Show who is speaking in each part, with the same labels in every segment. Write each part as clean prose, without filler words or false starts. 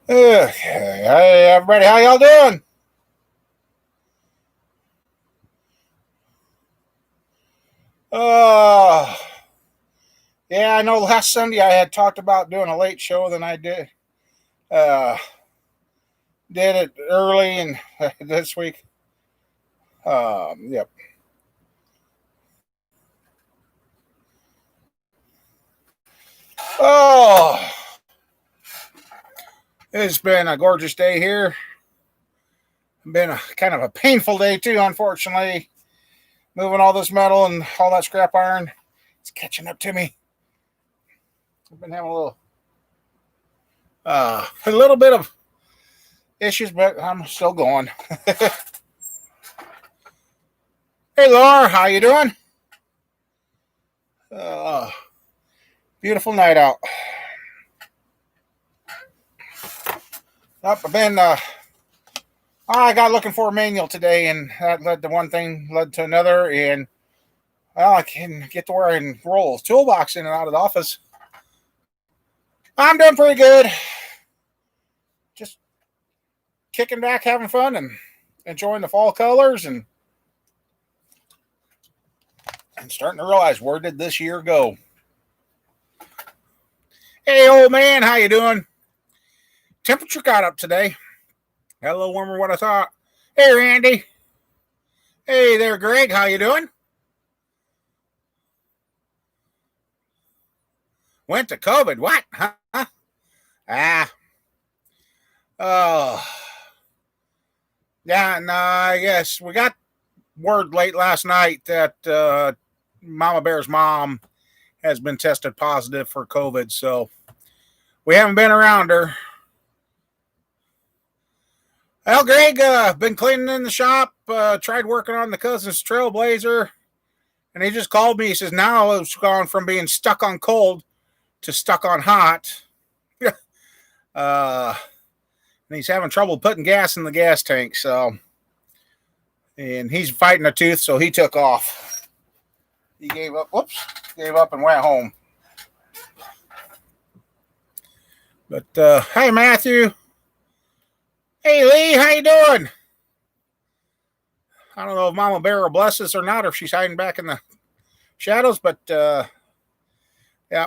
Speaker 1: Hey everybody, how y'all doing? Uh, yeah, I know last Sunday I had talked about doing a late show, then I uh did it early and this week. Yep. Oh, it's been a gorgeous day here. Been a kind of a painful day too, unfortunately. Moving all this metal and all that scrap iron, it's catching up to me. I've been having a little bit of issues, but I'm still going. Hey Laura, how you doing? Uh, Beautiful night out. Up, I've been. I got looking for a manual today, and that led to one thing, led to another, and well, I can get to where I can roll a toolbox in and out of the office. I'm doing pretty good. Just kicking back, having fun, and enjoying the fall colors, and starting to realize where did this year go? Hey, old man, how you doing? Temperature got up today. Got a little warmer than what I thought. Hey, Randy. Hey there, Greg. How you doing? Went to COVID. What? Huh? Ah. Oh. Yeah, nah, yes. We got word late last night that Mama Bear's mom has been tested positive for COVID, so we haven't been around her. Well, Greg, been cleaning in the shop, tried working on the cousin's Trailblazer, and he just called me. He says now it's gone from being stuck on cold to stuck on hot. uh, and he's having trouble putting gas in the gas tank, so, and he's fighting a tooth, so he took off. He gave up, gave up and went home. But hey, Matthew. Hey, Lee, how you doing? I don't know if Mama Bear will bless us or not, or if she's hiding back in the shadows, but yeah.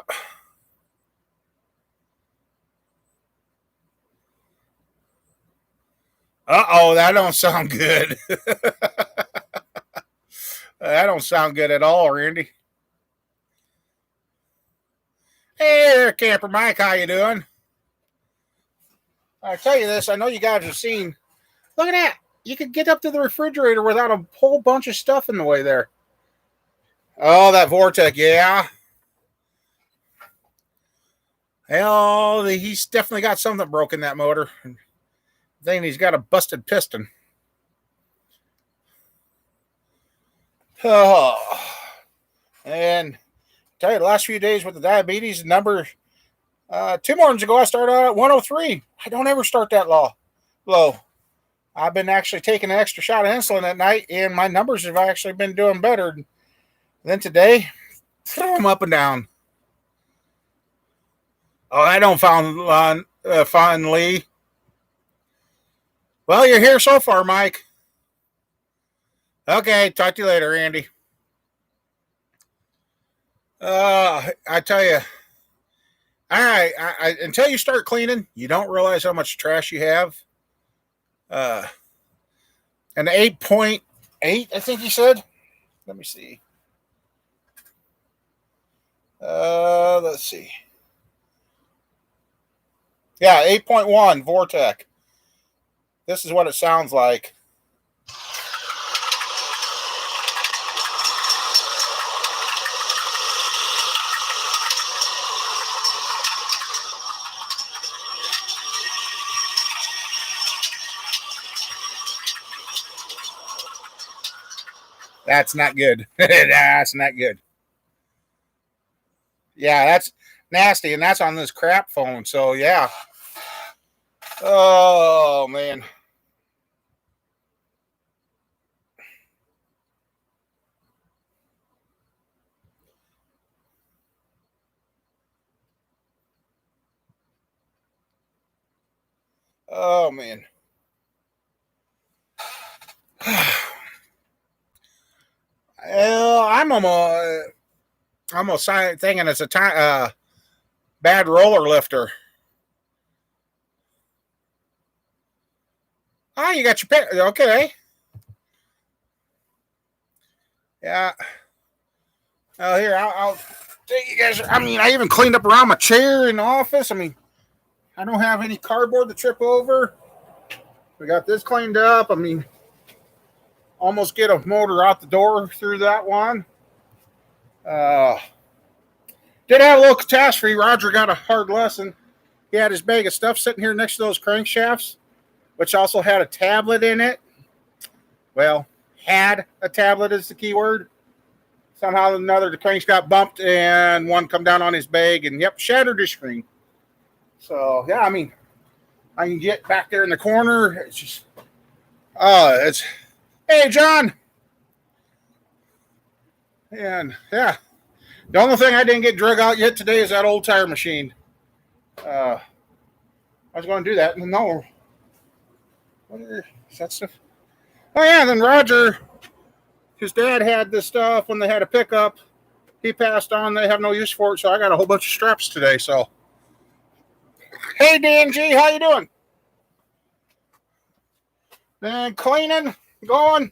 Speaker 1: Uh-oh, that don't sound good. That don't sound good at all, Randy. Hey there, Camper Mike, how you doing? I tell you this, I know you guys have seen. Look at that. You could get up to the refrigerator without a whole bunch of stuff in the way there. Oh, that Vortec, yeah. Hell, he's definitely got something broken that motor. Then he's got a busted piston. Oh, and tell you, the last few days with the diabetes number, 2 mornings ago I started out at 103. I don't ever start that low. I've been actually taking an extra shot of insulin at night, and my numbers have actually been doing better than today. Throw them up and down. Oh, I don't find Lee. Well, you're here so far, Mike. Okay, talk to you later, Andy. I tell you, all right. Until you start cleaning, you don't realize how much trash you have. Uh, an 8.8, I think you said. Let me see. Let's see. Yeah, 8.1 Vortec. This is what it sounds like. That's not good. That's not good. Yeah, that's nasty, and that's on this crap phone. So yeah. Oh man. Oh man. Well, I'm almost thinking it's a bad roller lifter. Oh, you got your pick. Okay. Yeah. Oh, here, I'll take you guys. I mean, I even cleaned up around my chair in the office. I mean, I don't have any cardboard to trip over. We got this cleaned up. I mean, almost get a motor out the door through that one. Uh, did have a little catastrophe. Roger got a hard lesson. He had his bag of stuff sitting here next to those crankshafts, which also had a tablet in it. Well, had a tablet is the key word. Somehow or another, the cranks got bumped and one come down on his bag and, yep, shattered his screen. So, yeah, I mean, I can get back there in the corner. It's just, hey, John. And, yeah, the only thing I didn't get drug out yet today is that old tire machine. I was going to do that. No. What is that stuff? Oh, yeah, and then Roger, his dad had this stuff when they had a pickup. He passed on. They have no use for it, so I got a whole bunch of straps today. So, hey, DNG, how you doing? And cleaning, going,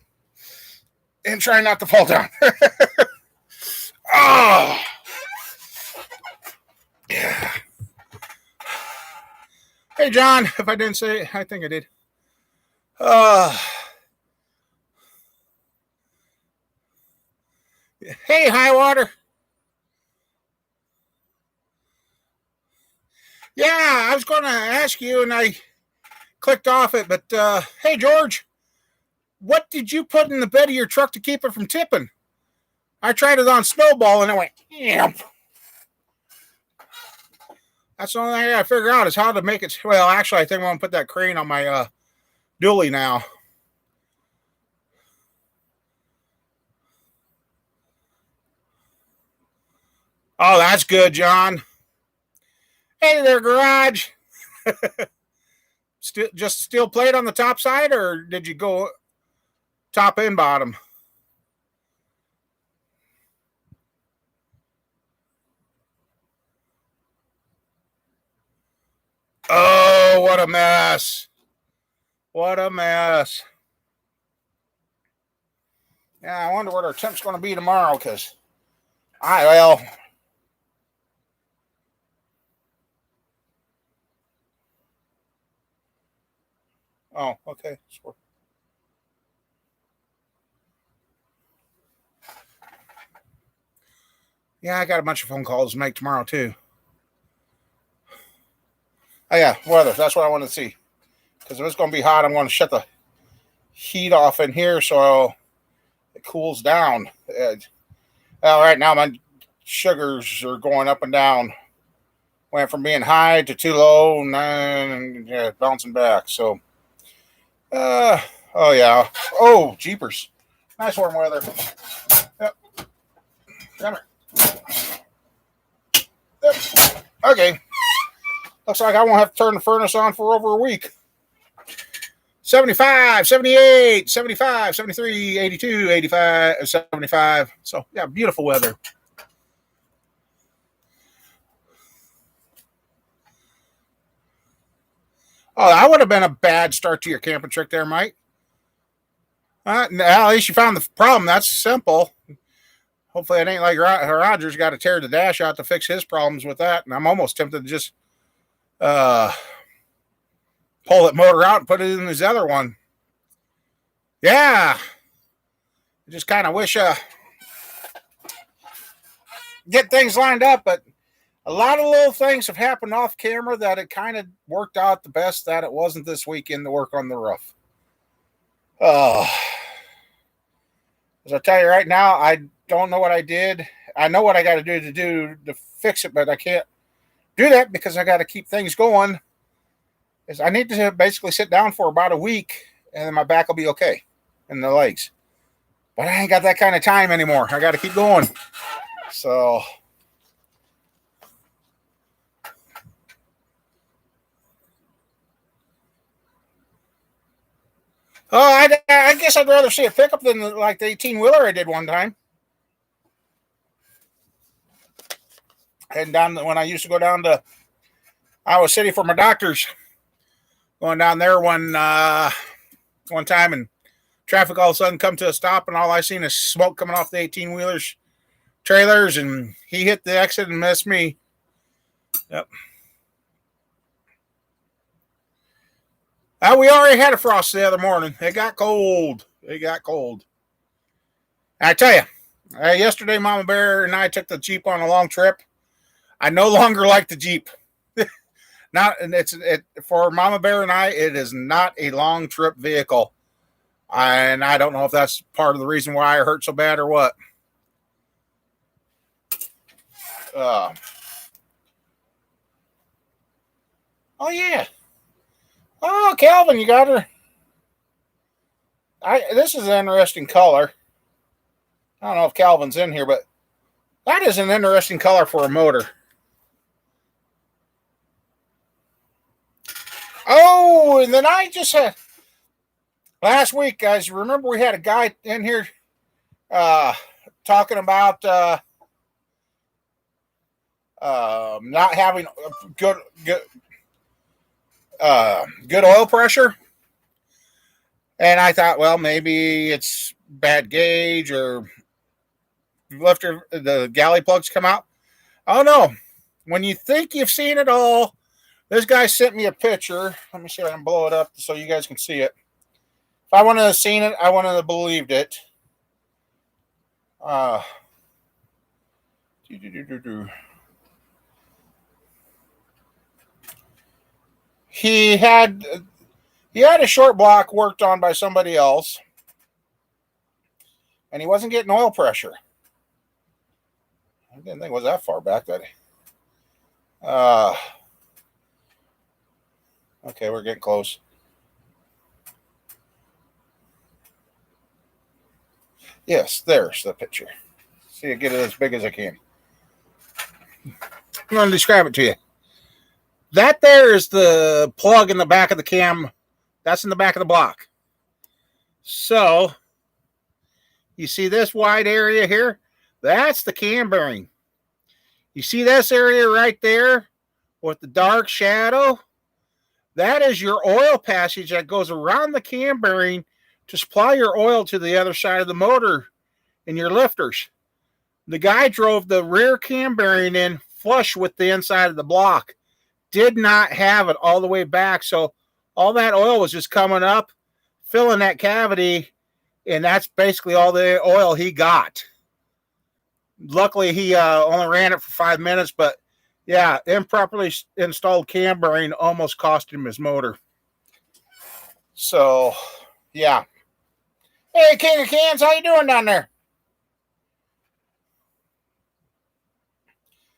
Speaker 1: and trying not to fall down. Oh, yeah. Hey, John, if I didn't say it, I think I did. Hey, Highwater. Yeah, I was going to ask you, and I clicked off it, but hey, George, what did you put in the bed of your truck to keep it from tipping? I tried it on Snowball, and it went, yep. That's the only thing I got to figure out is how to make it. Well, actually, I think I'm going to put that crane on my dually now. Oh, that's good, John. Hey there, garage. Just steel plate on the top side, or did you go top and bottom? Oh, what a mess. What a mess. Yeah, I wonder what our temp's going to be tomorrow because well. Oh, okay. Sure. Yeah, I got a bunch of phone calls to make tomorrow, too. Oh, yeah, weather. That's what I want to see. Because if it's going to be hot, I'm going to shut the heat off in here so it cools down. Well, right now my sugars are going up and down. Went from being high to too low, and yeah, bouncing back. So, oh yeah. Oh, jeepers. Nice warm weather. Yep. Come here. Yep. Okay. Looks like I won't have to turn the furnace on for over a week. 75, 78, 75, 73, 82, 85, 75. So, yeah, beautiful weather. Oh, that would have been a bad start to your camping trip there, Mike. At least you found the problem. That's simple. Hopefully, it ain't like Roger's got to tear the dash out to fix his problems with that. And I'm almost tempted to just pull that motor out and put it in his other one. Yeah. I just kind of wish get things lined up, but a lot of little things have happened off camera that it kind of worked out the best that it wasn't this weekend to work on the roof. As I tell you right now, I don't know what I did. I know what I got to do to fix it, but I can't do that because I got to keep things going. Is I need to basically sit down for about a week, and then my back will be okay, and the legs. But I ain't got that kind of time anymore. I got to keep going. So, Oh, I guess I'd rather see a pickup than like the 18-wheeler I did one time. Heading down when I used to go down to Iowa City for my doctors. Going down there one time, and traffic all of a sudden come to a stop, and all I seen is smoke coming off the 18-wheelers trailers, and he hit the exit and missed me. Yep. We already had a frost the other morning. It got cold. I tell you, yesterday Mama Bear and I took the Jeep on a long trip. I no longer like the Jeep. For Mama Bear and I, it is not a long trip vehicle, and I don't know if that's part of the reason why I hurt so bad or what. Oh yeah. Oh, Calvin, you got her. This is an interesting color. I don't know if Calvin's in here, but that is an interesting color for a motor. Oh, and then I just had last week, guys. Remember we had a guy in here talking about not having good oil pressure, and I thought, well, maybe it's bad gauge or lifter the galley plugs come out. Oh no! When you think you've seen it all, this guy sent me a picture. Let me see if I can blow it up so you guys can see it. If I wouldn't have seen it, I wouldn't have believed it. He had a short block worked on by somebody else, and he wasn't getting oil pressure. I didn't think it was that far back that. Okay, we're getting close. Yes, there's the picture. See, I get it as big as I can. I'm going to describe it to you. That there is the plug in the back of the cam. That's in the back of the block. So, you see this wide area here? That's the cam bearing. You see this area right there with the dark shadow? That is your oil passage that goes around the cam bearing to supply your oil to the other side of the motor in your lifters. The guy drove the rear cam bearing in flush with the inside of the block. Did not have it all the way back, so all that oil was just coming up, filling that cavity, and that's basically all the oil he got. Luckily, he only ran it for 5 minutes, but yeah, improperly installed cam bearing almost cost him his motor. So, yeah. Hey, King of Cans, how you doing down there?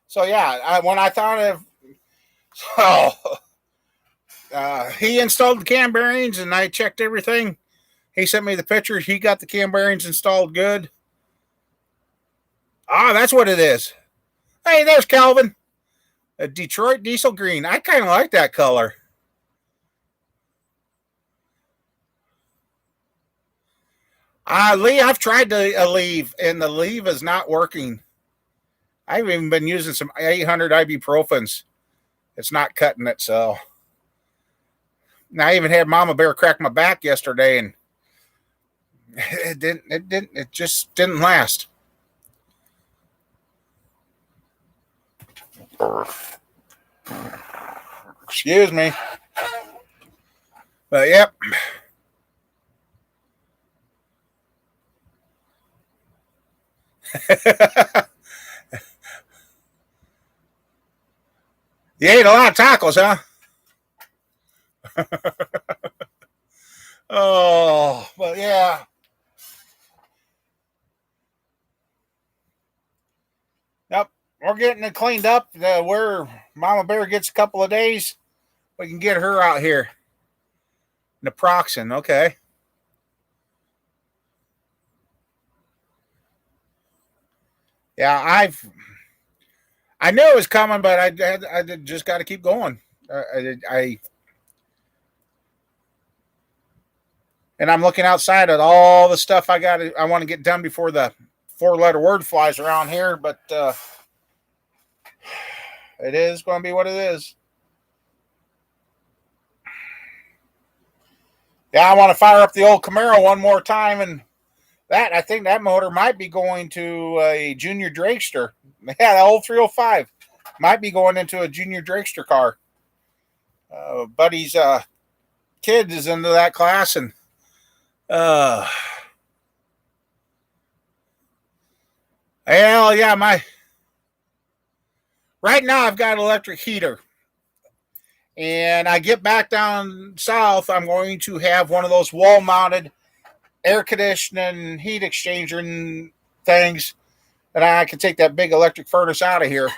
Speaker 1: So, yeah, when I thought of... he installed the cam bearings, and I checked everything. He sent me the pictures. He got the cam bearings installed good. That's what it is. Hey, there's Calvin. A Detroit diesel green. I kind of like that color. Lee, I've tried to leave, and the leave is not working. I've even been using some 800 ibuprofens. It's not cutting it, so. And I even had Mama Bear crack my back yesterday, and it just didn't last. Excuse me. But yep. You ate a lot of tacos, huh? Oh, but yeah. Yep, we're getting it cleaned up. Where Mama Bear gets a couple of days, we can get her out here. Naproxen, okay. Yeah, I knew it was coming, but I just got to keep going. And I'm looking outside at all the stuff I want to get done before the 4-letter word flies around here, but it is going to be what it is. Yeah, I want to fire up the old Camaro one more time, and I think that motor might be going to a Junior Drakester. Yeah, the old 305 might be going into a Junior Drakester car. Buddy's kid is into that class, and well, yeah, right now I've got an electric heater. And I get back down south, I'm going to have one of those wall-mounted air conditioning heat exchanger things, and I can take that big electric furnace out of here.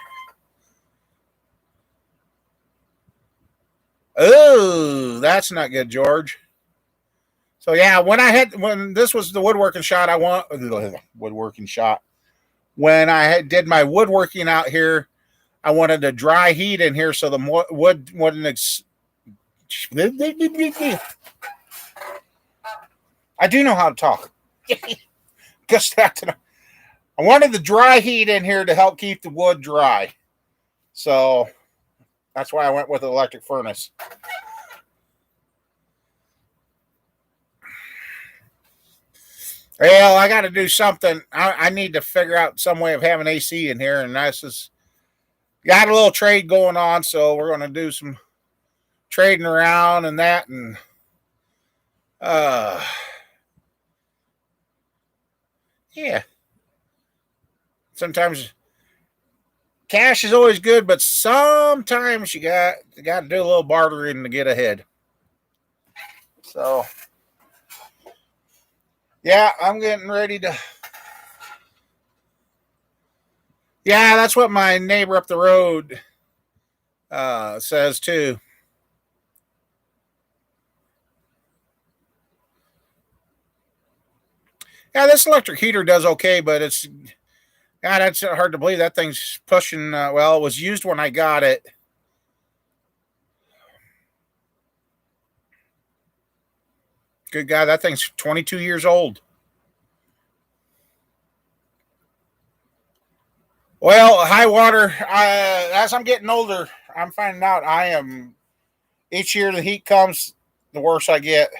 Speaker 1: Oh, that's not good, George. So yeah, when this was the woodworking shot, When I did my woodworking out here, I wanted to dry heat in here so the wood wouldn't. I do know how to talk. Just that. I wanted the dry heat in here to help keep the wood dry. So that's why I went with an electric furnace. Well, I got to do something. I need to figure out some way of having AC in here, and that's just got a little trade going on, so we're going to do some trading around and that, and yeah. Sometimes cash is always good, but sometimes you got to do a little bartering to get ahead. So yeah, I'm getting ready to. Yeah, that's what my neighbor up the road says too. Yeah, this electric heater does okay, but it's that's hard to believe. That thing's pushing. Well, it was used when I got it. Good God, that thing's 22 years old. Well, high water. As I'm getting older, I'm finding out each year the heat comes, the worse I get.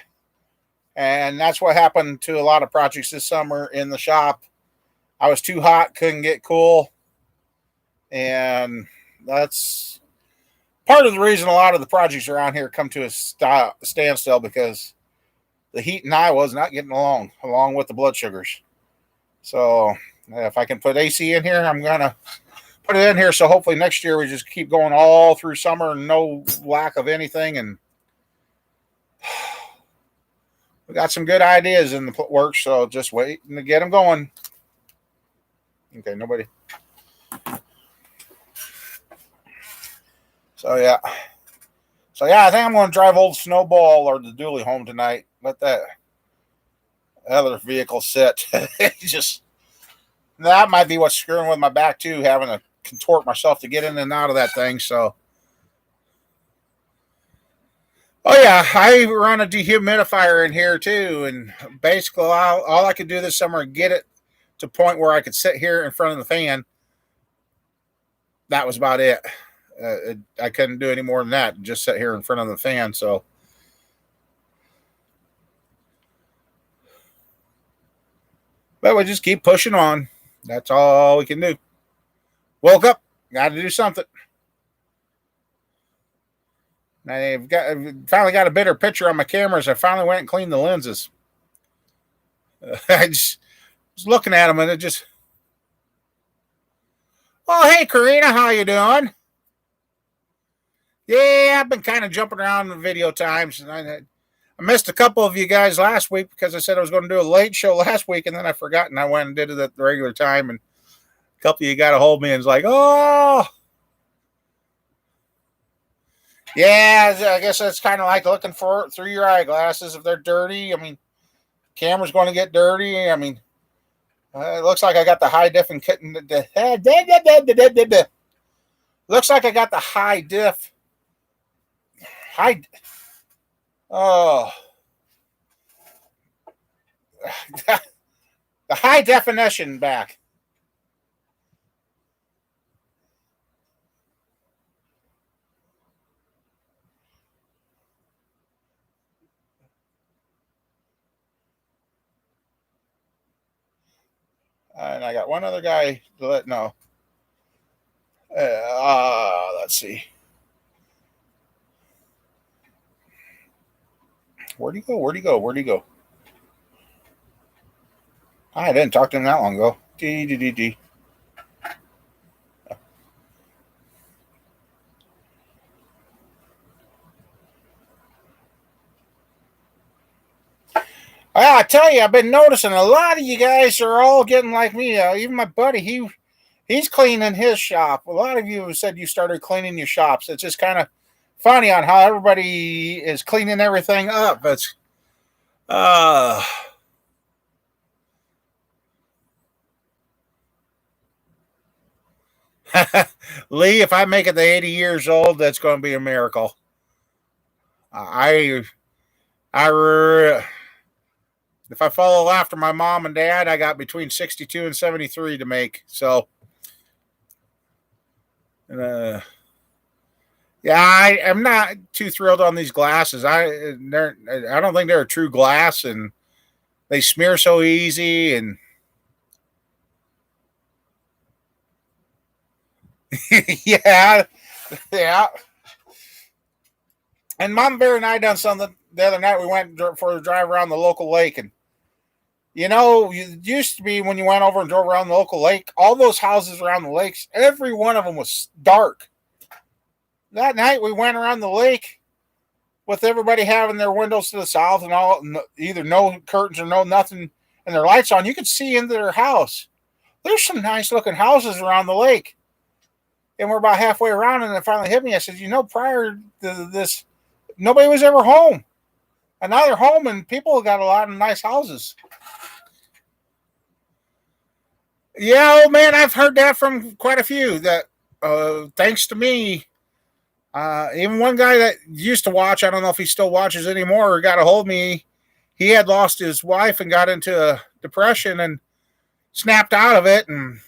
Speaker 1: And that's what happened to a lot of projects this summer in the shop. I was too hot, couldn't get cool. And that's part of the reason a lot of the projects around here come to a standstill, because the heat and I was not getting along with the blood sugars. So if I can put AC in here, I'm going to put it in here. So hopefully next year we just keep going all through summer and no lack of anything. And we got some good ideas in the works, so just waiting to get them going. Okay, nobody. So yeah, I think I'm going to drive old Snowball or the Dooley home tonight. Let that other vehicle sit. That might be what's screwing with my back too, having to contort myself to get in and out of that thing. So. Oh yeah, I run a dehumidifier in here too, and basically all I could do this summer get it to a point where I could sit here in front of the fan. That was about it. I couldn't do any more than that. Just sit here in front of the fan. So, but we just keep pushing on. That's all we can do. Woke up, got to do something. I've finally got a better picture on my cameras. I finally went and cleaned the lenses. I just was looking at them, and it just. Oh, hey, Karina, how you doing? Yeah, I've been kind of jumping around in video times, and I missed a couple of you guys last week because I said I was going to do a late show last week, and then I forgot, and I went and did it at the regular time, and a couple of you got a hold of me and was like, oh. Yeah, I guess that's kind of like looking through your eyeglasses. If they're dirty, I mean, camera's going to get dirty. I mean, it looks like I got the high diff. Looks like I got the high diff. Oh. the high definition back. And I got one other guy to let know. Let's see. Where'd he go? Where'd he go? Where'd he go? I didn't talk to him that long ago. D. I tell you, I've been noticing a lot of you guys are all getting like me. Even my buddy, he's cleaning his shop. A lot of you have said you started cleaning your shops. It's just kind of funny on how everybody is cleaning everything up. It's Lee, if I make it to 80 years old, that's going to be a miracle. I if I follow after my mom and dad, I got between 62 and 73 to make. So, yeah, I'm not too thrilled on these glasses. I don't think they're a true glass, and they smear so easy. And yeah, yeah. And Mom Bear and I done something the other night. We went for a drive around the local lake, and it used to be when you went over and drove around the local lake, all those houses around the lakes, every one of them was dark. That night we went around the lake with everybody having their windows to the south and all, either no curtains or no nothing, and their lights on. You could see into their house. There's some nice looking houses around the lake. And we're about halfway around, and it finally hit me. I said, prior to this, nobody was ever home. And now they're home, and people got a lot of nice houses. Yeah, oh man, I've heard that from quite a few. That thanks to me, even one guy that used to watch, I don't know if he still watches anymore, got a hold of me. He had lost his wife and got into a depression and snapped out of it. And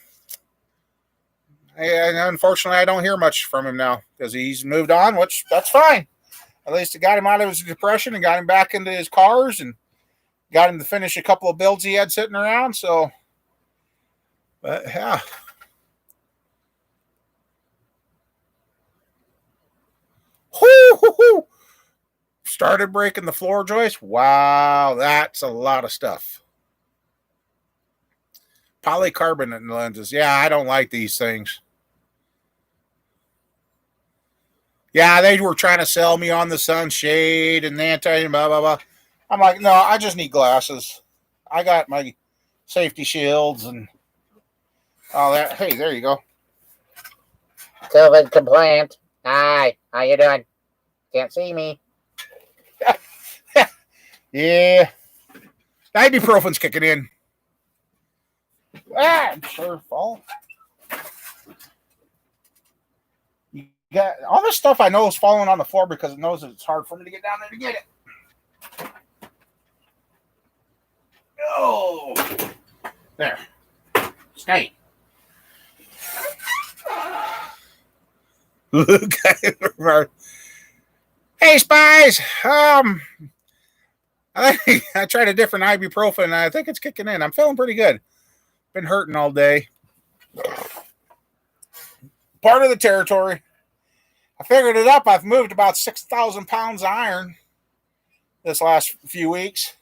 Speaker 1: unfortunately, I don't hear much from him now because he's moved on, which that's fine. At least it got him out of his depression and got him back into his cars and got him to finish a couple of builds he had sitting around. So, but yeah. Whoo! Started breaking the floor joist. Wow, that's a lot of stuff. Polycarbonate lenses. Yeah, I don't like these things. Yeah, they were trying to sell me on the sunshade and anti blah blah blah. I'm like, no, I just need glasses. I got my safety shields and all that. Hey, there you go.
Speaker 2: COVID compliant. Hi, how you doing? Can't see me.
Speaker 1: Yeah. Ibuprofen's kicking in. Sure, fall. You got all this stuff I know is falling on the floor because it knows it's hard for me to get down there to get it. Oh, there. Stay. Hey, Spies. I tried a different ibuprofen, and I think it's kicking in. I'm feeling pretty good. Been hurting all day. Part of the territory. I figured it up. I've moved about 6,000 pounds of iron this last few weeks.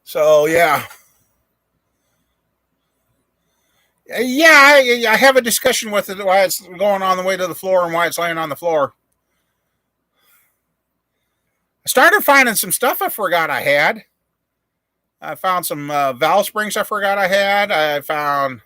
Speaker 1: So, yeah. Yeah, I have a discussion with it why it's going on the way to the floor and why it's laying on the floor. I started finding some stuff I forgot I had. I found some valve springs I forgot I had. I found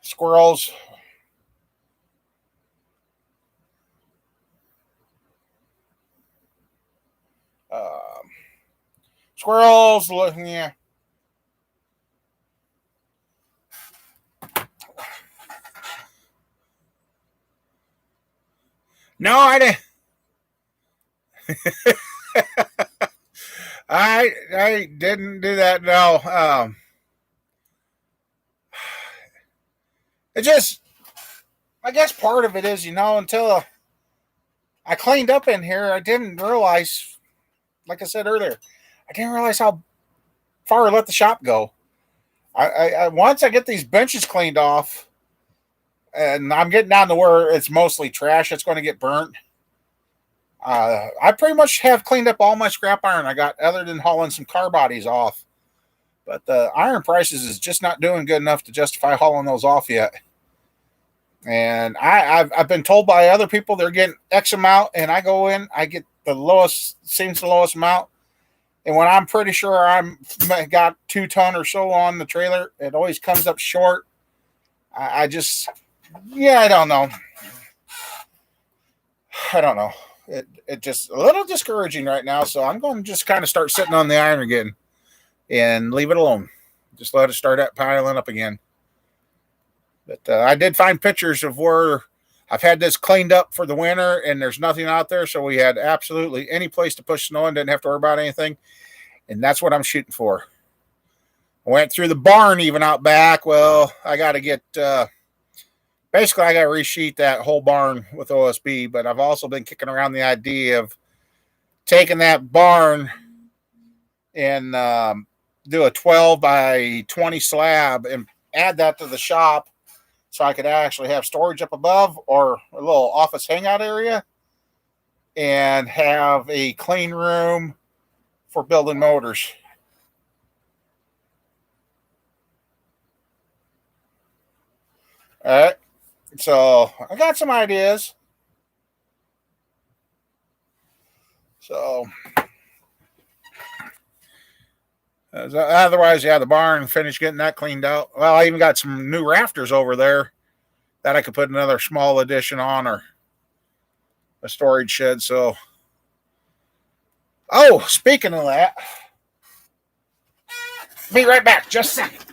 Speaker 1: squirrels. Squirrels, yeah. No, I didn't. I didn't do that. No. It just, I guess part of it is, until I cleaned up in here, I didn't realize, like I said earlier, I didn't realize how far I let the shop go. Once I get these benches cleaned off, and I'm getting down to where it's mostly trash, it's going to get burnt. I pretty much have cleaned up all my scrap iron I got, other than hauling some car bodies off. But the iron prices is just not doing good enough to justify hauling those off yet. And I've been told by other people they're getting X amount, and I go in, I get the lowest, seems the lowest amount. And when I'm pretty sure I'm got 2 ton or so on the trailer, it always comes up short. I just, yeah, I don't know. It just a little discouraging right now. So I'm going to just kind of start sitting on the iron again and leave it alone. Just let it start piling up again. But I did find pictures of where I've had this cleaned up for the winter and there's nothing out there. So we had absolutely any place to push snow and didn't have to worry about anything. And that's what I'm shooting for. I went through the barn even out back. Well, I got to get, basically I got to resheet that whole barn with OSB, but I've also been kicking around the idea of taking that barn and do a 12 by 20 slab and add that to the shop so I could actually have storage up above or a little office hangout area and have a clean room for building motors. All right. So I got some ideas. So otherwise, yeah, the barn, finished getting that cleaned out. Well, I even got some new rafters over there that I could put another small addition on or a storage shed. So, oh, speaking of that, be right back. Just a second.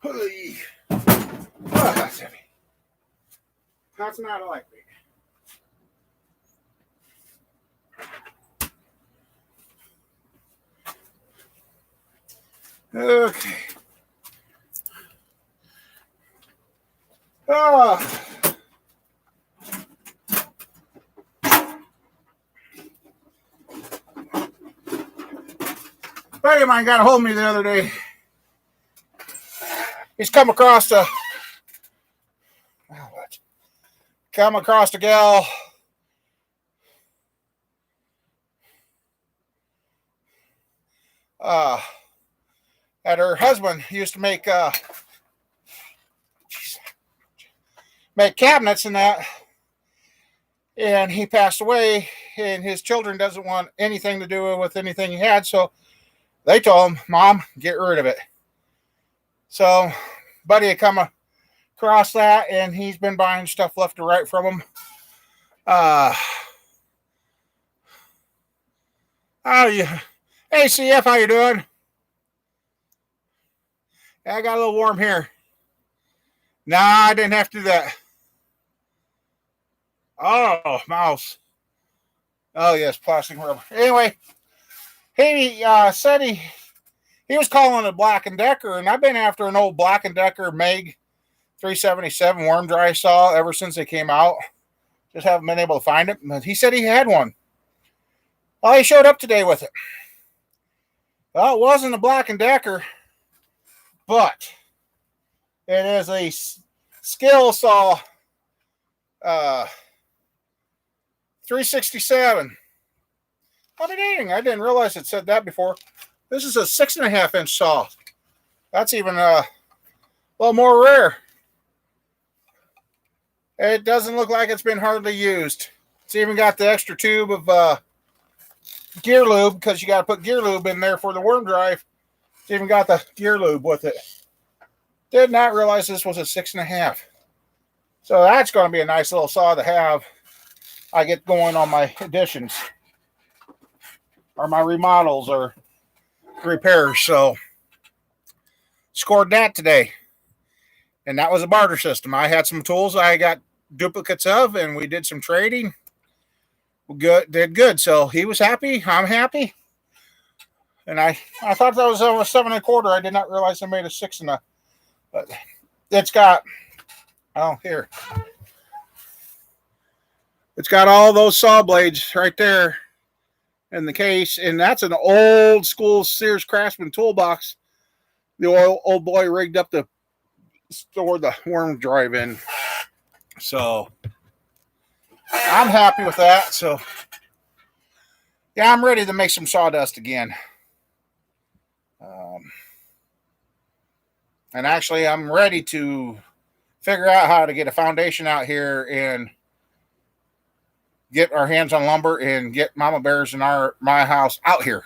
Speaker 1: Holy. Oh, that's heavy. That's not electric. Okay. Oh. A buddy of mine got a hold of me the other day. He's come across a gal that her husband used to make cabinets and that, and he passed away, and his children doesn't want anything to do with anything he had, so they told him, Mom, get rid of it. So buddy had come across that, and he's been buying stuff left to right from him. How you? Hey, CF, how you doing? Yeah, I got a little warm here. Nah, I didn't have to do that. Oh, mouse. Oh, yes, plastic rubber. Anyway, he said he was calling it Black & Decker, and I've been after an old Black & Decker Meg 377 worm dry saw ever since they came out. Just haven't been able to find it. But he said he had one. Well, he showed up today with it. Well, it wasn't a Black & Decker, but it is a skill saw 367. Oh, dang, I didn't realize it said that before. This is a 6.5-inch saw. That's even a little more rare. It doesn't look like it's been hardly used. It's even got the extra tube of gear lube, because you got to put gear lube in there for the worm drive. It's even got the gear lube with it. Did not realize this was a 6.5. So that's going to be a nice little saw to have. I get going on my additions or my remodels or repairs. So scored that today. And that was a barter system. I had some tools I got duplicates of, and we did some trading. Did good. So he was happy. I'm happy. And I thought that was a 7.25. I did not realize I made a 6.5. But it's got, oh, here. It's got all those saw blades right there in the case. And that's an old school Sears Craftsman toolbox. The old boy rigged up to store the worm drive in. So I'm happy with that. So yeah, I'm ready to make some sawdust again. And actually, I'm ready to figure out how to get a foundation out here and get our hands on lumber and get Mama Bears in my house out here.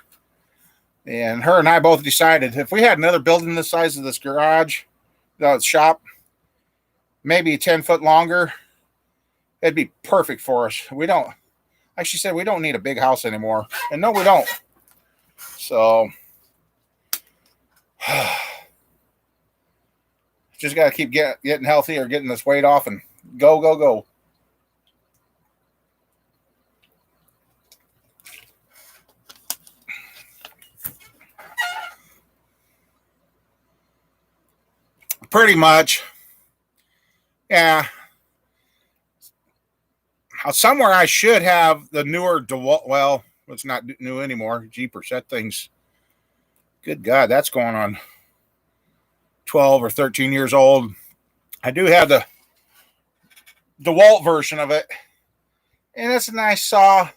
Speaker 1: And her and I both decided if we had another building the size of this garage, the shop, maybe 10 foot longer, it'd be perfect for us. We don't, like she said, we don't need a big house anymore. And no, we don't. So just got to keep getting healthy or getting this weight off and go. Pretty much. Yeah. Somewhere I should have the newer DeWalt. Well, it's not new anymore. Jeepers, that thing's, good God, that's going on 12 or 13 years old. I do have the DeWalt version of it, and it's a nice saw,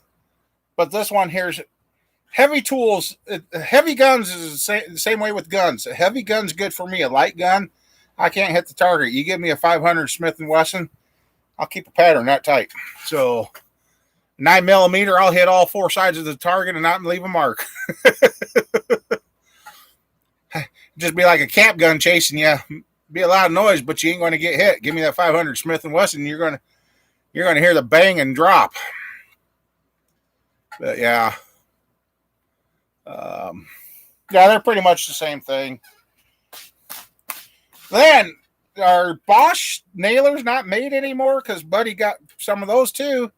Speaker 1: but this one here's heavy tools. Heavy guns is the same way with guns. A heavy gun's good for me. A light gun, I can't hit the target. You give me a 500 Smith & Wesson, I'll keep a pattern that tight. So 9mm, I'll hit all four sides of the target and not leave a mark. Just be like a cap gun chasing you. Be a lot of noise, but you ain't going to get hit. Give me that 500 Smith & Wesson, you're going to hear the bang and drop. But yeah. Yeah, they're pretty much the same thing. Then, are Bosch nailers not made anymore? Because Buddy got some of those too.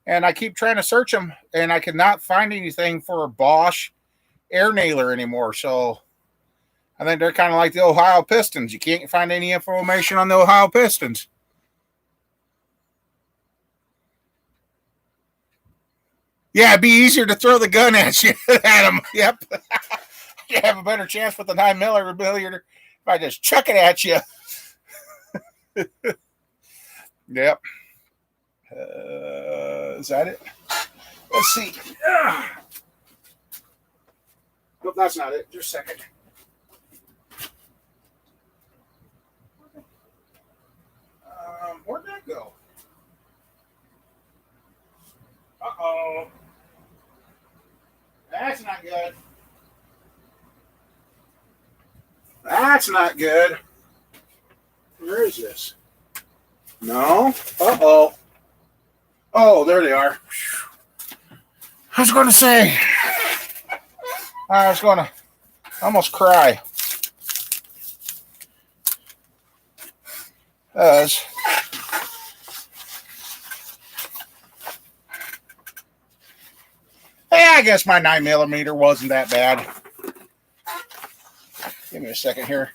Speaker 1: And I keep trying to search them, and I cannot find anything for a Bosch air nailer anymore. So I think they're kind of like the Ohio Pistons. You can't find any information on the Ohio Pistons. Yeah, it'd be easier to throw the gun at you at them. Yep. You have a better chance with the 9mm if I just chuck it at you. Yep. Is that it? Let's see. Nope, that's not it. Just a second. Where'd that go? Uh-oh. That's not good. That's not good. Where is this? No. Uh-oh. Oh, there they are. I was going to say. I was going to almost cry. Yeah, I guess my 9mm wasn't that bad. Give me a second here.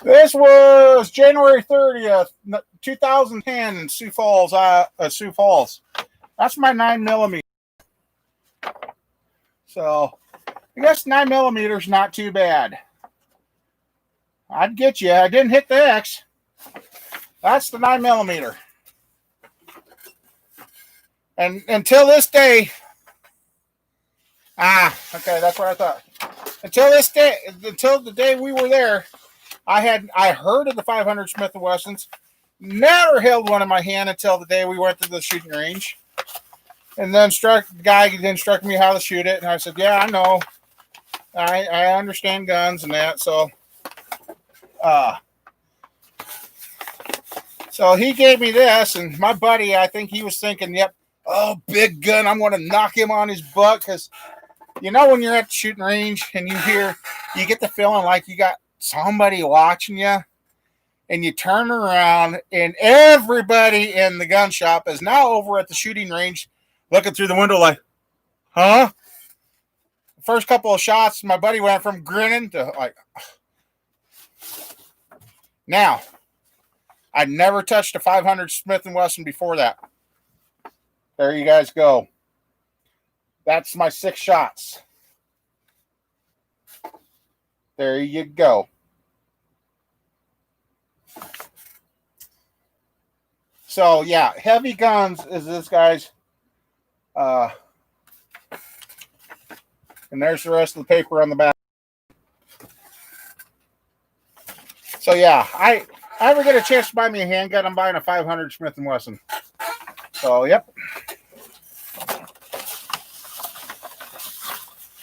Speaker 1: This was January 30th, 2010, Sioux Falls. That's my 9mm. So I guess 9mm is not too bad. I'd get you. I didn't hit the X. That's the 9mm. And until this day, okay, that's what I thought. Until the day we were there, I heard of the 500 Smith & Wessons. Never held one in my hand until the day we went to the shooting range. And then the guy instructed me how to shoot it. And I said, yeah, I know. I understand guns and that. So he gave me this. And my buddy, I think he was thinking, yep, oh, big gun. I'm going to knock him on his butt. Because, you know, when you're at the shooting range and you get the feeling like you got somebody watching you. And you turn around and everybody in the gun shop is now over at the shooting range looking through the window like, huh? The first couple of shots, my buddy went from grinning to like, now, I'd never touched a 500 Smith & Wesson before that. There you guys go. That's my 6 shots. There you go. So, yeah, heavy guns is this, guys. And there's the rest of the paper on the back. So, yeah, I ever get a chance to buy me a handgun, I'm buying a 500 Smith & Wesson. So, yep.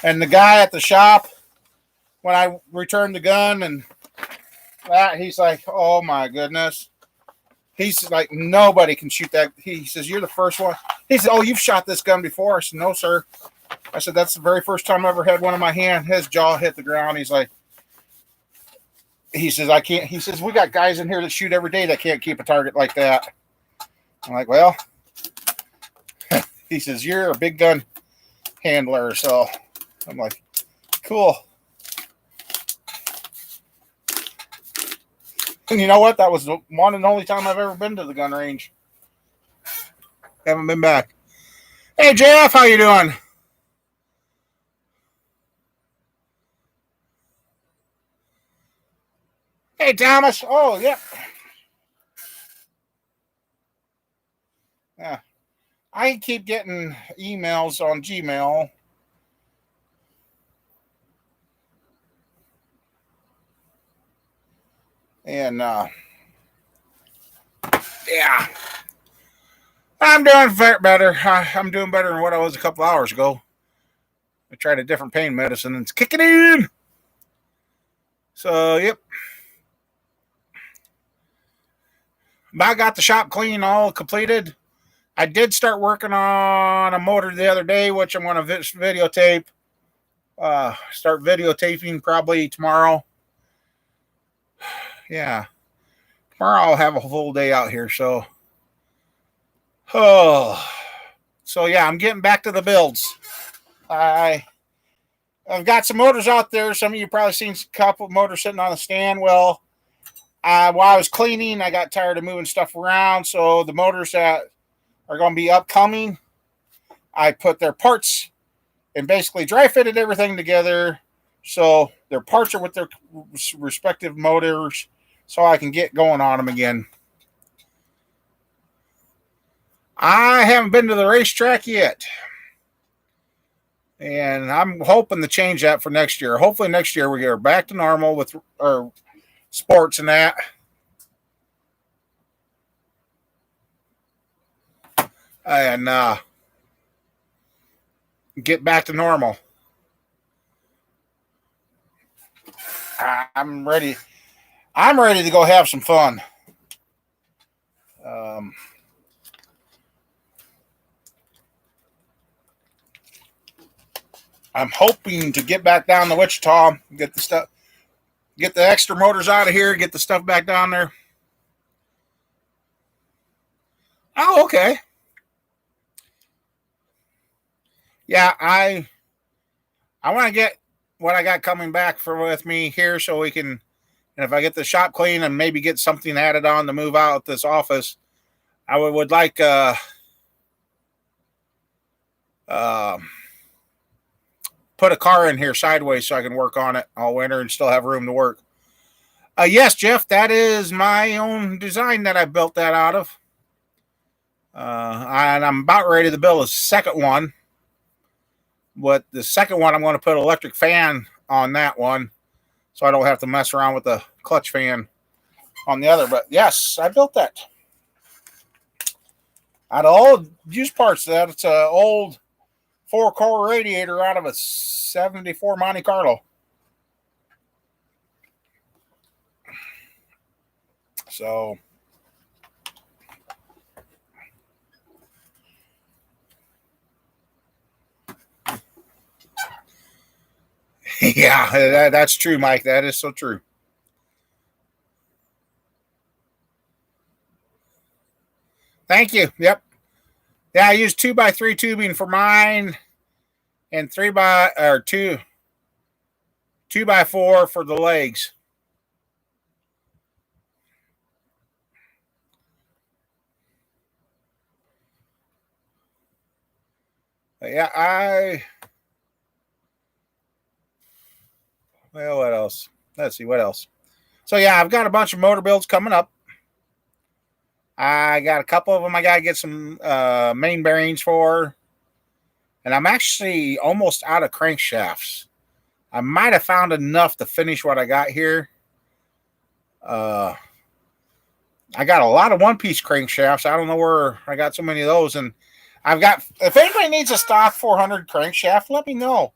Speaker 1: And the guy at the shop, when I returned the gun and that, he's like, oh, my goodness. He's like, nobody can shoot that. He says, you're the first one. He said, oh, you've shot this gun before. I said, no, sir. I said, that's the very first time I ever had one in my hand. His jaw hit the ground. He says, I can't. He says, we got guys in here that shoot every day that can't keep a target like that. I'm like, well, he says, you're a big gun handler. So I'm like, cool. And you know what? That was the one and only time I've ever been to the gun range. Haven't been back. Hey, Jeff, how you doing? Hey, Thomas. Oh, yeah. Yeah. I keep getting emails on Gmail. And, yeah. I'm doing better. I'm doing better than what I was a couple hours ago. I tried a different pain medicine and it's kicking in. So, yep. I got the shop clean, all completed. I did start working on a motor the other day, which I'm going to videotape. Start videotaping probably tomorrow. Yeah. Tomorrow I'll have a full day out here, so. Oh. So, yeah, I'm getting back to the builds. I've got some motors out there. Some of you probably seen a couple of motors sitting on the stand. Well, while I was cleaning, I got tired of moving stuff around. So the motors that are going to be upcoming, I put their parts and basically dry fitted everything together. So their parts are with their respective motors so I can get going on them again. I haven't been to the racetrack yet. And I'm hoping to change that for next year. Hopefully next year we get back to normal with our sports and that. And get back to normal. I'm ready. I'm ready to go have some fun. I'm hoping to get back down to Wichita, get the extra motors out of here, get the stuff back down there. Oh, okay. Yeah, I want to get what I got coming back with me here so we can, and if I get the shop clean and maybe get something added on to move out this office, I would like put a car in here sideways so I can work on it all winter and still have room to work. Yes, Jeff, that is my own design that I built that out of. And I'm about ready to build a second one. But the second one, I'm going to put an electric fan on that one so I don't have to mess around with the clutch fan on the other. But yes, I built that. Out of all used parts, that it's an old 4-core radiator out of a 74 Monte Carlo. So yeah, that's true, Mike. That is so true. Thank you. Yep. Yeah, I used 2x3 tubing for mine, and 2x4 for the legs. But yeah, well, what else? Let's see, what else? So yeah, I've got a bunch of motor builds coming up. I got a couple of them I got to get some main bearings for. And I'm actually almost out of crankshafts. I might have found enough to finish what I got here. I got a lot of one-piece crankshafts. I don't know where I got so many of those. And I've got, if anybody needs a stock 400 crankshaft, let me know.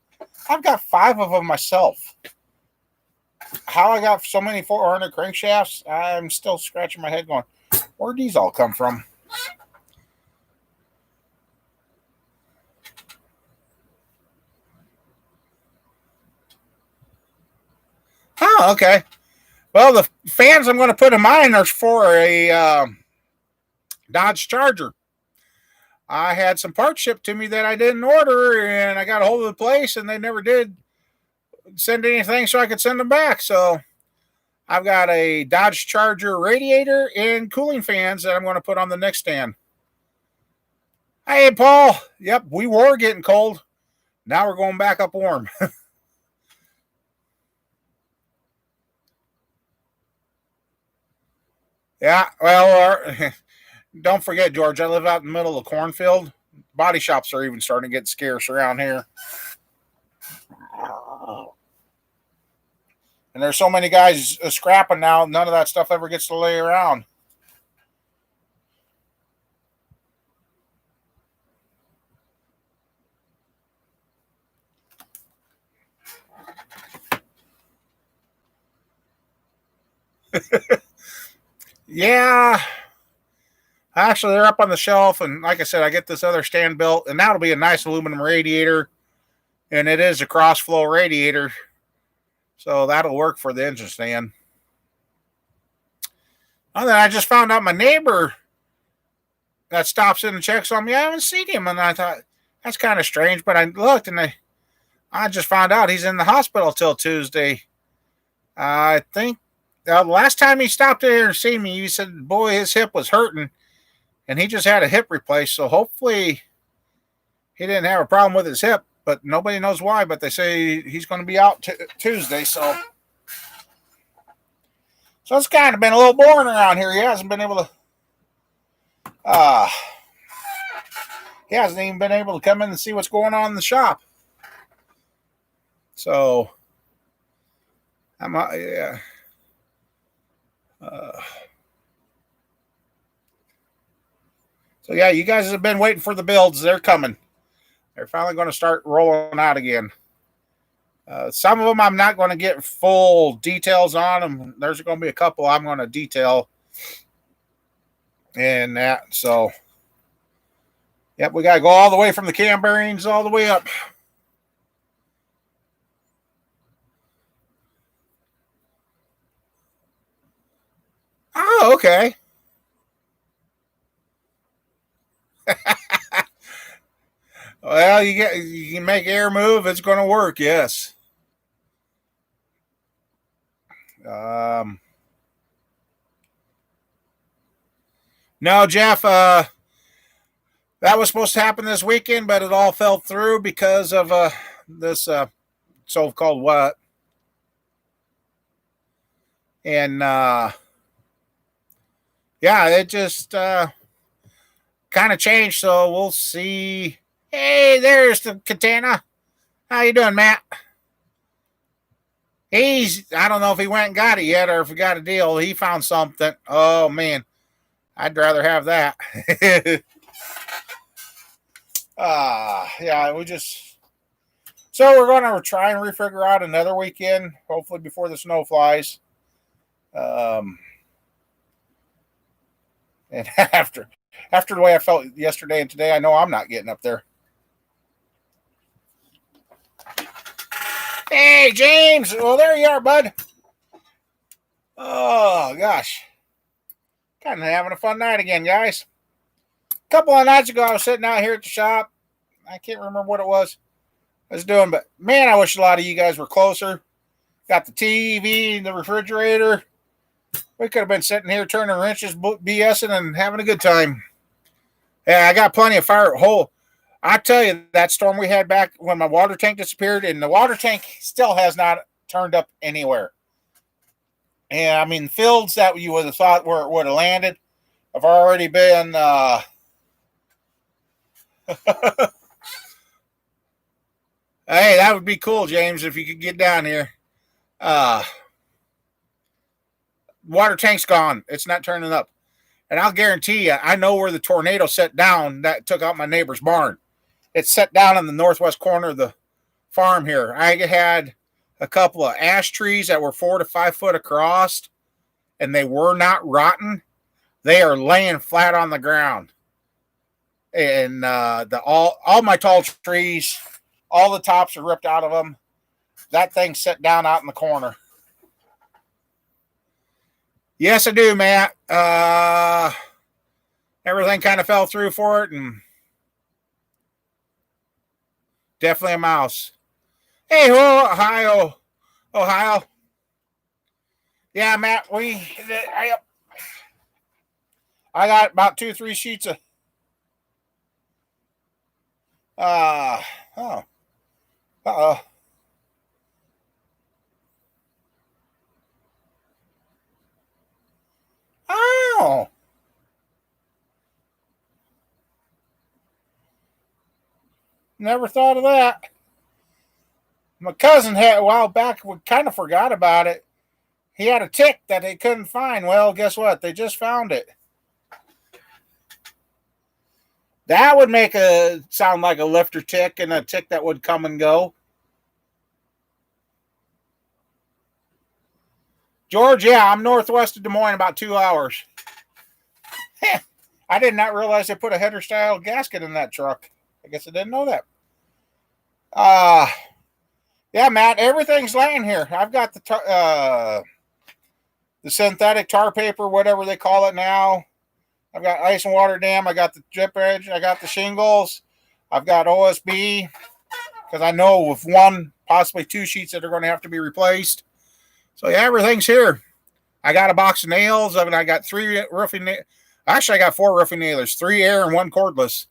Speaker 1: I've got 5 of them myself. How I got so many 400 crankshafts, I'm still scratching my head going, where'd these all come from? Oh, okay. Well, the fans I'm going to put in mine are for a Dodge Charger. I had some parts shipped to me that I didn't order, and I got a hold of the place, and they never did send anything so I could send them back. So I've got a Dodge Charger radiator and cooling fans that I'm going to put on the next stand. Hey, Paul. Yep, we were getting cold. Now we're going back up warm. Yeah, well, don't forget, George, I live out in the middle of the cornfield. Body shops are even starting to get scarce around here. And there's so many guys scrapping now, none of that stuff ever gets to lay around. Yeah. Actually, they're up on the shelf, and like I said, I get this other stand built, and that'll be a nice aluminum radiator, and it is a cross-flow radiator, so that'll work for the engine stand. And then I just found out my neighbor that stops in and checks on me, I haven't seen him, and I thought, that's kind of strange, but I looked, and I just found out he's in the hospital till Tuesday. I think the last time he stopped there and seen me, he said, boy, his hip was hurting, and he just had a hip replaced. So hopefully he didn't have a problem with his hip, but nobody knows why. But they say he's going to be out Tuesday. So it's kind of been a little boring around here. He hasn't been able to, he hasn't even been able to come in and see what's going on in the shop. So yeah. So yeah, you guys have been waiting for the builds. They're coming. They're finally going to start rolling out again. Some of them I'm not going to get full details on them. There's going to be a couple I'm going to detail and that. So, yep, we got to go all the way from the cam bearings all the way up. Oh, okay. Well, you can make air move. It's going to work. Yes. No, Jeff. That was supposed to happen this weekend, but it all fell through because of this so-called what. And yeah, it just kind of changed. So we'll see. Hey, there's the katana. How you doing, Matt? I don't know if he went and got it yet or if he got a deal. He found something. Oh, man. I'd rather have that. Yeah, so we're going to try and refigure out another weekend, hopefully before the snow flies. And after the way I felt yesterday and today, I know I'm not getting up there. Hey, James. Well, there you are, bud. Oh, gosh. Kind of having a fun night again, guys. A couple of nights ago, I was sitting out here at the shop. I can't remember what it was I was doing, but man, I wish a lot of you guys were closer. Got the TV, the refrigerator. We could have been sitting here turning wrenches, BSing, and having a good time. Yeah, I got plenty of fire. I tell you, that storm we had back when my water tank disappeared, and the water tank still has not turned up anywhere. And I mean, fields that you would have thought where it would have landed have already been. Hey, that would be cool, James, if you could get down here. Water tank's gone. It's not turning up. And I'll guarantee you, I know where the tornado set down that took out my neighbor's barn. It's set down in the northwest corner of the farm here. I had a couple of ash trees that were 4 to 5 foot across, and they were not rotten. They are laying flat on the ground. And all my tall trees, all the tops are ripped out of them. That thing set down out in the corner. Yes, I do, Matt. Everything kind of fell through for it, and definitely a mouse. Hey, Ohio. Yeah, Matt, I got about 2-3 sheets of oh. Uh-oh. Oh. Never thought of that. My cousin had a while back, we kind of forgot about it. He had a tick that they couldn't find. Well, guess what? They just found it. That would make sound like a lifter tick and a tick that would come and go. George, yeah, I'm northwest of Des Moines, about 2 hours. I did not realize they put a header style gasket in that truck. I guess I didn't know that. Yeah, Matt, everything's laying here. I've got the synthetic tar paper, whatever they call it now. I've got ice and water dam. I got the drip edge. I got the shingles. I've got OSB because I know with 1, possibly 2 sheets that are going to have to be replaced. So yeah, everything's here. I got a box of nails. I mean, I got 3 roofing. Actually, I got 4 roofing nailers, 3 air and 1 cordless.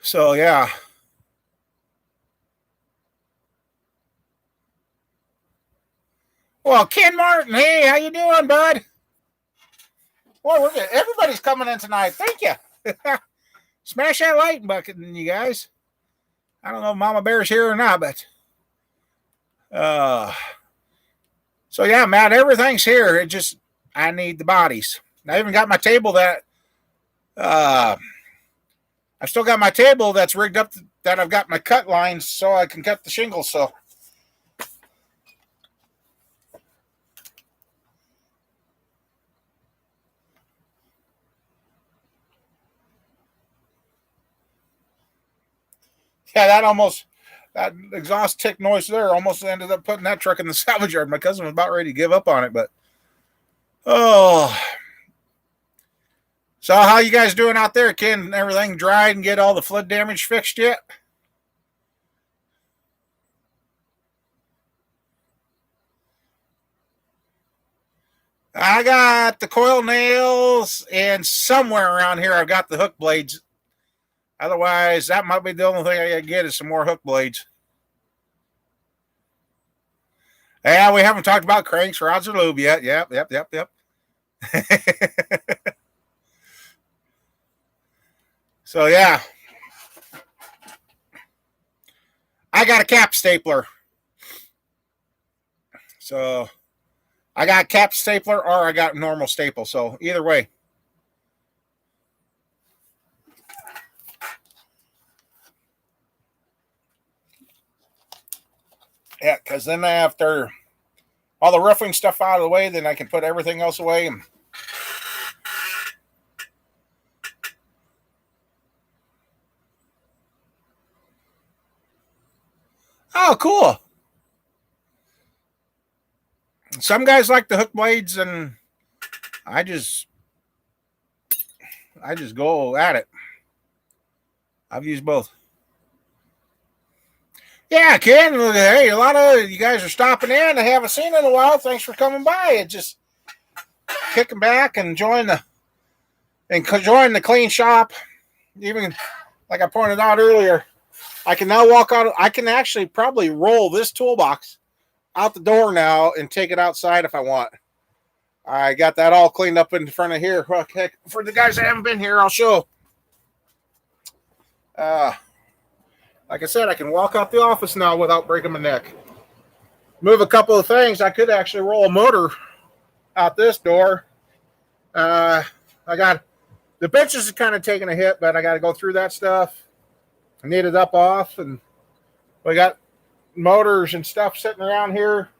Speaker 1: So yeah. Well, Ken Martin, hey, how you doing, bud? Boy, everybody's coming in tonight. Thank you. Smash that like button, you guys. I don't know if Mama Bear's here or not, but so yeah, Matt, everything's here. I need the bodies. I even got my table that I've still got my table that's rigged up that I've got my cut lines so I can cut the shingles. So yeah, that exhaust tick noise there almost ended up putting that truck in the salvage yard. My cousin was about ready to give up on it, but so how you guys doing out there? Can everything dried and get all the flood damage fixed yet? I got the coil nails, and somewhere around here I've got the hook blades. Otherwise, that might be the only thing I gotta get is some more hook blades. Yeah, we haven't talked about cranks, rods, or lube yet. Yep. So yeah, I got a cap stapler. So I got cap stapler or I got normal staple. So either way. Yeah, because then after all the roofing stuff out of the way, then I can put everything else away. And oh, cool. Some guys like the hook blades, and I just go at it. I've used both. Yeah, Ken. Hey, a lot of you guys are stopping in. I haven't seen in a while. Thanks for coming by. And just kicking back and enjoying the clean shop. Even like I pointed out earlier, I can now walk out. I can actually probably roll this toolbox out the door now and take it outside if I want. I got that all cleaned up in front of here. Okay, for the guys that haven't been here, I'll show. Like I said, I can walk out the office now without breaking my neck. Move a couple of things. I could actually roll a motor out this door. I got the benches is kind of taking a hit, but I got to go through that stuff. I need it up off, and we got motors and stuff sitting around here.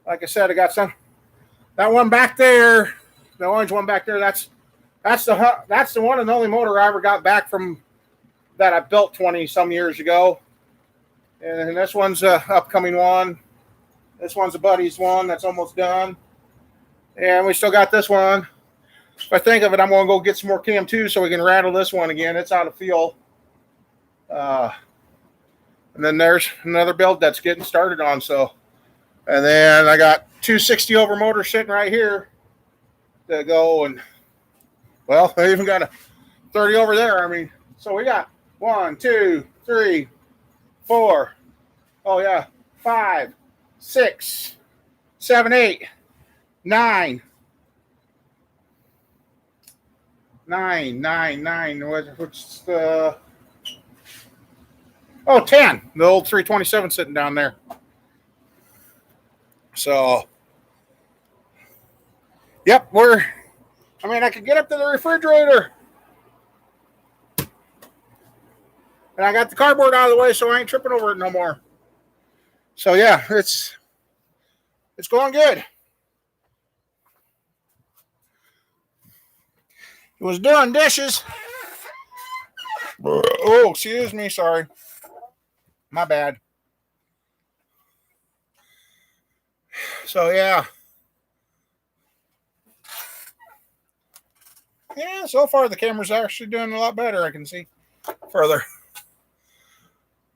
Speaker 1: Like I said, I got some. That one back there, the orange one back there. That's the one and only motor I ever got back from that I built 20 some years ago. And this one's a upcoming one. This one's a buddy's one that's almost done. And we still got this one. If I think of it, I'm going to go get some more Cam2 so we can rattle this one again. It's out of fuel. And then there's another build that's getting started on. So, and then I got 260 over motors sitting right here to go. And, well, I even got a 30 over there. I mean, so we got 1, 2, 3, 4. Oh, yeah. 5, 6, 7, 8, 9. 9. What's the. Oh, 10. The old 327 sitting down there. So, yep, I could get up to the refrigerator. And I got the cardboard out of the way, so I ain't tripping over it no more. So, yeah, it's going good. It was doing dishes. Oh, excuse me, sorry. My bad. So, yeah. Yeah, so far the camera's actually doing a lot better. I can see further.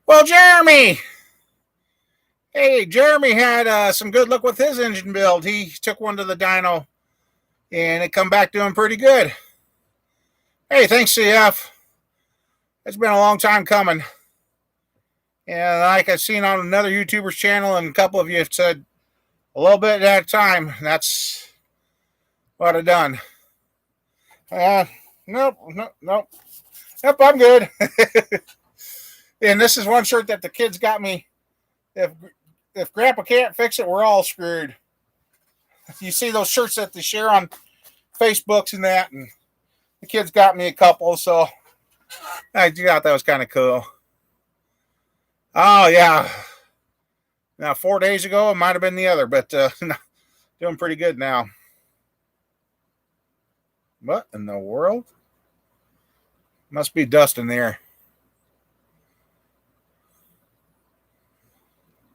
Speaker 1: Well, Jeremy. Hey, Jeremy had some good luck with his engine build. He took one to the dyno, and it come back doing pretty good. Hey, thanks, CF. It's been a long time coming. And like I've seen on another YouTuber's channel, and a couple of you have said a little bit at a time. That's what I've done. Nope. Yep, I'm good. And this is one shirt that the kids got me. If Grandpa can't fix it, we're all screwed. You see those shirts that they share on Facebooks and that, and the kids got me a couple, so I thought that was kind of cool. Oh, yeah. Now, 4 days ago, it might have been the other, but doing pretty good now. What in the world? Must be dust in there.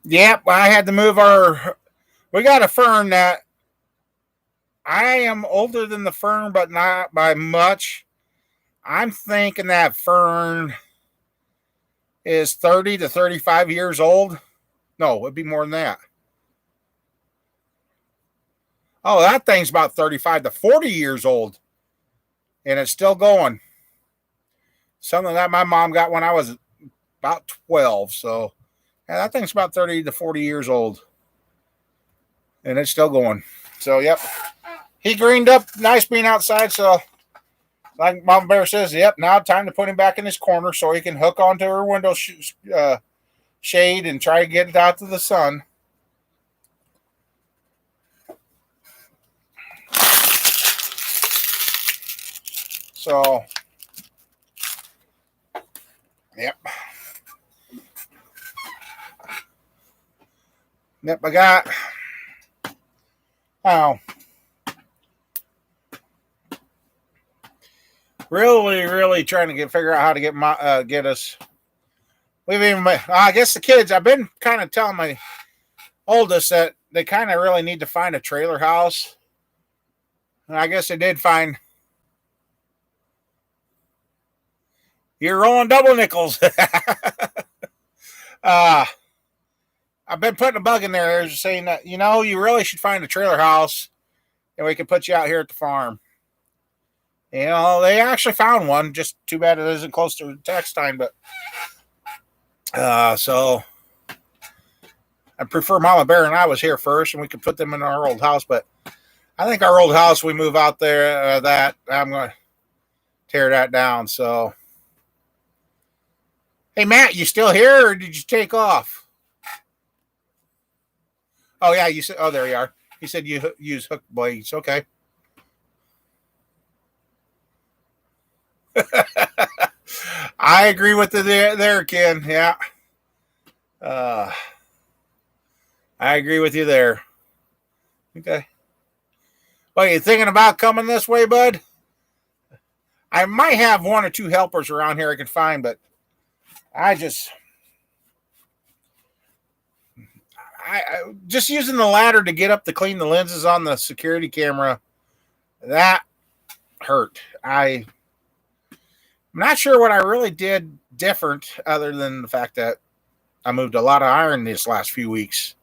Speaker 1: Yep, I had to move we got a fern that I am older than the fern, but not by much. I'm thinking that fern is 30 to 35 years old. No, it'd be more than that. Oh, that thing's about 35 to 40 years old. And it's still going. Something that my mom got when I was about 12. So, yeah, that thing's about 30 to 40 years old. and it's still going. So, yep. He greened up nice being outside. So, like Mama Bear says, yep, now time to put him back in his corner so he can hook onto her window shade and try to get it out to the sun. So, yep. Yep, I got. Oh. Really trying to figure out how to get us. We've even, I guess the kids, I've been kind of telling my oldest that they kind of really need to find a trailer house. And I guess they did find. You're rolling double nickels. I've been putting a bug in there saying that, you really should find a trailer house and we can put you out here at the farm. They actually found one. Just too bad it isn't close to tax time, but so I prefer Mama Bear and I was here first and we could put them in our old house, but I think our old house, we move out there, that I'm going to tear that down. So, hey, Matt, you still here or did you take off? Oh, yeah, you said, oh, there you are. You said you use hook blades. Okay. I agree with you there, Ken. Yeah. I agree with you there. Okay. Well, you thinking about coming this way, bud? I might have one or two helpers around here I can find, but I just using the ladder to get up to clean the lenses on the security camera, that hurt. I'm not sure what I really did different other than the fact that I moved a lot of iron these last few weeks.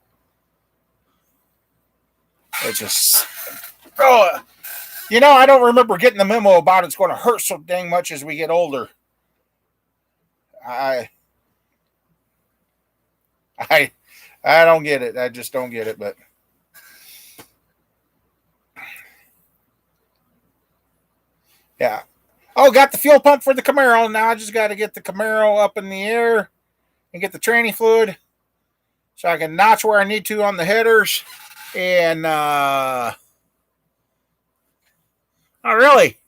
Speaker 1: It just, I don't remember getting the memo about it's going to hurt so dang much as we get older. I don't get it. I just don't get it, but yeah. Oh, got the fuel pump for the Camaro. Now I just got to get the Camaro up in the air and get the tranny fluid so I can notch where I need to on the headers. And, oh, really?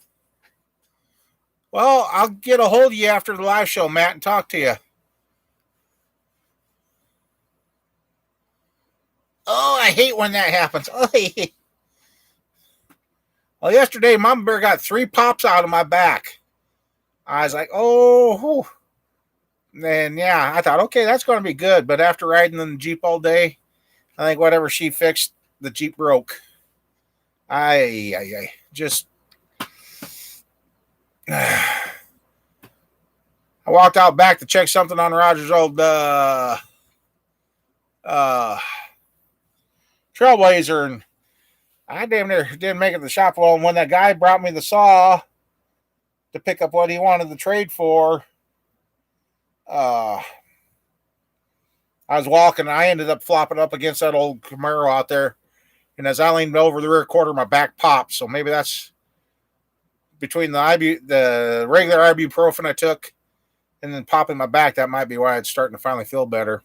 Speaker 1: Well, I'll get a hold of you after the live show, Matt, and talk to you. Oh, I hate when that happens. Oh, well, yesterday, Mama Bear got 3 pops out of my back. I was like, oh, whew. And yeah, I thought, okay, that's going to be good. But after riding in the Jeep all day, I think whatever she fixed, the Jeep broke. I just. I walked out back to check something on Roger's old Trailblazer, and I damn near didn't make it to the shop. Well, when that guy brought me the saw to pick up what he wanted to trade for, I was walking, and I ended up flopping up against that old Camaro out there. And as I leaned over the rear quarter, my back popped. So maybe that's between the regular ibuprofen I took and then popping my back. That might be why it's starting to finally feel better.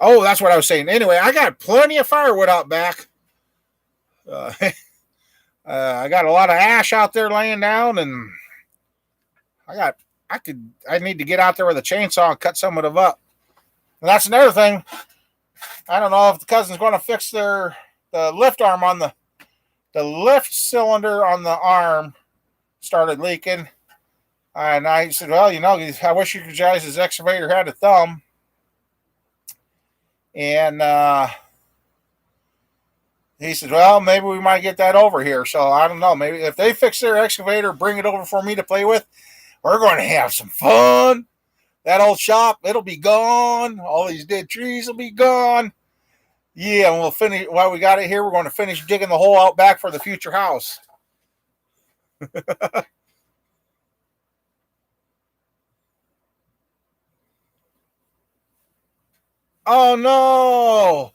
Speaker 1: Oh, that's what I was saying. Anyway, I got plenty of firewood out back. I got a lot of ash out there laying down, and I need to get out there with a chainsaw and cut some of it up. And that's another thing. I don't know if the cousin's going to fix the lift arm on the lift cylinder on the arm started leaking. And I said, well, I wish you guys' excavator had a thumb. And he said, well, maybe we might get that over here. So I don't know. Maybe if they fix their excavator, bring it over for me to play with, we're going to have some fun. That old shop, it'll be gone. All these dead trees will be gone. Yeah, and we'll finish. While we got it here, we're going to finish digging the hole out back for the future house. Oh, no.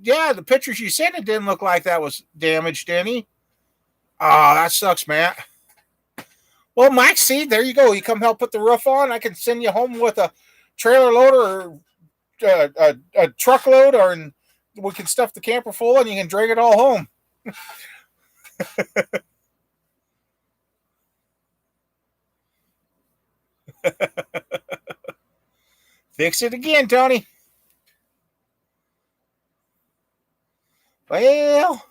Speaker 1: Yeah, the pictures you sent, it didn't look like that was damaged any. Oh, that sucks, Matt. Well, Mike, see, there you go. You come help put the roof on. I can send you home with a trailer loader or a truckload, or we can stuff the camper full and you can drag it all home. Fix it again, Tony. Well,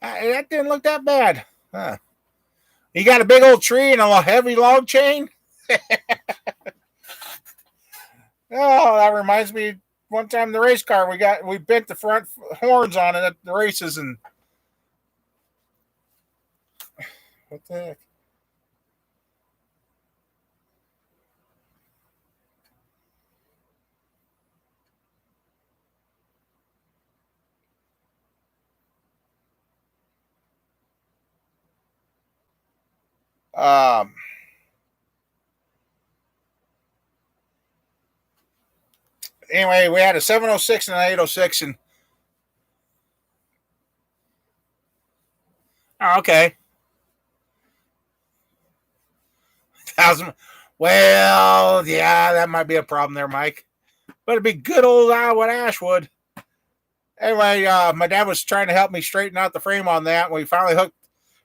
Speaker 1: that didn't look that bad. Huh. You got a big old tree and a heavy log chain? Oh, that reminds me. One time the race car we bent the front horns on it at the races, and what the heck? Um, anyway, we had a 706 and an 806, and oh, okay. 1,000. Well, yeah, that might be a problem there, Mike. But it'd be good old Iowa Ashwood. Anyway, my dad was trying to help me straighten out the frame on that. We finally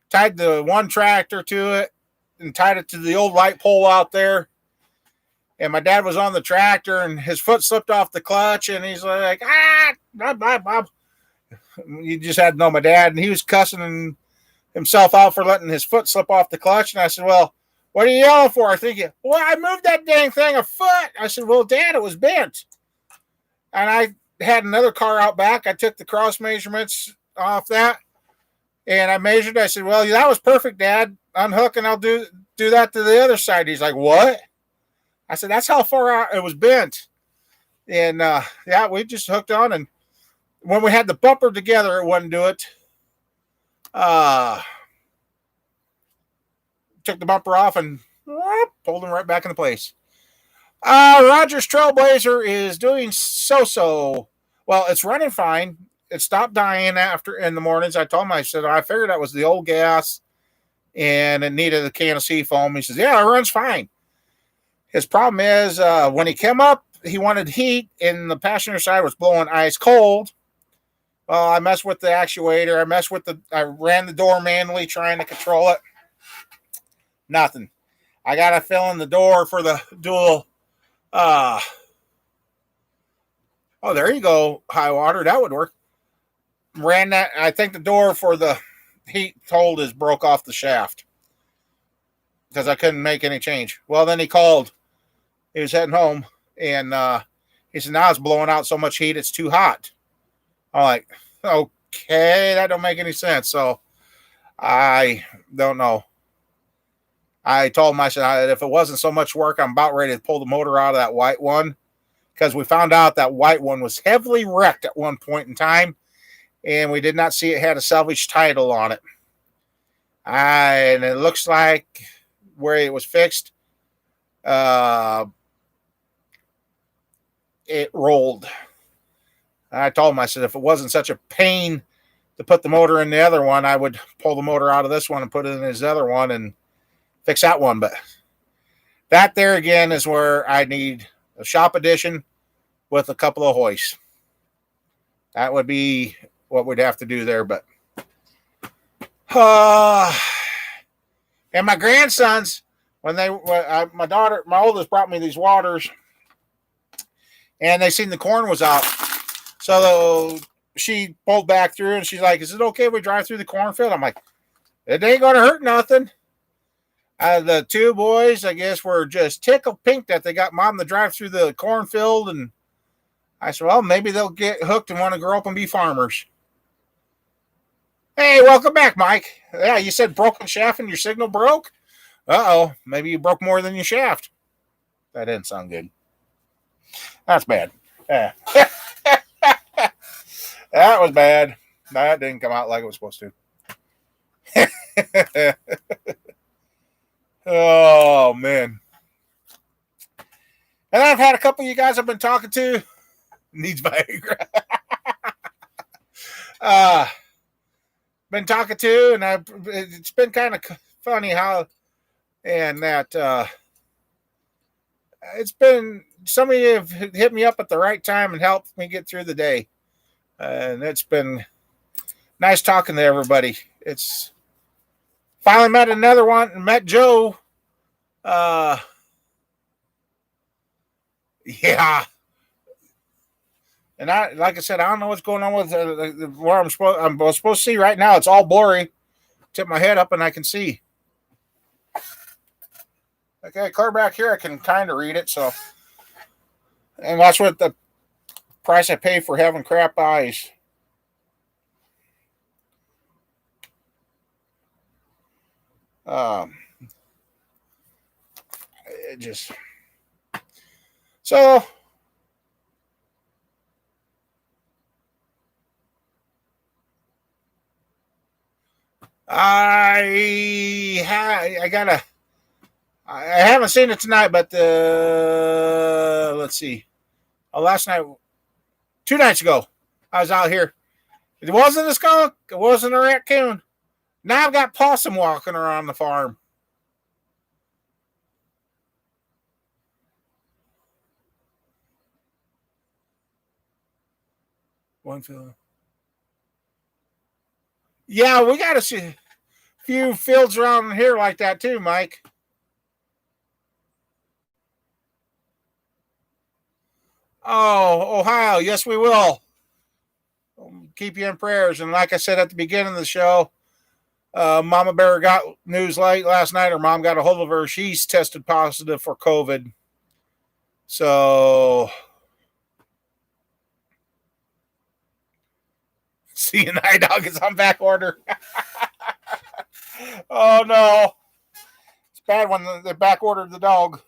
Speaker 1: tied the one tractor to it and tied it to the old light pole out there. And my dad was on the tractor and his foot slipped off the clutch and he's like, blah, blah, blah. You just had to know my dad, and he was cussing himself out for letting his foot slip off the clutch. And I said, well, what are you yelling for? I think, well, I moved that dang thing a foot. I said, well, Dad, it was bent. And I had another car out back. I took the cross measurements off that and I measured. I said, well, that was perfect, Dad. Unhook and I'll do that to the other side. He's like, what? I said, that's how far out it was bent. And yeah, we just hooked on. And when we had the bumper together, it wouldn't do it. Took the bumper off and pulled him right back into place. Rogers Trailblazer is doing so. Well, it's running fine. It stopped dying in the mornings. I told him, I said, I figured that was the old gas and it needed a can of seafoam. He says, yeah, it runs fine. His problem is when he came up, he wanted heat and the passenger side was blowing ice cold. Well, I messed with the actuator. I ran the door manually trying to control it. Nothing. I got to fill in the door for the dual. Oh, there you go. High water. That would work. Ran that. I think the door for the heat hold is broke off the shaft because I couldn't make any change. Well, then he called. He was heading home and he said, now it's blowing out so much heat. It's too hot. I'm like, okay, that don't make any sense. So I don't know. I told him, I said, if it wasn't so much work, I'm about ready to pull the motor out of that white one because we found out that white one was heavily wrecked at one point in time and we did not see it had a salvage title on it. And it looks like where it was fixed, it rolled. I told him, I said, if it wasn't such a pain to put the motor in the other one, I would pull the motor out of this one and put it in his other one and fix that one. But that there again is where I need a shop edition with a couple of hoists. That would be what we'd have to do there. But and my grandsons, my oldest brought me these waters and they seen the corn was out. So she pulled back through and she's like, is it okay if we drive through the cornfield? I'm like, it ain't going to hurt nothing. The two boys, I guess, were just tickled pink that they got Mom to drive through the cornfield. And I said, well, maybe they'll get hooked and want to grow up and be farmers. Hey, welcome back, Mike. Yeah, you said broken shaft and your signal broke? Uh-oh, maybe you broke more than your shaft. That didn't sound good. That's bad. Yeah. That was bad. That didn't come out like it was supposed to. Oh, man. And I've had a couple of you guys I've been talking to. Needs Viagra. Been talking to, and it's been kind of funny how, and that it's been, some of you have hit me up at the right time and helped me get through the day. And it's been nice talking to everybody. It's finally met another one, met Joe. Yeah. And like I said, I don't know what's going on with where I'm supposed to see right now. It's all blurry. Tip my head up and I can see. Okay, clear back here, I can kind of read it. So, and that's what the price I pay for having crap eyes. It just so. I haven't seen it tonight, but let's see. Last night, 2 nights ago, I was out here. It wasn't a skunk. It wasn't a raccoon. Now I've got possum walking around the farm. One field. Yeah, we got to see a few fields around here like that too, Mike. Oh, Ohio. Yes, we will. Keep you in prayers. And like I said at the beginning of the show, Mama Bear got news late last night. Her mom got a hold of her. She's tested positive for COVID. So, CNI dog is on back order. Oh, no. It's bad when they back ordered the dog.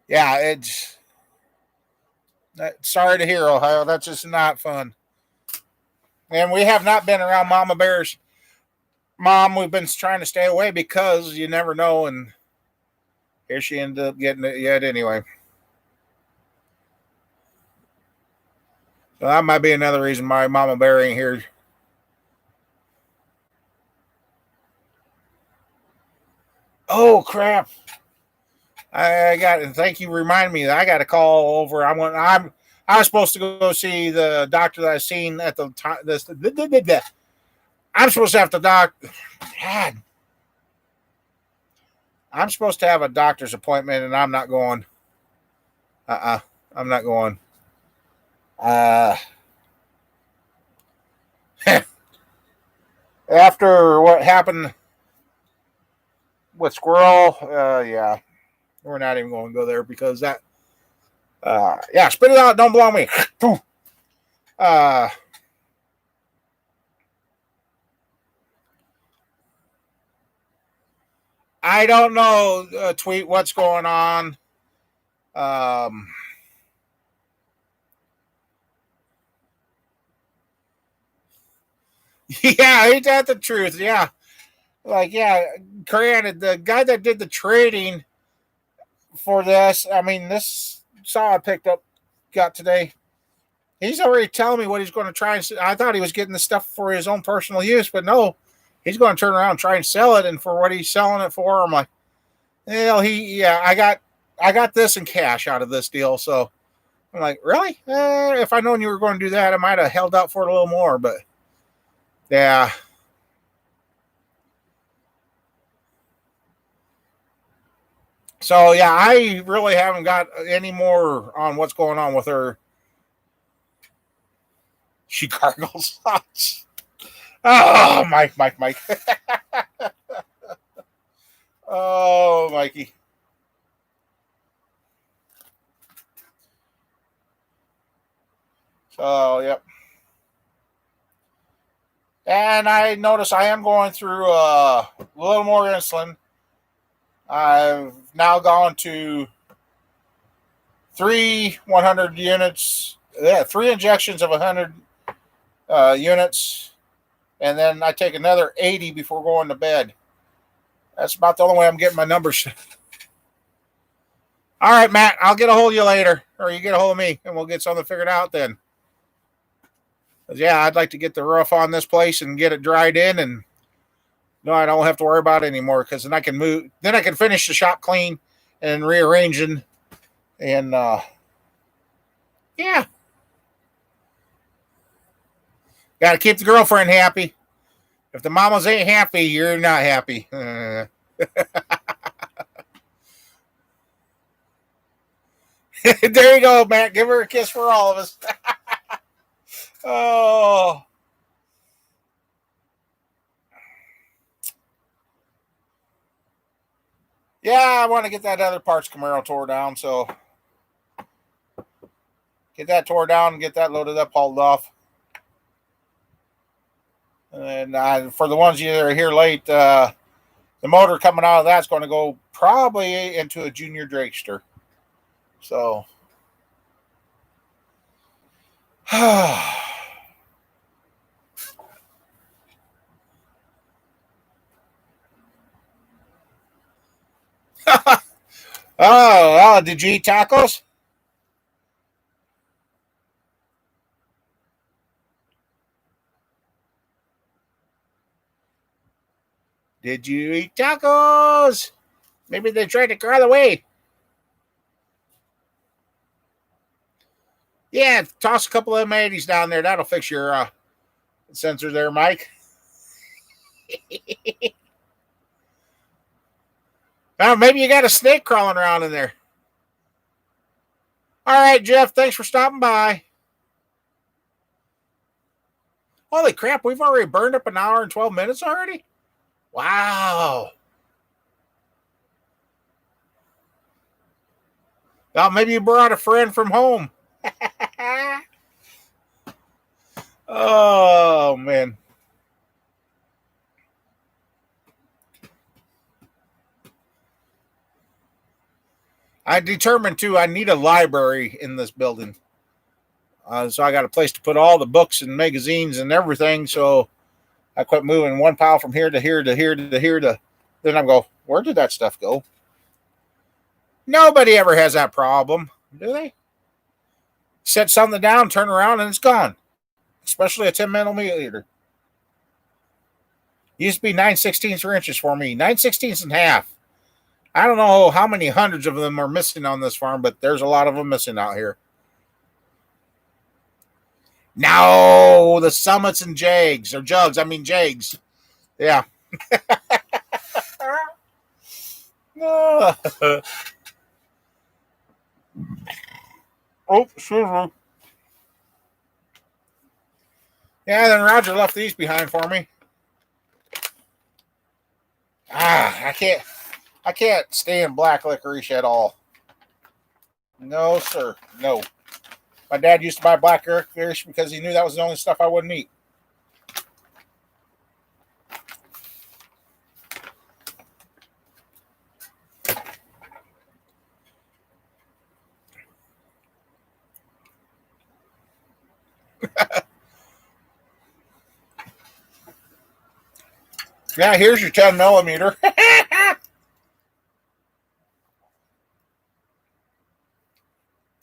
Speaker 1: Yeah, it's sorry to hear, Ohio. That's just not fun. And we have not been around Mama Bear's mom. We've been trying to stay away because you never know. And here she ended up getting it yet anyway. So that might be another reason why Mama Bear ain't here. Oh, crap. I got, and thank you, remind me that I got a call over. I was supposed to go see the doctor that I seen at the time. I'm supposed to have the God, I'm supposed to have a doctor's appointment, and I'm not going. I'm not going. After what happened with Squirrel, yeah. We're not even going to go there because that, yeah, spit it out. Don't blow me. I don't know, Tweet, what's going on. Yeah, ain't that the truth? Yeah. Like, yeah, granted, the guy that did the trading for this, I mean, this saw I picked up, got today, he's already telling me what he's going to try and. I thought he was getting the stuff for his own personal use, but no, he's going to turn around and try and sell it. And for what he's selling it for, I'm like, I got this in cash out of this deal. So I'm like, really? If I known you were going to do that, I might have held out for it a little more. But yeah. So yeah, I really haven't got any more on what's going on with her. She gargles. Oh, Mike. Oh, Mikey. So, yep. And I notice I am going through a little more insulin. I've now gone to 3 100 units. Yeah, 3 injections of 100 units. And then I take another 80 before going to bed. That's about the only way I'm getting my numbers All right, Matt, I'll get a hold of you later, or you get a hold of me, and we'll get something figured out then. 'Cause, yeah, I'd like to get the roof on this place and get it dried in, and no, I don't have to worry about it anymore because then I can move. Then I can finish the shop clean and rearranging, and yeah, got to keep the girlfriend happy. If the mamas ain't happy, you're not happy. There you go, Matt. Give her a kiss for all of us. Oh. Yeah, I want to get that other parts Camaro tore down, so get that tore down and get that loaded up, hauled off. And for the ones that are here late, the motor coming out of that's going to go probably into a junior dragster. So, oh, did you eat tacos? Did you eat tacos? Maybe they tried to crawl away. Yeah, toss a couple of M80s down there. That'll fix your sensor there, Mike. Oh, maybe you got a snake crawling around in there. All right, Jeff, thanks for stopping by. Holy crap, we've already burned up an hour and 12 minutes already? Wow. Well, maybe you brought a friend from home. Oh, man. I determined, too, I need a library in this building. So I got a place to put all the books and magazines and everything. So I quit moving one pile from here to here to here to here to. Then I go, where did that stuff go? Nobody ever has that problem, do they? Set something down, turn around, and it's gone. Especially a 10 millimeter. Used to be 9/16 inches for me. 9/16 and a half. I don't know how many hundreds of them are missing on this farm, but there's a lot of them missing out here. No, the Summits and Jags, or Jugs. I mean Jags. Yeah. Oh, excuse me. Yeah, then Roger left these behind for me. I can't stand black licorice at all. No, sir. No. My dad used to buy black licorice because he knew that was the only stuff I wouldn't eat. Yeah, here's your 10 millimeter.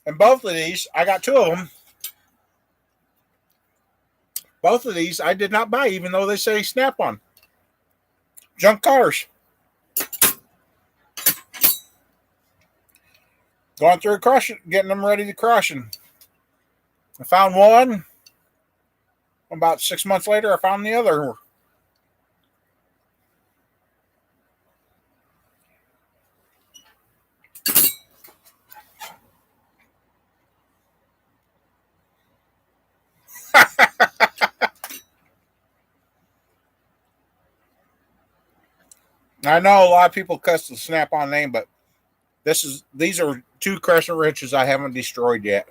Speaker 1: And both of these, I got two of them. Both of these I did not buy, even though they say Snap on. Junk cars. Going through crushing, getting them ready to crushing. I found one. About 6 months later, I found the other. I know a lot of people cuss the Snap-on name, but these are two crescent wrenches I haven't destroyed yet.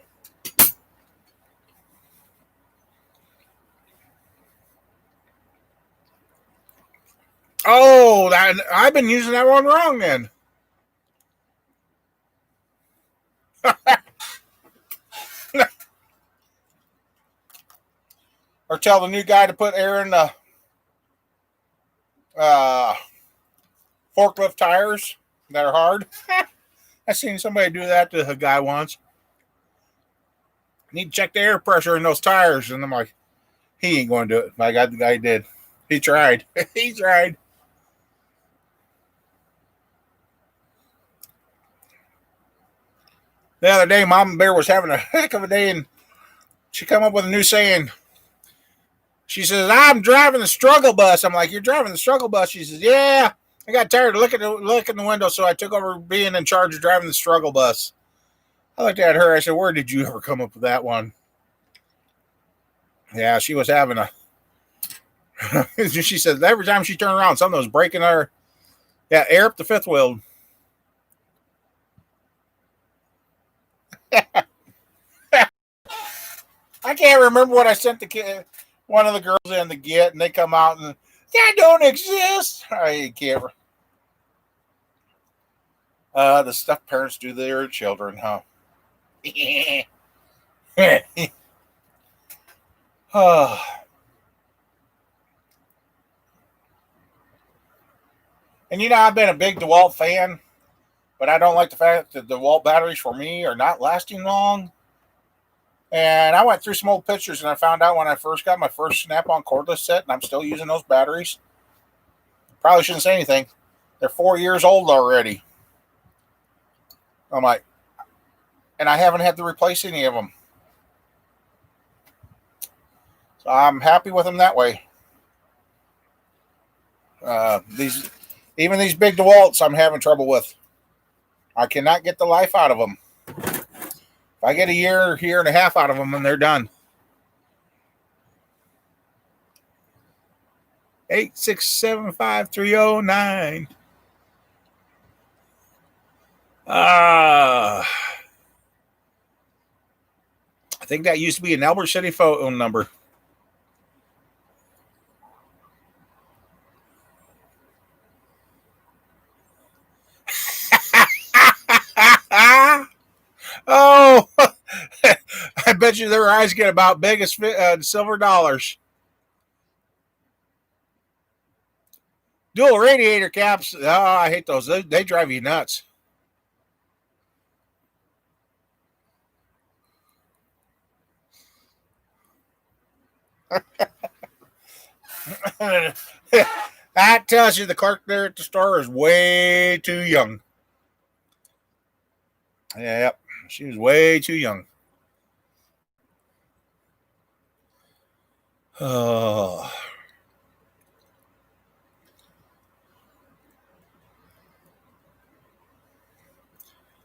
Speaker 1: Oh, I've been using that one wrong then. Or tell the new guy to put air in the forklift tires that are hard. I seen somebody do that to a guy once. Need to check the air pressure in those tires. And I'm like, he ain't going to do it. My God, the guy did. He tried. He tried. The other day, Mama Bear was having a heck of a day, and she come up with a new saying. She says, I'm driving the struggle bus. I'm like, you're driving the struggle bus? She says, yeah. I got tired of looking in the window, so I took over being in charge of driving the struggle bus. I looked at her. I said, where did you ever come up with that one? Yeah, she was having a... She said, every time she turned around, something was breaking her. Yeah, air up the fifth wheel. I can't remember what I sent the kid, one of the girls in to get, and they come out and that don't exist. I can't. The stuff parents do to their children, huh? Oh. And you know, I've been a big DeWalt fan, but I don't like the fact that the DeWalt batteries for me are not lasting long. And I went through some old pictures, and I found out when I first got my first Snap-on cordless set, and I'm still using those batteries. Probably shouldn't say anything. They're 4 years old already. I'm like, and I haven't had to replace any of them. So I'm happy with them that way. Even these big DeWalts, I'm having trouble with. I cannot get the life out of them. If I get a year and a half out of them, and they're done. 8675309. I think that used to be an Albert City phone number. Oh, I bet you their eyes get about big as silver dollars. Dual radiator caps. Oh, I hate those. They drive you nuts. That tells you the clerk there at the store is way too young. Yep, she was way too young. Oh.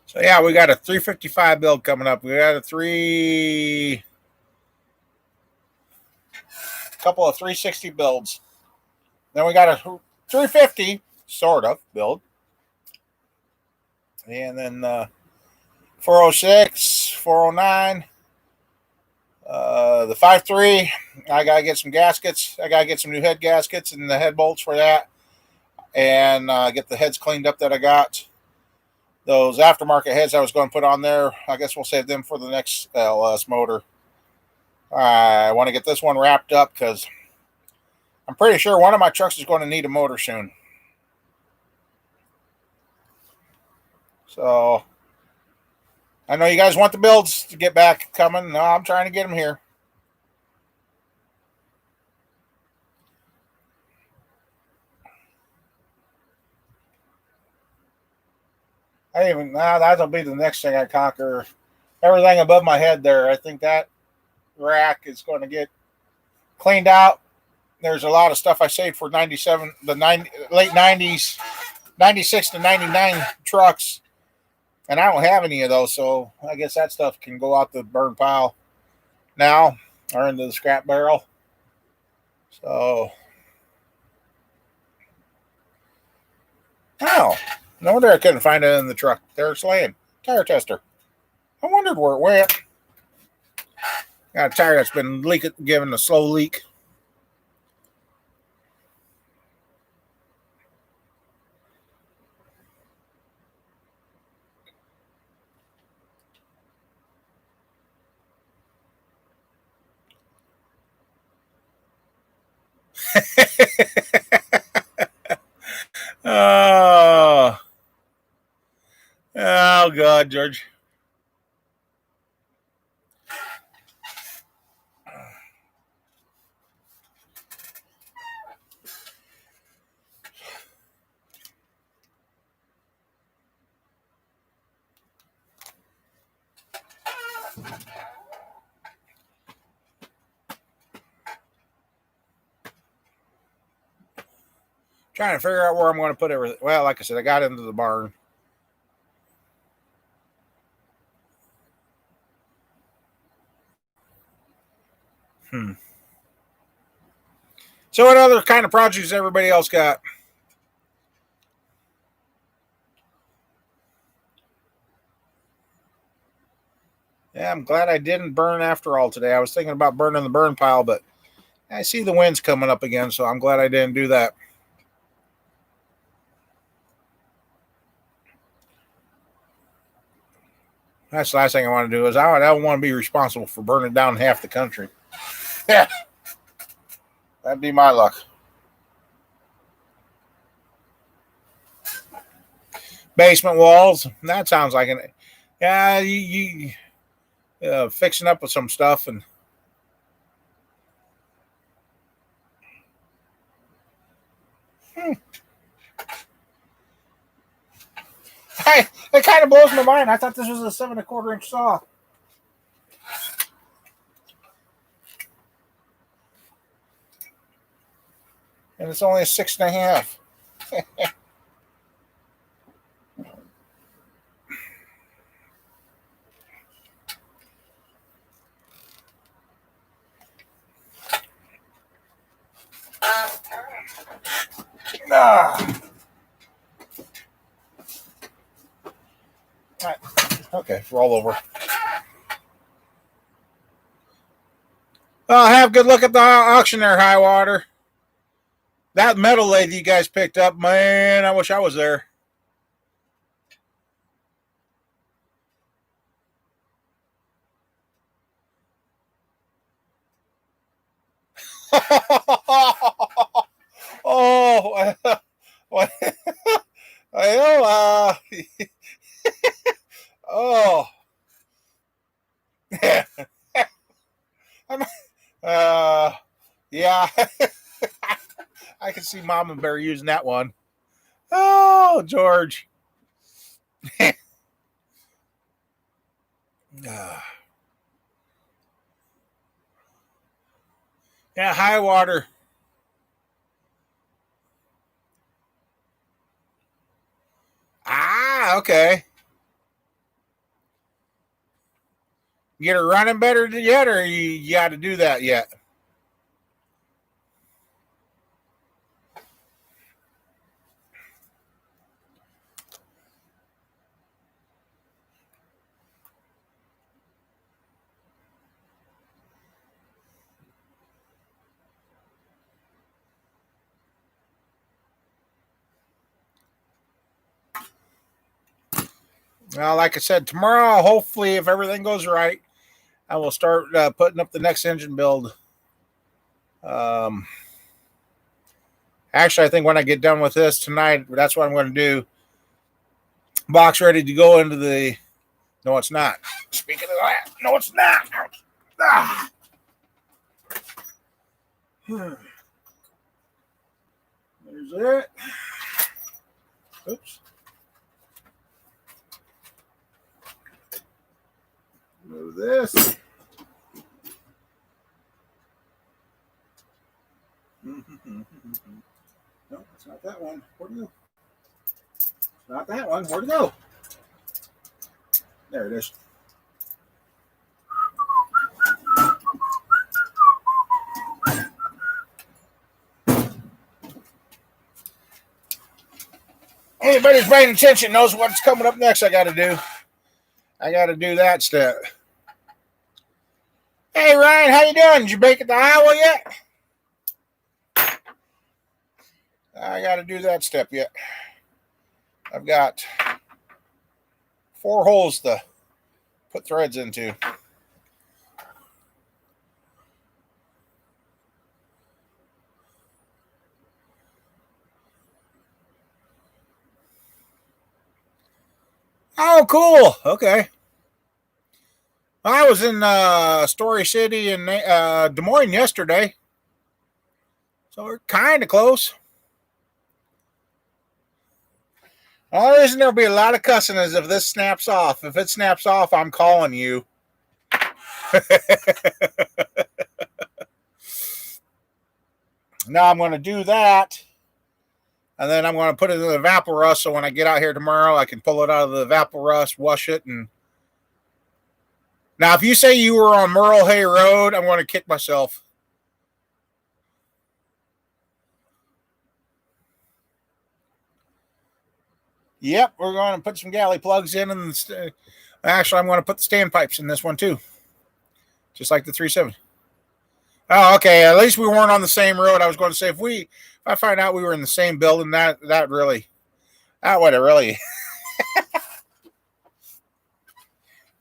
Speaker 1: So yeah, we got a 355 build coming up. We got a couple of 360 builds. Then we got a 350 sort of build. And then 406, 409, the 5.3. I got to get some gaskets. I got to get some new head gaskets and the head bolts for that. And get the heads cleaned up that I got. Those aftermarket heads I was going to put on there, I guess we'll save them for the next LS motor. I want to get this one wrapped up because I'm pretty sure one of my trucks is going to need a motor soon. So I know you guys want the builds to get back coming. No, I'm trying to get them here. That'll be the next thing I conquer. Everything above my head there. I think that rack is going to get cleaned out. There's a lot of stuff I saved for late 90s, 96 to 99 trucks. And I don't have any of those, so I guess that stuff can go out the burn pile now or into the scrap barrel. So, oh, no wonder I couldn't find it in the truck. There's laying tire tester. I wondered where it went. Got a tire that's been leaking, giving a slow leak. Oh, ahead, George. Trying to figure out where I'm going to put everything. Well, like I said, I got into the barn. So, what other kind of projects everybody else got? Yeah, I'm glad I didn't burn after all today. I was thinking about burning the burn pile, but I see the winds coming up again, so I'm glad I didn't do that. That's the last thing I want to do. Is I don't want to be responsible for burning down half the country. Yeah, that'd be my luck. Basement walls. That sounds like an. Yeah, you fixing up with some stuff and. Hey, it kind of blows my mind. I thought this was a 7 1/4 inch saw. And it's only a 6 1/2. Okay, roll over. Have a good look at the auction there, High Water. That metal lathe you guys picked up, man, I wish I was there. Oh, well, oh, yeah, I can see Mama Bear using that one. Oh, George. Yeah, High Water. Ah, okay. Get her running better yet, or you got to do that yet? Well, like I said, tomorrow, hopefully, if everything goes right, I will start putting up the next engine build. Actually, I think when I get done with this tonight, that's what I'm going to do. Box ready to go into the. No, it's not. Speaking of that, no, it's not. Ah. There's it. Oops. Move this. No, it's not that one. Where'd it go? It's not that one. Where'd it go? There it is. Anybody who's paying attention knows what's coming up next. I got to do. I got to do that step. Hey Ryan, how you doing? Did you make it to Iowa yet? I got to do that step yet. I've got 4 holes to put threads into. Oh, cool. Okay. I was in Story City in Des Moines yesterday, so we're kind of close. The only reason there'll be a lot of cussing is if this snaps off. If it snaps off, I'm calling you. Now I'm going to do that, and then I'm going to put it in the Vaporust, so when I get out here tomorrow, I can pull it out of the Vaporust, wash it, and now if you say you were on Merle Hay Road, I'm going to kick myself. Yep, we're going to put some galley plugs in, and actually, I'm going to put the standpipes in this one too, just like the 370. Oh, okay. At least we weren't on the same road. I was going to say if I find out we were in the same building, that would have really.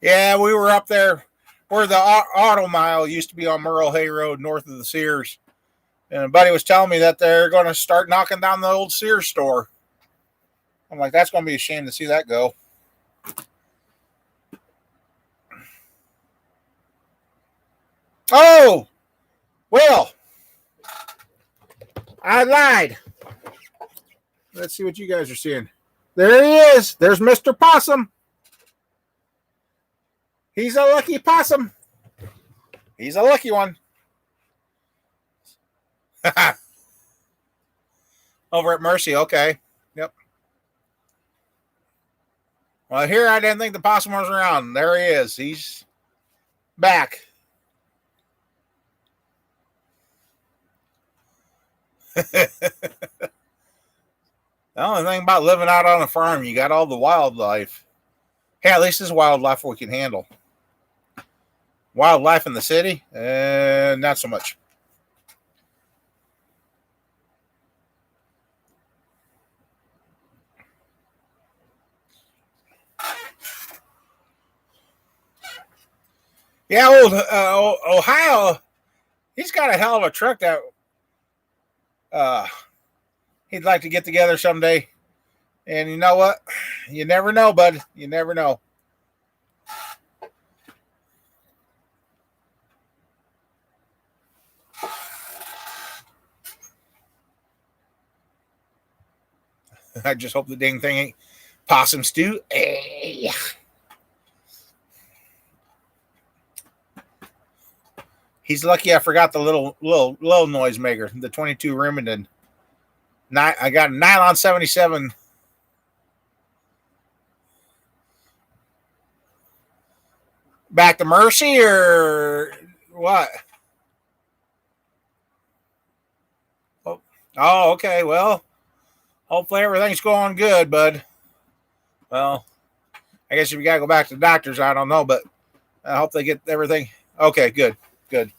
Speaker 1: Yeah, we were up there where the auto mile used to be on Merle Hay Road, north of the Sears, and a buddy was telling me that they're going to start knocking down the old Sears store. I'm like, that's going to be a shame to see that go. Oh, well, I lied. Let's see what you guys are seeing. There he is. There's Mr. Possum. He's a lucky possum. He's a lucky one. Over at Mercy. Okay. Yep. Well, here I didn't think the possum was around. There he is. He's back. The only thing about living out on a farm, you got all the wildlife. Hey, at least this wildlife we can handle. Wildlife in the city, not so much. Yeah, old Ohio, he's got a hell of a truck that he'd like to get together someday. And you know what? You never know, bud. You never know. I just hope the dang thing ain't possum stew. Hey. He's lucky I forgot the little noisemaker, the 22 Remington. I got a nylon 77. Back to Mercy or what? Oh, okay. Well, hopefully everything's going good, bud. Well, I guess if you got to go back to the doctors, I don't know, but I hope they get everything. Okay, good. Good.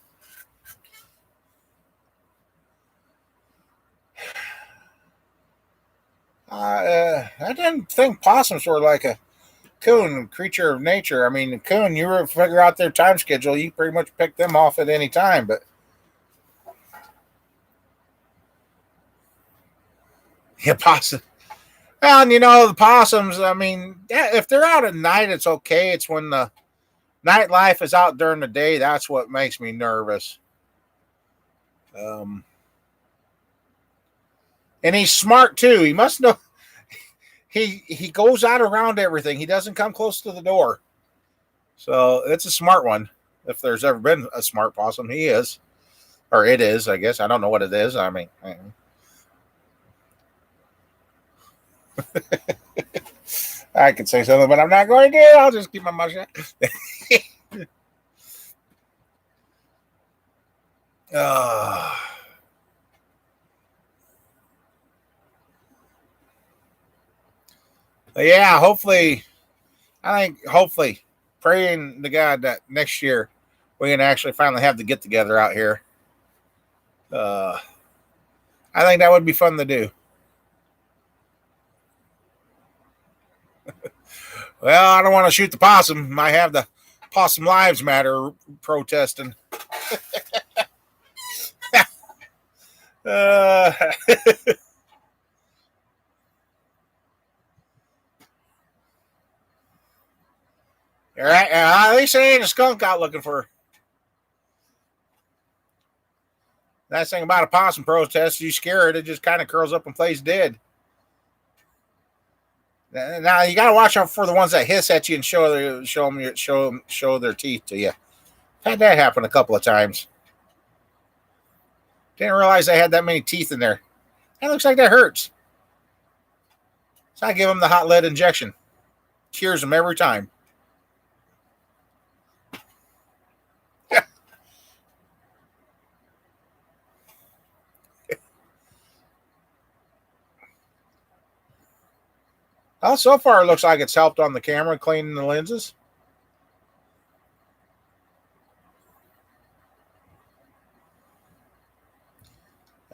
Speaker 1: I didn't think possums were like a coon, creature of nature. I mean, the coon, you were figure out their time schedule, you pretty much pick them off at any time. But yeah, possum. Well, and the possums. I mean, if they're out at night, it's okay. It's when the nightlife is out during the day that's what makes me nervous. And he's smart too. He must know. He goes out around everything. He doesn't come close to the door. So it's a smart one. If there's ever been a smart possum, he is, or it is. I guess I don't know what it is. I mean, I could say something, but I'm not going to. I'll just keep my mouth shut. Yeah, hopefully, praying to God that next year we can actually finally have the get together out here. I think that would be fun to do. Well, I don't want to shoot the possum. Might have the Possum Lives Matter protesting. uh, All right, at least it ain't a skunk out looking for her. Nice thing about a possum protest, you scare it, it just kind of curls up and plays dead. Now you got to watch out for the ones that hiss at you and show their teeth to you. Had that happen a couple of times. Didn't realize they had that many teeth in there. That looks like that hurts. So I give them the hot lead injection. Cures them every time. Well, so far it looks like it's helped on the camera cleaning the lenses.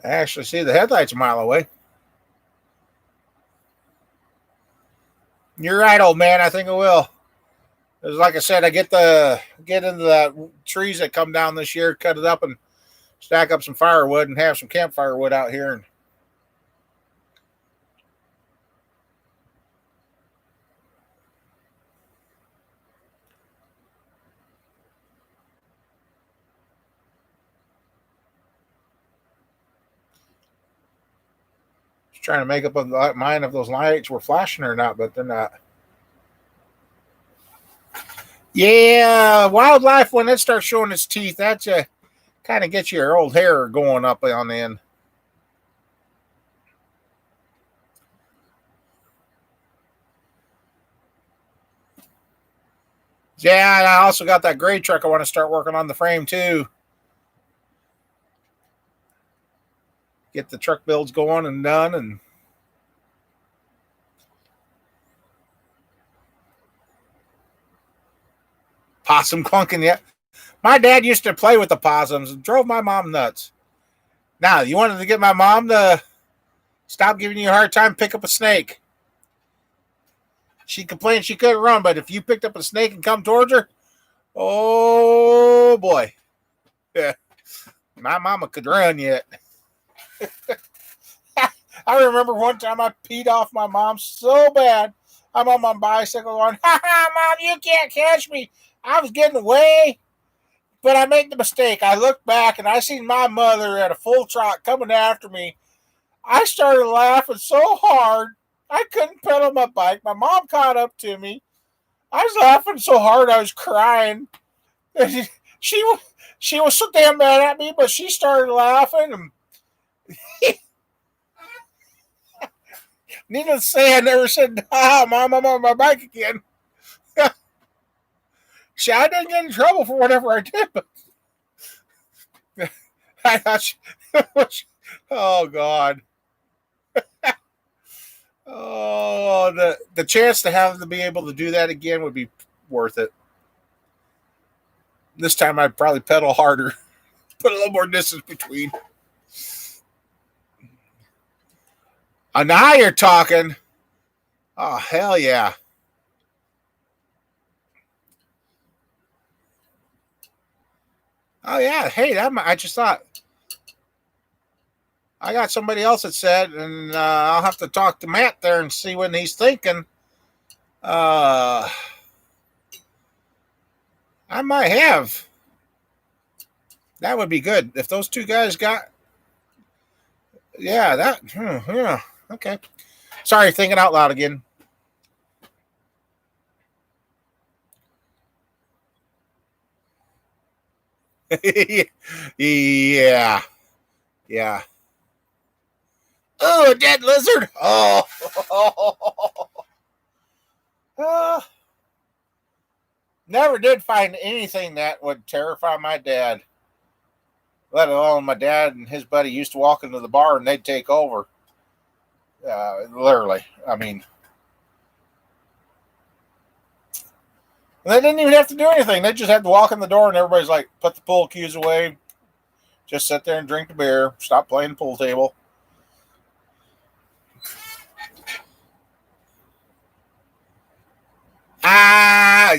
Speaker 1: I actually see the headlights a mile away. You're right, old man. I think I will. Because like I said, I get into the trees that come down this year, cut it up, and stack up some firewood and have some campfire wood out here. And just trying to make up a mind if those lights were flashing or not, but they're not. Yeah, wildlife, when it starts showing its teeth, that kind of gets your old hair going up on the end. Yeah, and I also got that gray truck I want to start working on the frame too. Get the truck builds going and done, and possum clunking yet. My dad used to play with the possums and drove my mom nuts. Now, you wanted to get my mom to stop giving you a hard time, pick up a snake. She complained she couldn't run, but if you picked up a snake and come towards her, oh boy. Yeah. My mama could run yet. I remember one time I peed off my mom so bad. I'm on my bicycle going, ha ha, Mom, you can't catch me. I was getting away, but I made the mistake. I looked back and I seen my mother at a full trot coming after me. I started laughing so hard I couldn't pedal my bike. My mom caught up to me. I was laughing so hard I was crying. She was so damn mad at me, but she started laughing. And needless to say, I never said, Mom, I'm on my bike again. I didn't get in trouble for whatever I did, but I thought oh, God. Oh, the chance to have to be able to do that again would be worth it. This time I'd probably pedal harder, put a little more distance between. Now you're talking. Oh, hell yeah. Oh, yeah. Hey, I just thought. I got somebody else that said, and I'll have to talk to Matt there and see what he's thinking. I might have. That would be good. If those two guys got. Yeah, yeah. Okay. Sorry, thinking out loud again. Yeah. Yeah. Oh, a dead lizard. Oh. Never did find anything that would terrify my dad. Let alone my dad and his buddy used to walk into the bar and they'd take over. Literally. I mean, they didn't even have to do anything. They just had to walk in the door and everybody's like, put the pool cues away. Just sit there and drink the beer. Stop playing the pool table.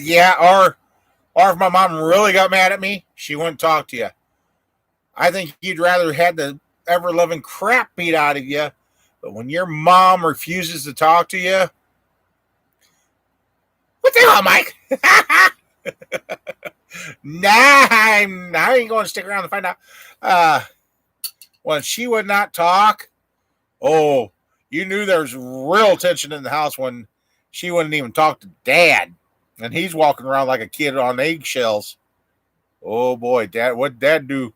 Speaker 1: Yeah. Or if my mom really got mad at me, she wouldn't talk to you. I think you'd rather had the ever-loving crap beat out of you. But when your mom refuses to talk to you, what the hell, Mike? Nah, I ain't going to stick around to find out. Uh, when she would not talk, oh, you knew there was real tension in the house when she wouldn't even talk to Dad, and he's walking around like a kid on eggshells. Oh boy, Dad, what Dad do?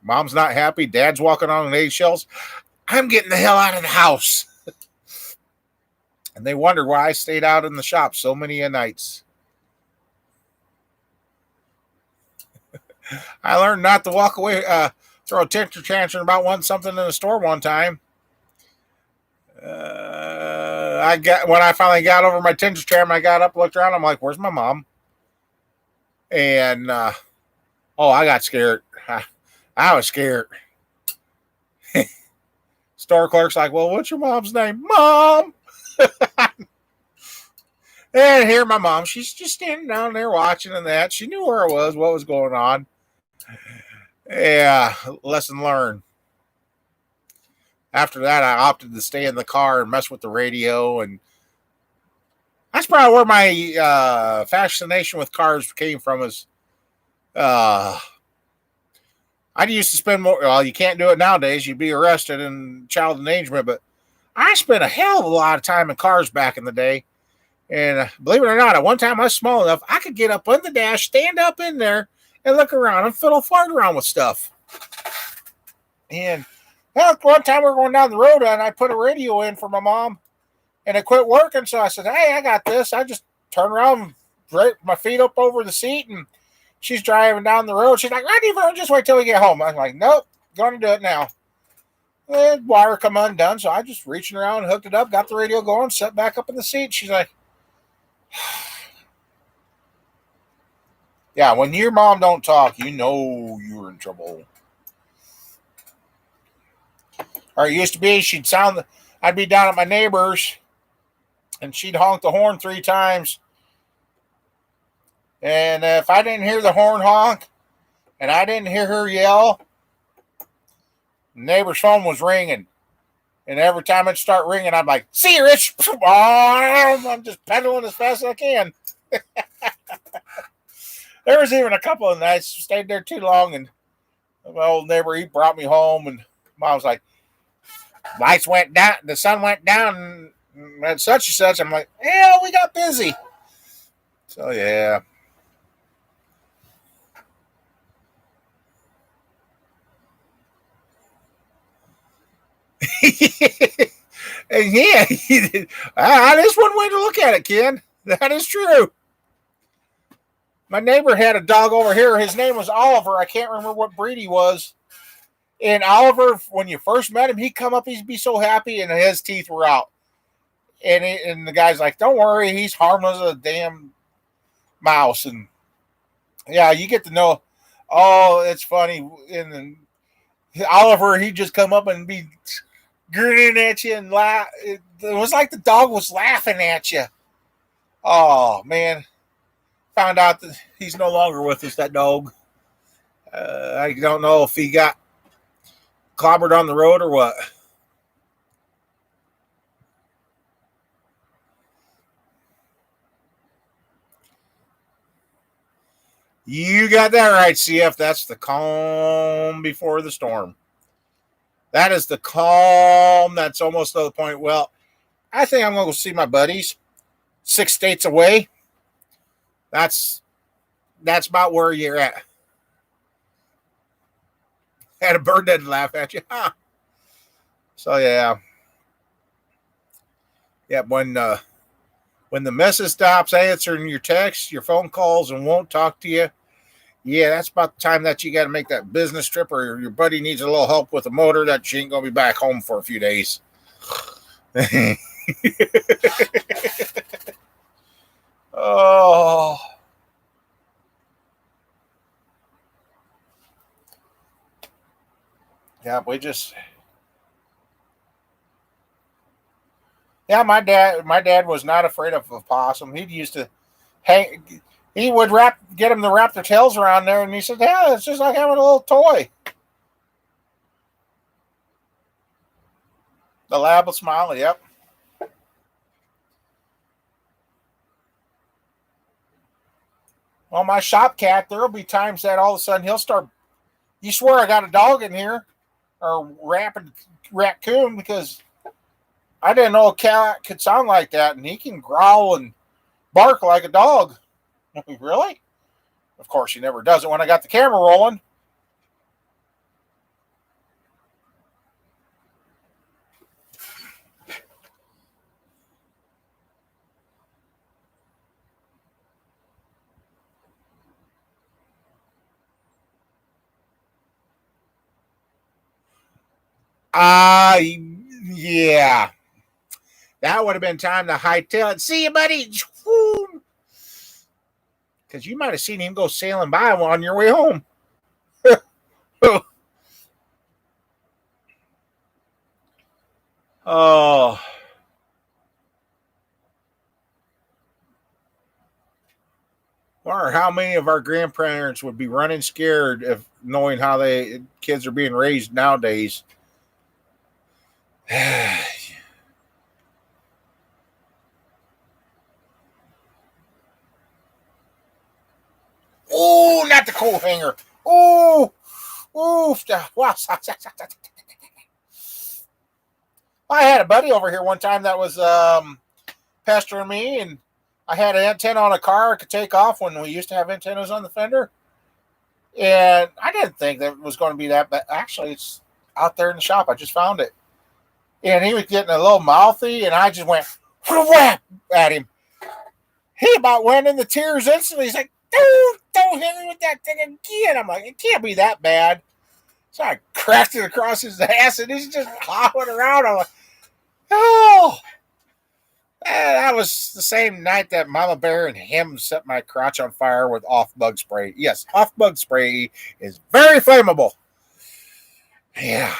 Speaker 1: Mom's not happy. Dad's walking on eggshells. I'm getting the hell out of the house. And they wondered why I stayed out in the shop so many a nights. I learned not to walk away, throw a temper tantrum about wanting something in the store one time. When I finally got over my temper tantrum, I got up, looked around. I'm like, "Where's my mom?" And I got scared. I was scared. Store clerk's like, "Well, what's your mom's name?" Mom. And here my mom, she's just standing down there watching and that. She knew where I was, what was going on. Yeah, lesson learned. After that, I opted to stay in the car and mess with the radio. And that's probably where my fascination with cars came from. Is I used to spend more. Well, you can't do it nowadays. You'd be arrested and child endangerment. But I spent a hell of a lot of time in cars back in the day. And believe it or not, at one time I was small enough, I could get up on the dash, stand up in there, and look around and fiddle fart around with stuff. And one time we were going down the road and I put a radio in for my mom and it quit working. So I said, "Hey, I got this." I just turned around and draped my feet up over the seat and she's driving down the road. She's like, "Randy, just wait till we get home." I'm like, "Nope, going to do it now." The wire come undone. So I just reaching around, hooked it up, got the radio going, set back up in the seat. She's like, "Yeah, when your mom don't talk, you know you're in trouble." Or it used to be, I'd be down at my neighbor's and she'd honk the horn 3 times. And if I didn't hear the horn honk and I didn't hear her yell, the neighbor's phone was ringing. And every time it'd start ringing, I'm like, "See you, Rich." I'm just pedaling as fast as I can. There was even a couple of nights, stayed there too long, and my old neighbor, he brought me home, and Mom was like, "Lights went down, the sun went down, and such and such." I'm like, "Yeah, we got busy." So, yeah. And yeah, that is one way to look at it, Ken. That is true. My neighbor had a dog over here. His name was Oliver. I can't remember what breed he was. And Oliver, when you first met him, he'd come up, he'd be so happy, and his teeth were out. And the guy's like, "Don't worry, he's harmless as a damn mouse." And yeah, you get to know. Oh, it's funny. And then Oliver, he'd just come up and be grinning at you and laugh. It was like the dog was laughing at you. Oh man, found out that he's no longer with us. That dog. I don't know if he got clobbered on the road or what. You got that right, CF. That's the calm before the storm. That is the calm that's almost to the point. Well, I think I'm going to go see my buddies 6 states away. That's about where you're at. Had a bird that laugh at you. Huh? So yeah. Yeah, when the missus stops answering your texts, your phone calls, and won't talk to you, yeah, that's about the time that you got to make that business trip, or your buddy needs a little help with a motor that she ain't gonna be back home for a few days. Oh, yeah, yeah. My dad was not afraid of a possum. He used to hang. He would get them to wrap their tails around there, and he said, "Yeah, it's just like having a little toy." The lab will smile. Yep. Well, my shop cat, there'll be times that all of a sudden he'll start. You swear I got a dog in here, or rapid raccoon, because I didn't know a cat could sound like that, and he can growl and bark like a dog. Really? Of course, he never does it when I got the camera rolling. Yeah. That would have been time to hightail it. See you, buddy. Because you might have seen him go sailing by on your way home. Oh. Wonder how many of our grandparents would be running scared if knowing how kids are being raised nowadays. Oh, not the coat hanger. Oh, oof. Wow. I had a buddy over here one time that was pestering me, and I had an antenna on a car I could take off when we used to have antennas on the fender. And I didn't think that it was going to be that, but actually it's out there in the shop. I just found it. And he was getting a little mouthy, and I just went whap at him. He about went in the tears instantly. He's like, dude, don't hit me with that thing again. I'm like, it can't be that bad. So I cracked it across his ass, and he's just hopping around. I'm like, oh. That was the same night that Mama Bear and him set my crotch on fire with off bug spray. Yes, off bug spray is very flammable. Yeah.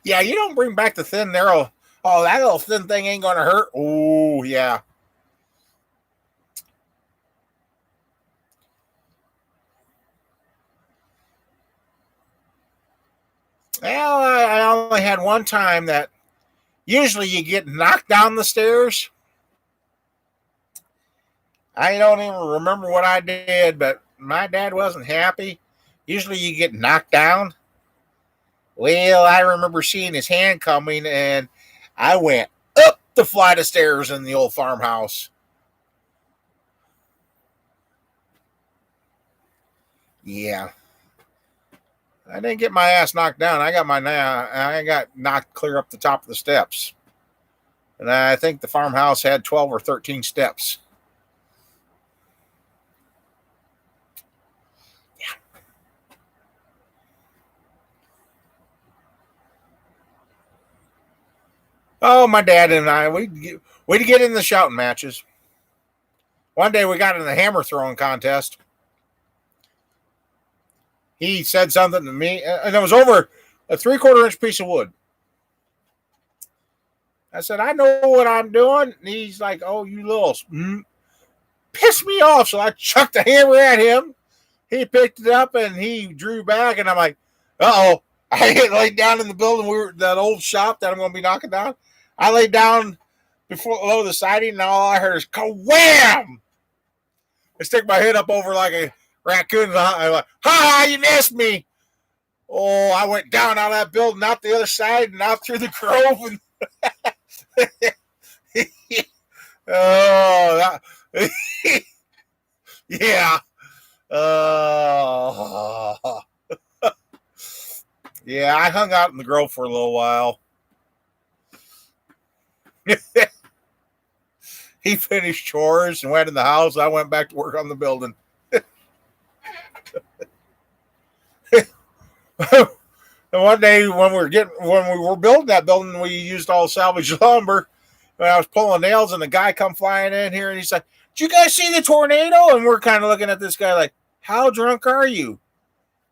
Speaker 1: Yeah, you don't bring back the thin, narrow. Oh, that little thin thing ain't going to hurt. Oh, yeah. Well, I only had one time that usually you get knocked down the stairs. I don't even remember what I did, but my dad wasn't happy. Usually you get knocked down. Well, I remember seeing his hand coming, and I went up the flight of stairs in the old farmhouse. Yeah. I didn't get my ass knocked down. I got knocked clear up the top of the steps. And I think the farmhouse had 12 or 13 steps. Yeah. Oh, my dad and I, we'd get in the shouting matches. One day we got in the hammer throwing contest. He said something to me, and it was over a 3/4 inch piece of wood. I said, I know what I'm doing. And he's like, oh, you little piss me off. So I chucked the hammer at him. He picked it up and he drew back, and I'm like, uh-oh. I laid down in the building. We were that old shop that I'm going to be knocking down. I laid down below the siding, and all I heard is wham! I stick my head up over like a raccoon. I'm like, ha, you missed me. Oh, I went down out of that building, out the other side, and out through the grove. And oh, that, yeah. Yeah, I hung out in the grove for a little while. He finished chores and went in the house. I went back to work on the building. And one day when we were building that building, we used all salvage lumber. When I was pulling nails, and the guy come flying in here, and he's like, "Did you guys see the tornado?" And we're kind of looking at this guy like, "How drunk are you?"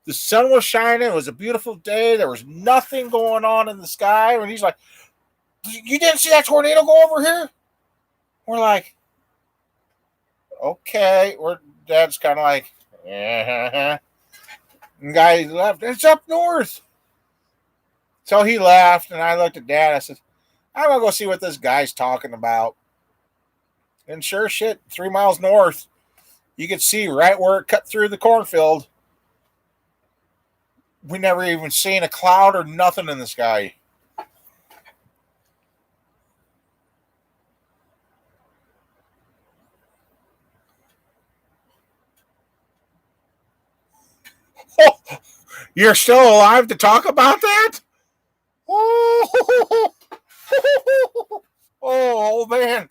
Speaker 1: The sun was shining. It was a beautiful day. There was nothing going on in the sky. And he's like, "You didn't see that tornado go over here?" We're like, "Okay." Dad's kind of like, "Yeah." And guy left. It's up north. So he left, and I looked at Dad. I said, I'm going to go see what this guy's talking about. And sure shit, 3 miles north, you could see right where it cut through the cornfield. We never even seen a cloud or nothing in the sky. Oh, you're still alive to talk about that? Oh, oh man.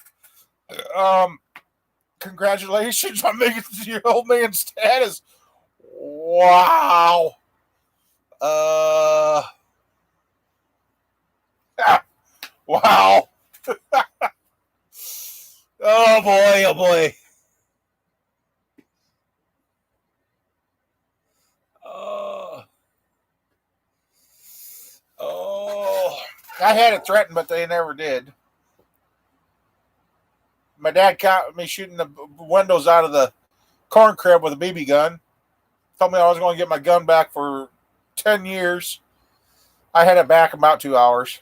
Speaker 1: Congratulations on making it to your old man status. Wow. Ah, wow. Oh boy, oh boy. Uh, oh, I had it threatened, but they never did. My dad caught me shooting the windows out of the corn crib with a BB gun. Told me I was going to get my gun back for 10 years. I had it back in about 2 hours.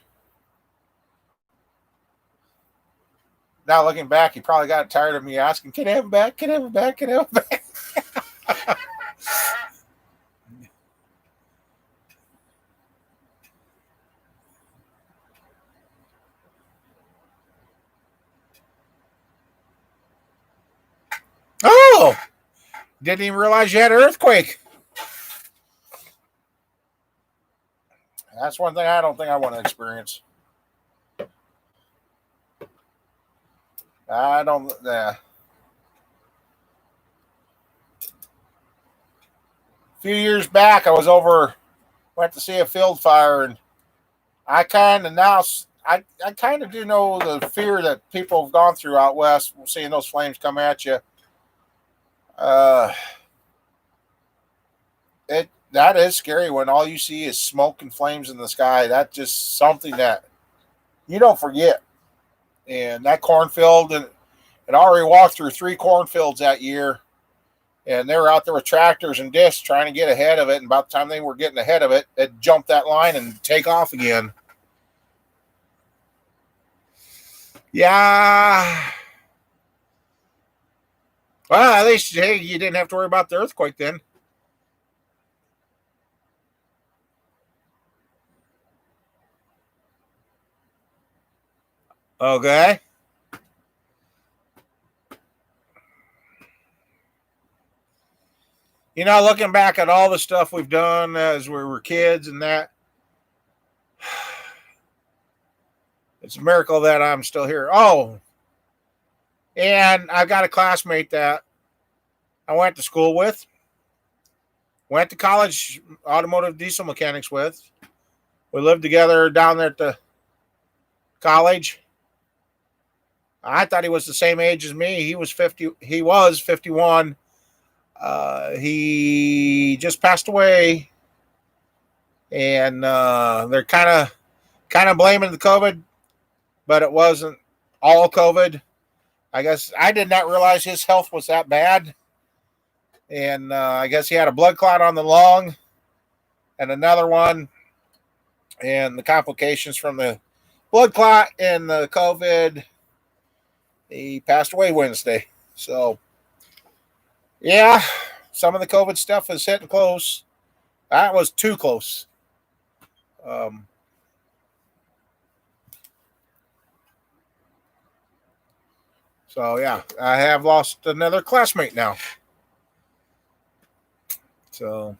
Speaker 1: Now looking back, he probably got tired of me asking, can I have it back? Can I have it back? Can I have it back? Oh, didn't even realize you had an earthquake. That's one thing I don't think I want to experience. I don't. A few years back, I was went to see a field fire, and I kind of now, I kind of do know the fear that people have gone through out west, seeing those flames come at you. Uh, that is scary when all you see is smoke and flames in the sky. That's just something that you don't forget. And that cornfield, and it already walked through 3 cornfields that year, and they were out there with tractors and discs trying to get ahead of it. And about the time they were getting ahead of it, it jumped that line and take off again. Yeah. Well, at least hey, you didn't have to worry about the earthquake then. Okay. Looking back at all the stuff we've done as we were kids and that, it's a miracle that I'm still here. Oh, and I've got a classmate that I went to school with, went to college automotive diesel mechanics with. We lived together down there at the college. I thought he was the same age as me. He was 50. He was 51. He just passed away, and they're kind of blaming the COVID, but it wasn't all COVID. I guess I did not realize his health was that bad, and I guess he had a blood clot on the lung, and another one, and the complications from the blood clot and the COVID. He passed away Wednesday. So, yeah, some of the COVID stuff is hitting close. That was too close. So, yeah, I have lost another classmate now. So,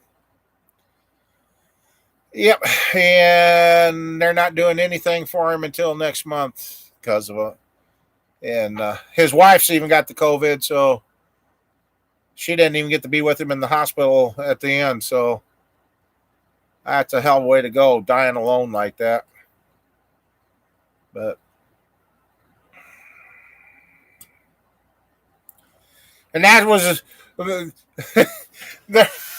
Speaker 1: yep. And they're not doing anything for him until next month because of it. And his wife's even got the COVID, so she didn't even get to be with him in the hospital at the end. So that's a hell of a way to go, dying alone like that. But and that was the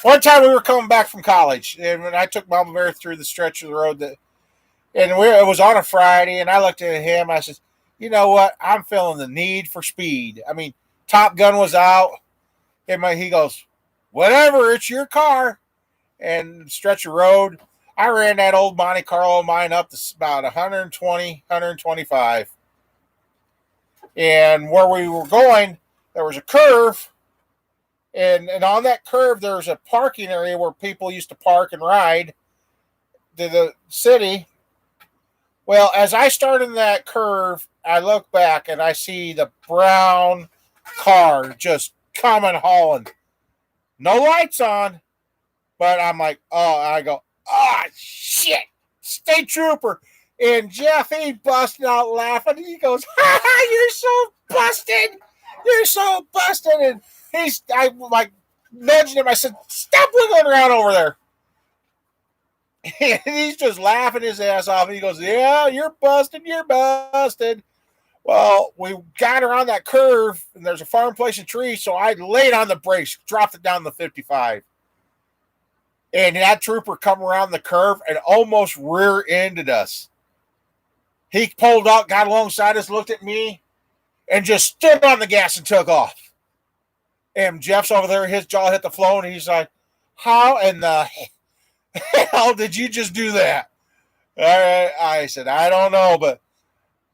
Speaker 1: one time we were coming back from college, and when I took Mama Bear through the stretch of the road it was on a Friday, and I looked at him. I said, "You know what? I'm feeling the need for speed." I mean, Top Gun was out, and he goes, "Whatever, it's your car." And stretch of road, I ran that old Monte Carlo of mine up to about 120, 125. And where we were going, there was a curve. And on that curve, there's a parking area where people used to park and ride to the city. Well, as I started that curve, I look back and I see the brown car just coming hauling. No lights on, but I'm like, oh, I go, oh, shit, state trooper. And Jeff, he busted out laughing. He goes, ha ha, you're so busted. You're so busted. And I like nudged him. I said, stop wiggling around over there. And he's just laughing his ass off. And he goes, yeah, you're busted. You're busted. Well, we got around that curve, and there's a farm place and tree, so I laid on the brakes, dropped it down to 55. And that trooper come around the curve and almost rear-ended us. He pulled out, got alongside us, looked at me, and just stood on the gas and took off. And Jeff's over there, his jaw hit the floor, and he's like, how in the hell did you just do that? I said, I don't know, but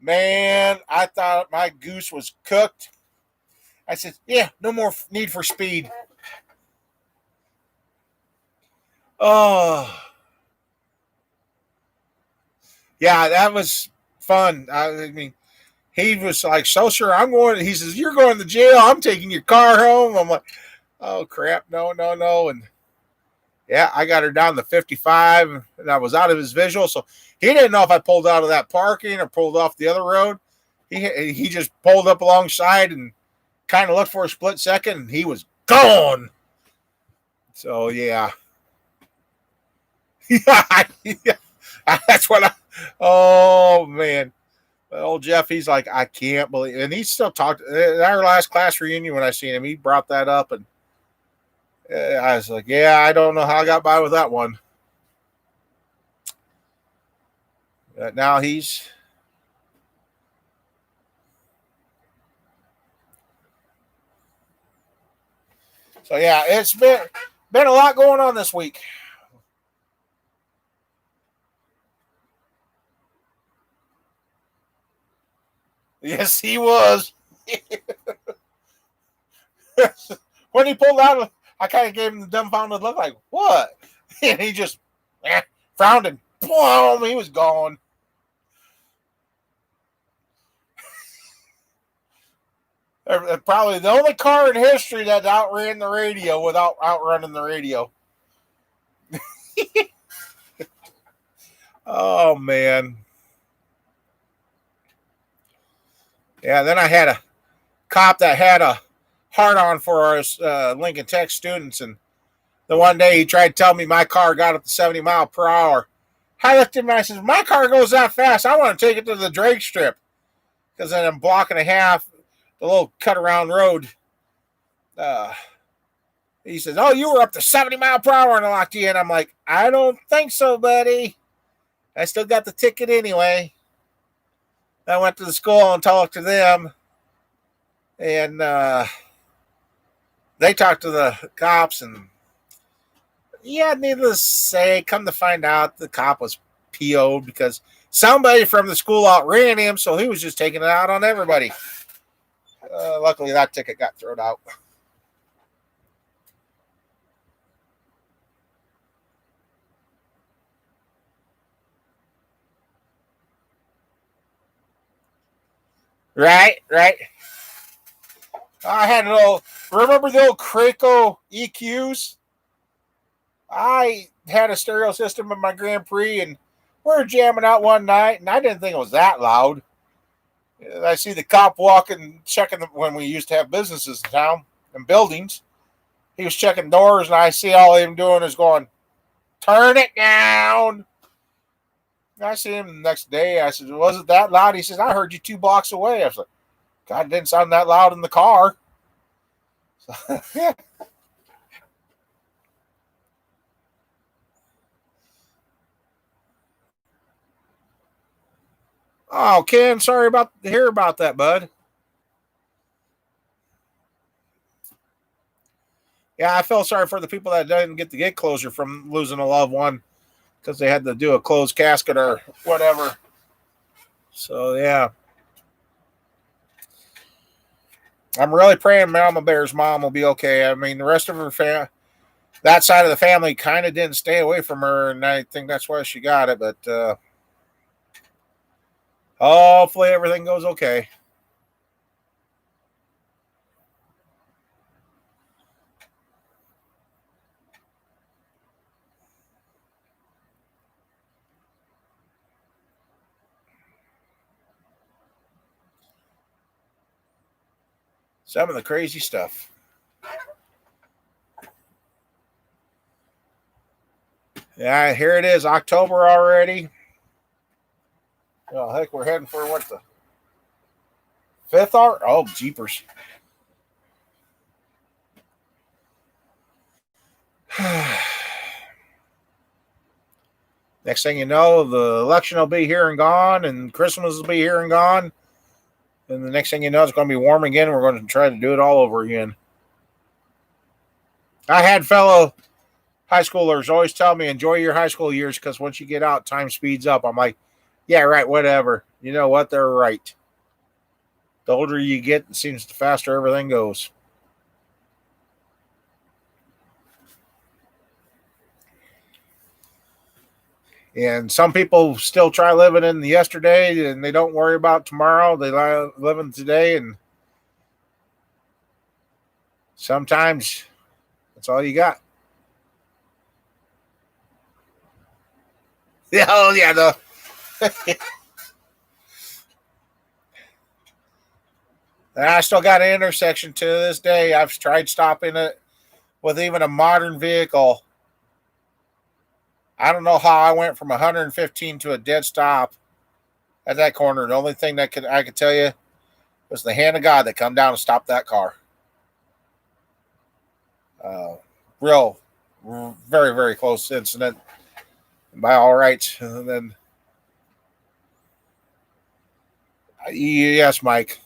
Speaker 1: man, I thought my goose was cooked. I said, yeah, no more need for speed. Oh. Yeah, that was fun. I mean, he was like, so sure, I'm going. He says, you're going to jail. I'm taking your car home. I'm like, oh, crap. No. And yeah, I got her down to 55, and I was out of his visual. So he didn't know if I pulled out of that parking or pulled off the other road. He just pulled up alongside and kind of looked for a split second, and he was gone. So, yeah. Yeah. That's what oh, man. Old Jeff, he's like, I can't believe it. And he still talked at our last class reunion when I seen him. He brought that up, and I was like, yeah, I don't know how I got by with that one. But now he's so yeah, it's been a lot going on this week. Yes, he was. When he pulled out, I kind of gave him the dumbfounded look, like, what? And he just frowned and boom, he was gone. Probably the only car in history that outran the radio without outrunning the radio. Oh, man. Yeah, then I had a cop that had a hard on for our Lincoln Tech students, and the one day he tried to tell me my car got up to 70 miles per hour. I looked at him and I said, my car goes that fast. I want to take it to the drag strip because then I'm blocking a half the little cut around road. He says, oh, you were up to 70 miles per hour and I locked you in. I'm like, I don't think so, buddy. I still got the ticket anyway. I went to the school and talked to them, and they talked to the cops, and yeah, needless to say, come to find out, the cop was PO'd because somebody from the school outran him, so he was just taking it out on everybody. Luckily, that ticket got thrown out. Right. I had remember the old Craco EQs? I had a stereo system in my Grand Prix, and we were jamming out one night, and I didn't think it was that loud. I see the cop walking, checking when we used to have businesses in town and buildings. He was checking doors, and I see all him doing is going, turn it down. I see him the next day. I said, was it that loud? He says, I heard you 2 blocks away. I was like, God, it didn't sound that loud in the car. So, yeah. Oh, Ken, sorry to hear about that, bud. Yeah, I felt sorry for the people that didn't get the gate closure from losing a loved one. because they had to do a closed casket or whatever. So yeah, I'm really praying Mama Bear's mom will be okay. I mean, the rest of her that side of the family kind of didn't stay away from her, and I think that's why she got it. But hopefully everything goes okay. Some of the crazy stuff. Yeah, here it is, October already. Oh, heck, we're heading for what, the 5th hour? Oh, jeepers. Next thing you know, the election will be here and gone, and Christmas will be here and gone. And the next thing you know, it's going to be warm again, and we're going to try to do it all over again. I had fellow high schoolers always tell me, enjoy your high school years, because once you get out, time speeds up. I'm like, yeah, right, whatever. You know what? They're right. The older you get, it seems the faster everything goes. And some people still try living in the yesterday, and they don't worry about tomorrow. They live in today, and sometimes that's all you got. Yeah, oh yeah, I still got an intersection to this day. I've tried stopping it with even a modern vehicle. I don't know how I went from 115 to a dead stop at that corner. The only thing that I could tell you was the hand of God that come down and stopped that car. Real, very, very close incident. By all rights, and then yes, Mike.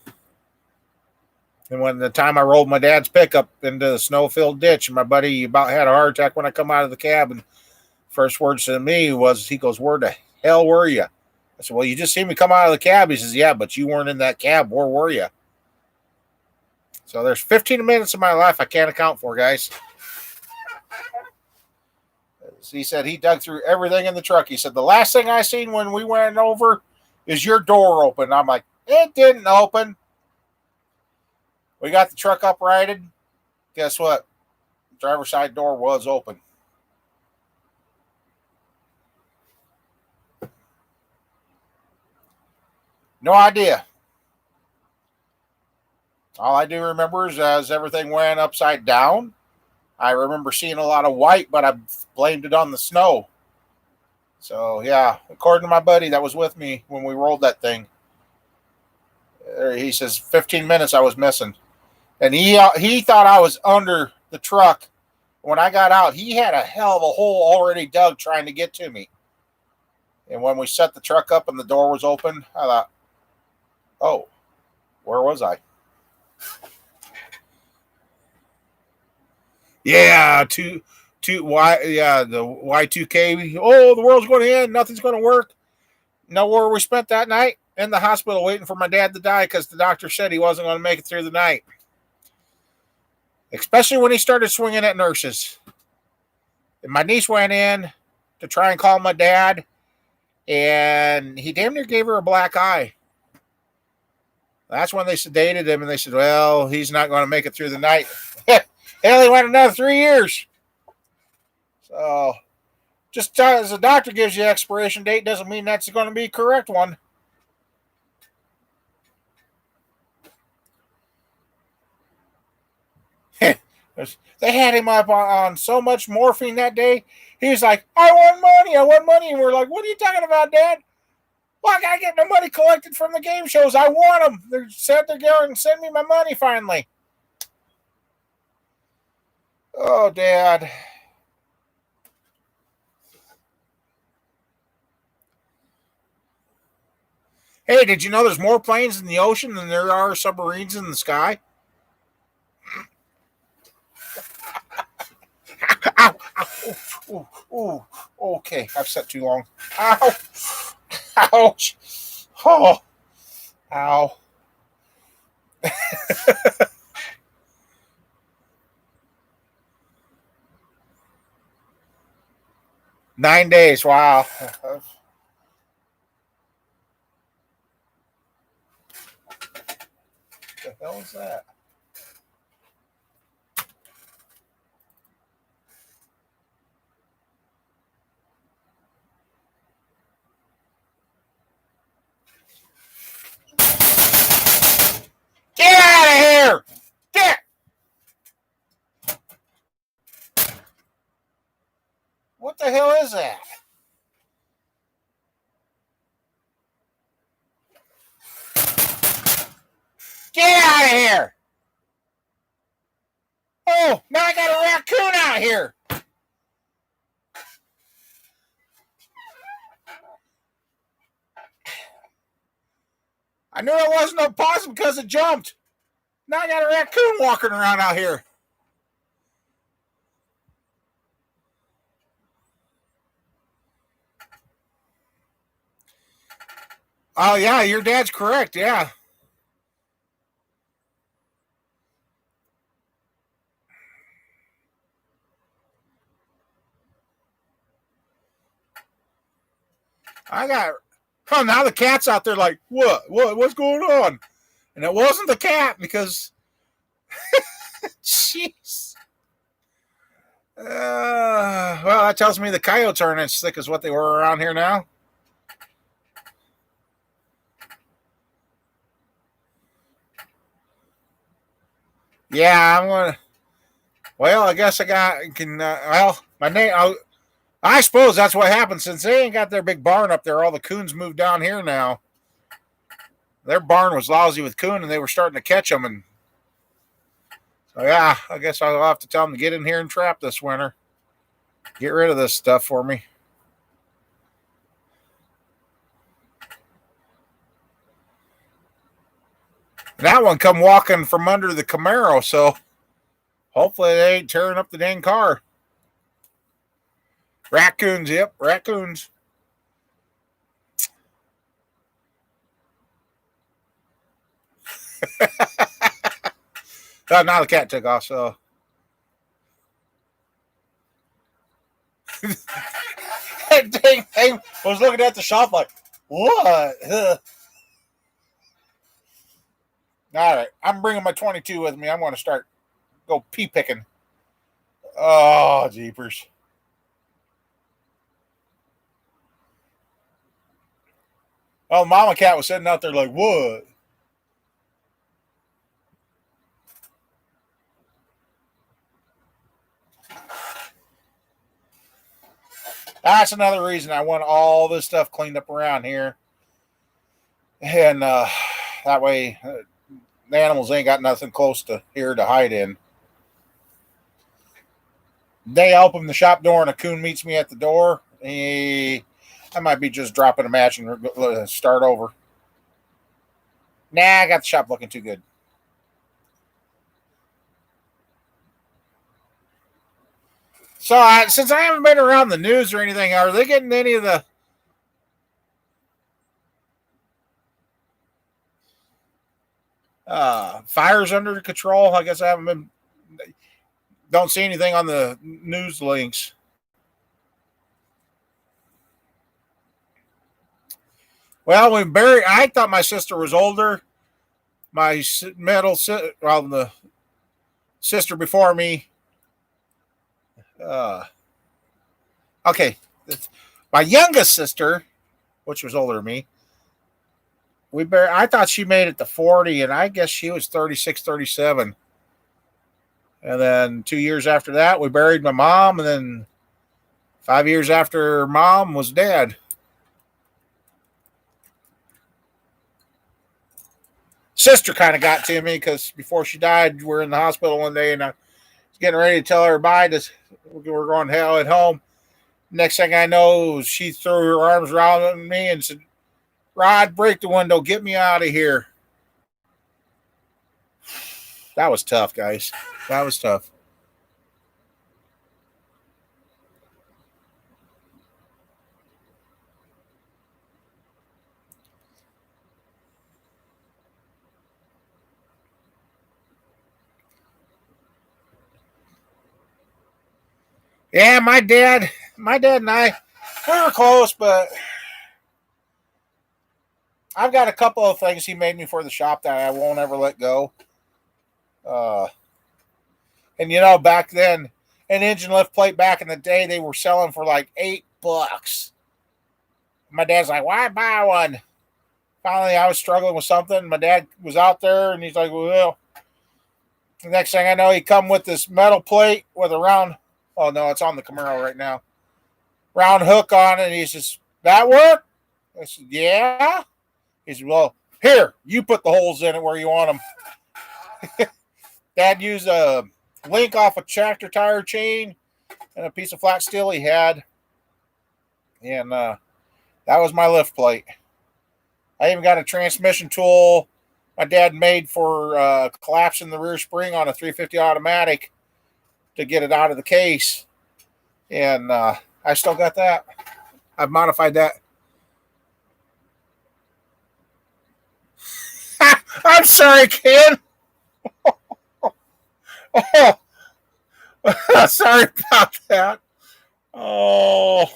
Speaker 1: And when the time I rolled my dad's pickup into the snow-filled ditch, and my buddy about had a heart attack when I come out of the cab, and first words to me was, he goes, "Where the hell were you?" I said, "Well, you just seen me come out of the cab." He says, "Yeah, but you weren't in that cab. Where were you?" So there's 15 minutes of my life I can't account for, guys. He said he dug through everything in the truck. He said, the last thing I seen when we went over is your door open. I'm like, it didn't open. We got the truck uprighted. Guess what? The driver's side door was open. No idea. All I do remember is as everything went upside down, I remember seeing a lot of white, but I blamed it on the snow. So, yeah, according to my buddy that was with me when we rolled that thing, he says 15 minutes I was missing. And he thought I was under the truck. When I got out, he had a hell of a hole already dug trying to get to me. And when we set the truck up and the door was open, I thought, oh, where was I? Yeah, the Y2K. Oh, the world's going to end. Nothing's going to work. Know where we spent that night? In the hospital waiting for my dad to die because the doctor said he wasn't going to make it through the night. Especially when he started swinging at nurses. And my niece went in to try and call my dad, and he damn near gave her a black eye. That's when they sedated him, and they said, well, he's not going to make it through the night. Hell, he went another 3 years. So, just as the doctor gives you expiration date doesn't mean that's going to be a correct one. They had him up on so much morphine that day. He was like, I want money. And we're like, what are you talking about, Dad? Well, I got to get the money collected from the game shows. I want them. They said they're going to send me my money finally. Oh, Dad. Hey, did you know there's more planes in the ocean than there are submarines in the sky? Ow, ow, oh, oh, oh. Okay, I've sat too long. Ow! Ouch! Oh! Ow! Nine days. Wow. What the hell is that? Get out of here! Get! What the hell is that? Get out of here! Oh, now I got a raccoon out here. I knew it wasn't a possum because it jumped. Now I got a raccoon walking around out here. Oh, yeah, your dad's correct. Yeah. I got. Oh, now the cat's out there like, what's going on? And it wasn't the cat because, jeez. Well, that tells me the coyotes aren't as thick as what they were around here now. Yeah, I'm gonna. Well, I guess my name. I suppose that's what happened since they ain't got their big barn up there. All the coons moved down here now. Their barn was lousy with coon, and they were starting to catch them. And so, yeah, I guess I'll have to tell them to get in here and trap this winter. Get rid of this stuff for me. That one come walking from under the Camaro, so hopefully they ain't tearing up the dang car. Raccoons, yep, raccoons. Now the cat took off, so. Dang thing was looking at the shop like, what? All right, I'm bringing my 22 with me. I'm going to go pea picking. Oh, jeepers. Oh, Mama Cat was sitting out there like, what? That's another reason I want all this stuff cleaned up around here. And that way the animals ain't got nothing close to here to hide in. Day I open the shop door and a coon meets me at the door. I might be just dropping a match and start over. Nah, I got the shop looking too good. So since I haven't been around the news or anything, are they getting any of the fires under control? I guess I haven't been. Don't see anything on the news links. Well, I thought my sister was older. My the sister before me. Okay, my youngest sister, which was older than me, I thought she made it to 40, and I guess she was 36, 37. And then 2 years after that, we buried my mom, and then 5 years after mom was dead. Sister kind of got to me because before she died, we were in the hospital one day, and I was getting ready to tell her bye. We're going to hell at home. Next thing I know, she threw her arms around me and said, "Rod, break the window. Get me out of here." That was tough, guys. That was tough. Yeah, my dad and I, we were close, but I've got a couple of things he made me for the shop that I won't ever let go. Uh, and back then, an engine lift plate back in the day, they were selling for like $8. My dad's like, "Why buy one?" Finally, I was struggling with something. My dad was out there, and he's like, "Well," the next thing I know, he come with this metal plate with a round. Oh no, it's on the Camaro right now. Round hook on it. And he says, "That work?" I said, "Yeah." He said, "Well, here, you put the holes in it where you want them." Dad used a link off a tractor tire chain and a piece of flat steel he had, and that was my lift plate. I even got a transmission tool my dad made for collapsing the rear spring on a 350 automatic to get it out of the case, and I still got that. I've modified that. I'm sorry, kid. Oh, sorry about that. Oh,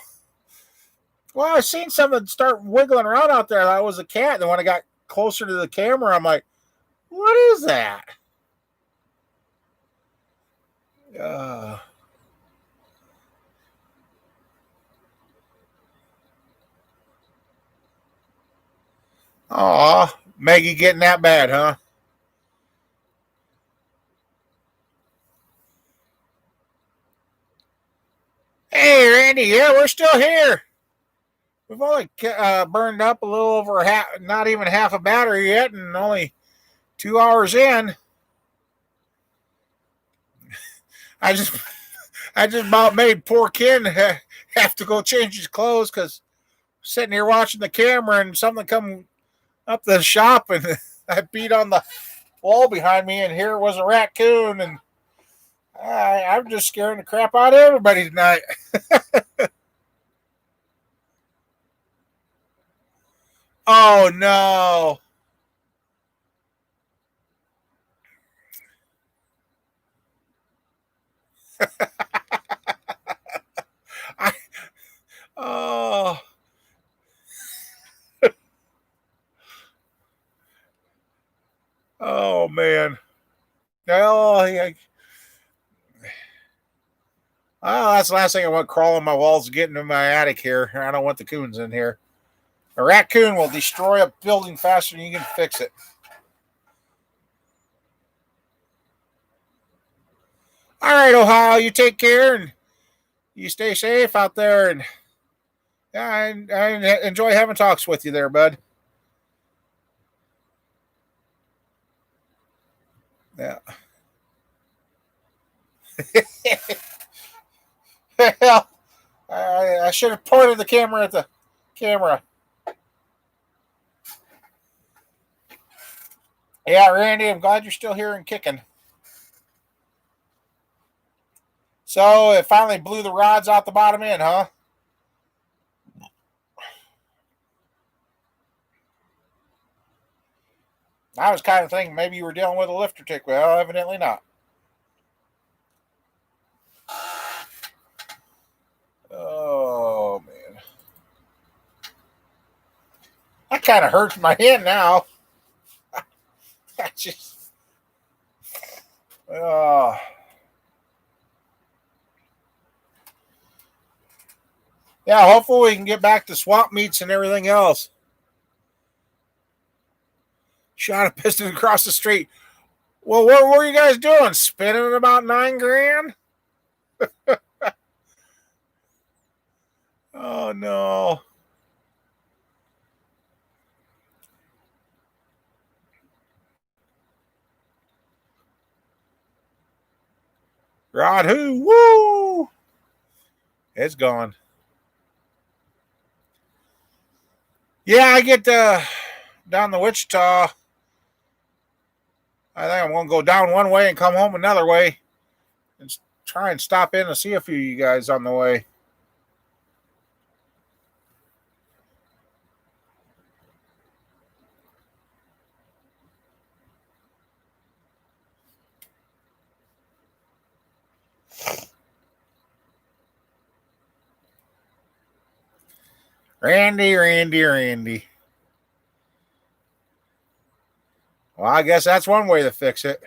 Speaker 1: well, I seen something start wiggling around out there. That was a cat. And then when I got closer to the camera, I'm like, "What is that?" Uh, Aw, Maggie getting that bad, huh? Hey, Randy. Yeah, we're still here. We've only burned up a little over half, not even half a battery yet, and only 2 hours in. I just, I just about made poor Ken have to go change his clothes because sitting here watching the camera and something come up the shop and I beat on the wall behind me and here was a raccoon and I'm just scaring the crap out of everybody tonight. Oh no. I, oh, oh man. No, oh, that's the last thing I want crawling my walls, getting in my attic here. I don't want the coons in here. A raccoon will destroy a building faster than you can fix it. All right, Ohio, you take care and you stay safe out there. And yeah, I enjoy having talks with you there, bud. Yeah. Well, I should have pointed the camera at the camera. Yeah, Randy, I'm glad you're still here and kicking. So it finally blew the rods out the bottom end, huh? I was kind of thinking maybe you were dealing with a lifter tick. Well, evidently not. Oh man, that kind of hurts my hand now. I just, uh, yeah. Hopefully we can get back to swamp meets and everything else. Shot a piston across the street. Well, what were you guys doing? Spinning at about 9 grand? Oh no. Rod who? Woo! It's gone. Yeah, I get down to Wichita. I think I'm going to go down one way and come home another way and try and stop in and see a few of you guys on the way. Randy, Randy, Randy. Well, I guess that's one way to fix it.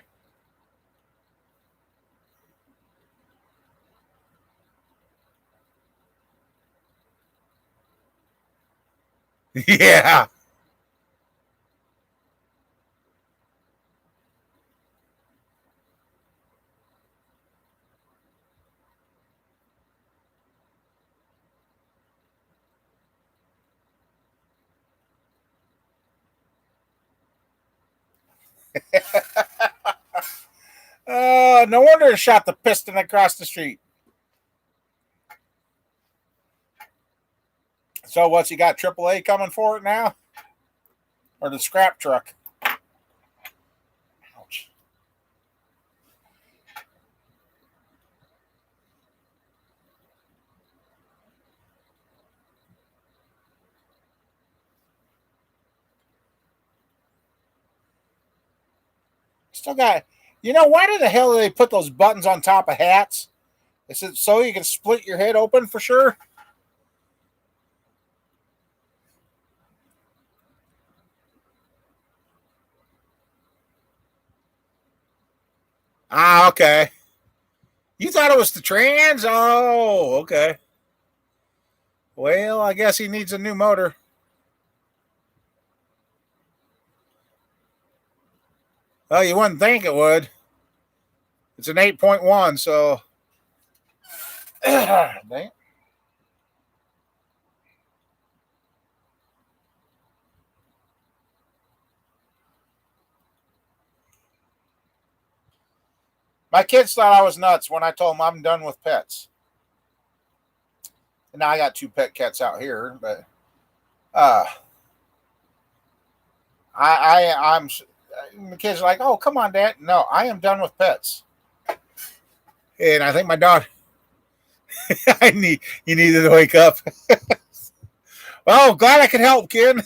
Speaker 1: Yeah. No wonder it shot the piston across the street. So what's he got? AAA coming for it now, or the scrap truck? Ouch. Still got. You know why the hell do they put those buttons on top of hats? Is it so you can split your head open for sure? Ah, okay. You thought it was the trans? Oh, okay. Well, I guess he needs a new motor. Oh, you wouldn't think it would. It's an 8.1, so. Dang. My kids thought I was nuts when I told them I'm done with pets. And now I got two pet cats out here, but uh, I'm. The kids are like, "Oh, come on, Dad." No, I am done with pets. And I think my dog. You needed to wake up. Well, glad I could help, kid.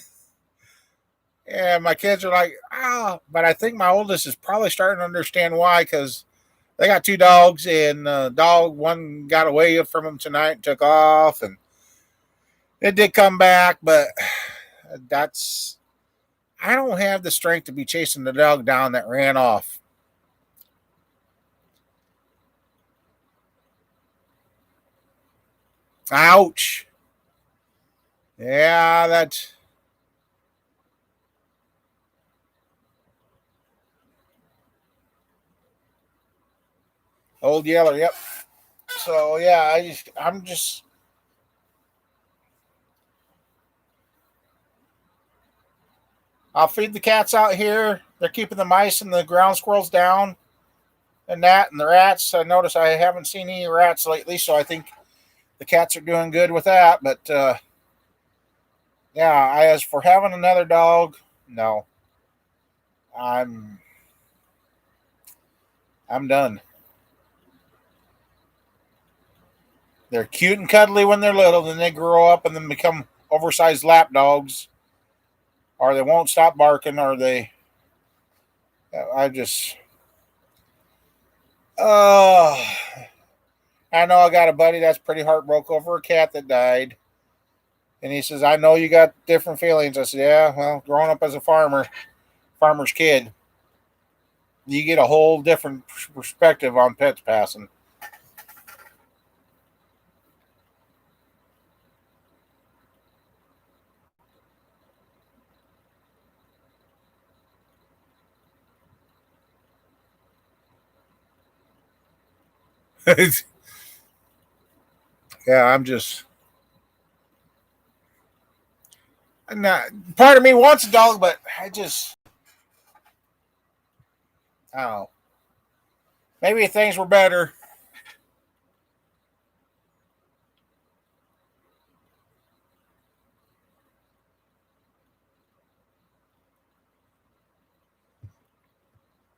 Speaker 1: And my kids are like, but I think my oldest is probably starting to understand why, because they got two dogs, and dog one got away from them tonight and took off, and it did come back, but that's I don't have the strength to be chasing the dog down that ran off. Ouch. Yeah, that old Yeller. Yep. So yeah, I'm just. I'll feed the cats out here. They're keeping the mice and the ground squirrels down, and that, and the rats. I notice I haven't seen any rats lately, so I think the cats are doing good with that. But yeah, as for having another dog, no, I'm I'm done. They're cute and cuddly when they're little, then they grow up and then become oversized lap dogs, or they won't stop barking, or they. I just. Oh, I know I got a buddy that's pretty heartbroken over a cat that died. And he says, I know you got different feelings. I said, yeah, well, growing up as a farmer's kid, you get a whole different perspective on pets passing. Yeah, I'm just. Not, part of me wants a dog, but I just. I don't know. Maybe if things were better.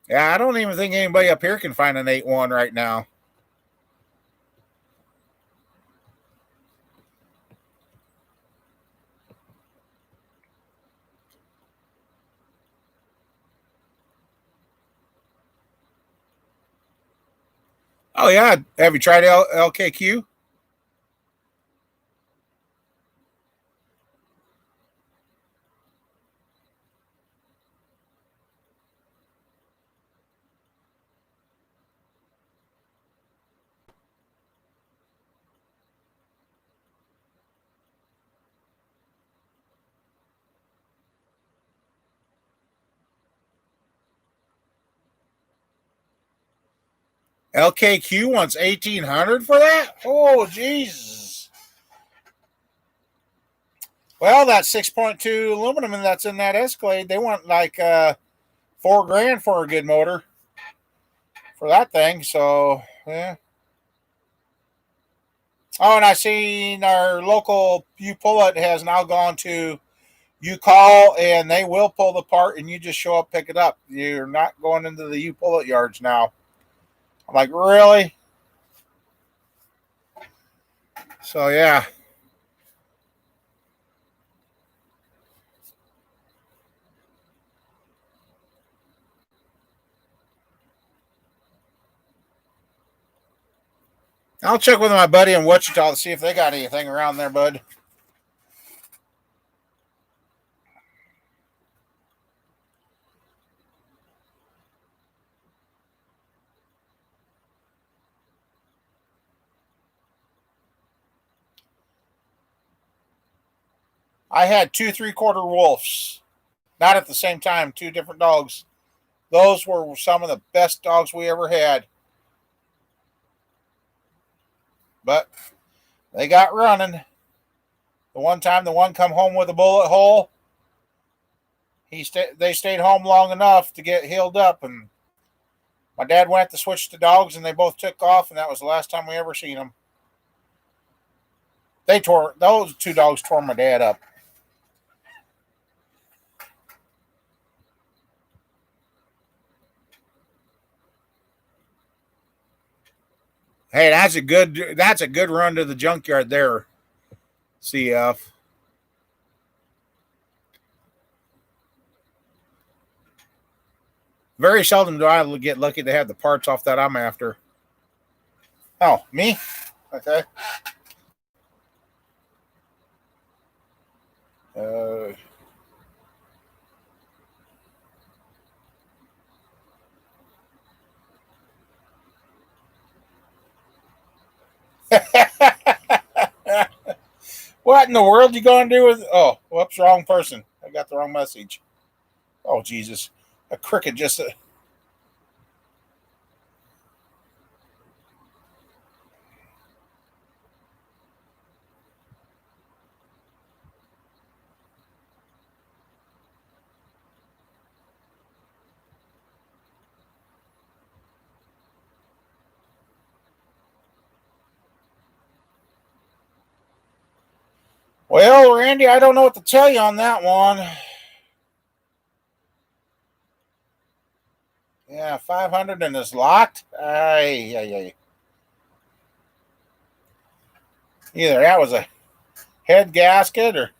Speaker 1: Yeah, I don't even think anybody up here can find an 8-1 right now. Oh, yeah. Have you tried LKQ? LKQ wants $1,800 for that? Oh, Jesus. Well, that 6.2 aluminum that's in that Escalade, they want like $4,000 for a good motor for that thing. So, yeah. Oh, and I seen our local You Pull It has now gone to you call and they will pull the part and you just show up, pick it up. You're not going into the You Pull It yards now. I'm like, really? So, yeah. I'll check with my buddy in Wichita to see if they got anything around there, bud. I had 2 3/4 wolves. Not at the same time, 2 different dogs. Those were some of the best dogs we ever had. But they got running. The one time the one come home with a bullet hole, they stayed home long enough to get healed up, and my dad went to switch to dogs, and they both took off, and that was the last time we ever seen them. Those 2 dogs tore my dad up. Hey, that's a good run to the junkyard there, CF. Very seldom do I get lucky to have the parts off that I'm after. Oh, me? Okay. What in the world you going to do with? Oh, whoops, wrong person. I got the wrong message. Oh, Jesus. A cricket just. Well, Randy, I don't know what to tell you on that one. Yeah, 500 and it's locked. Aye. Either that was a head gasket or.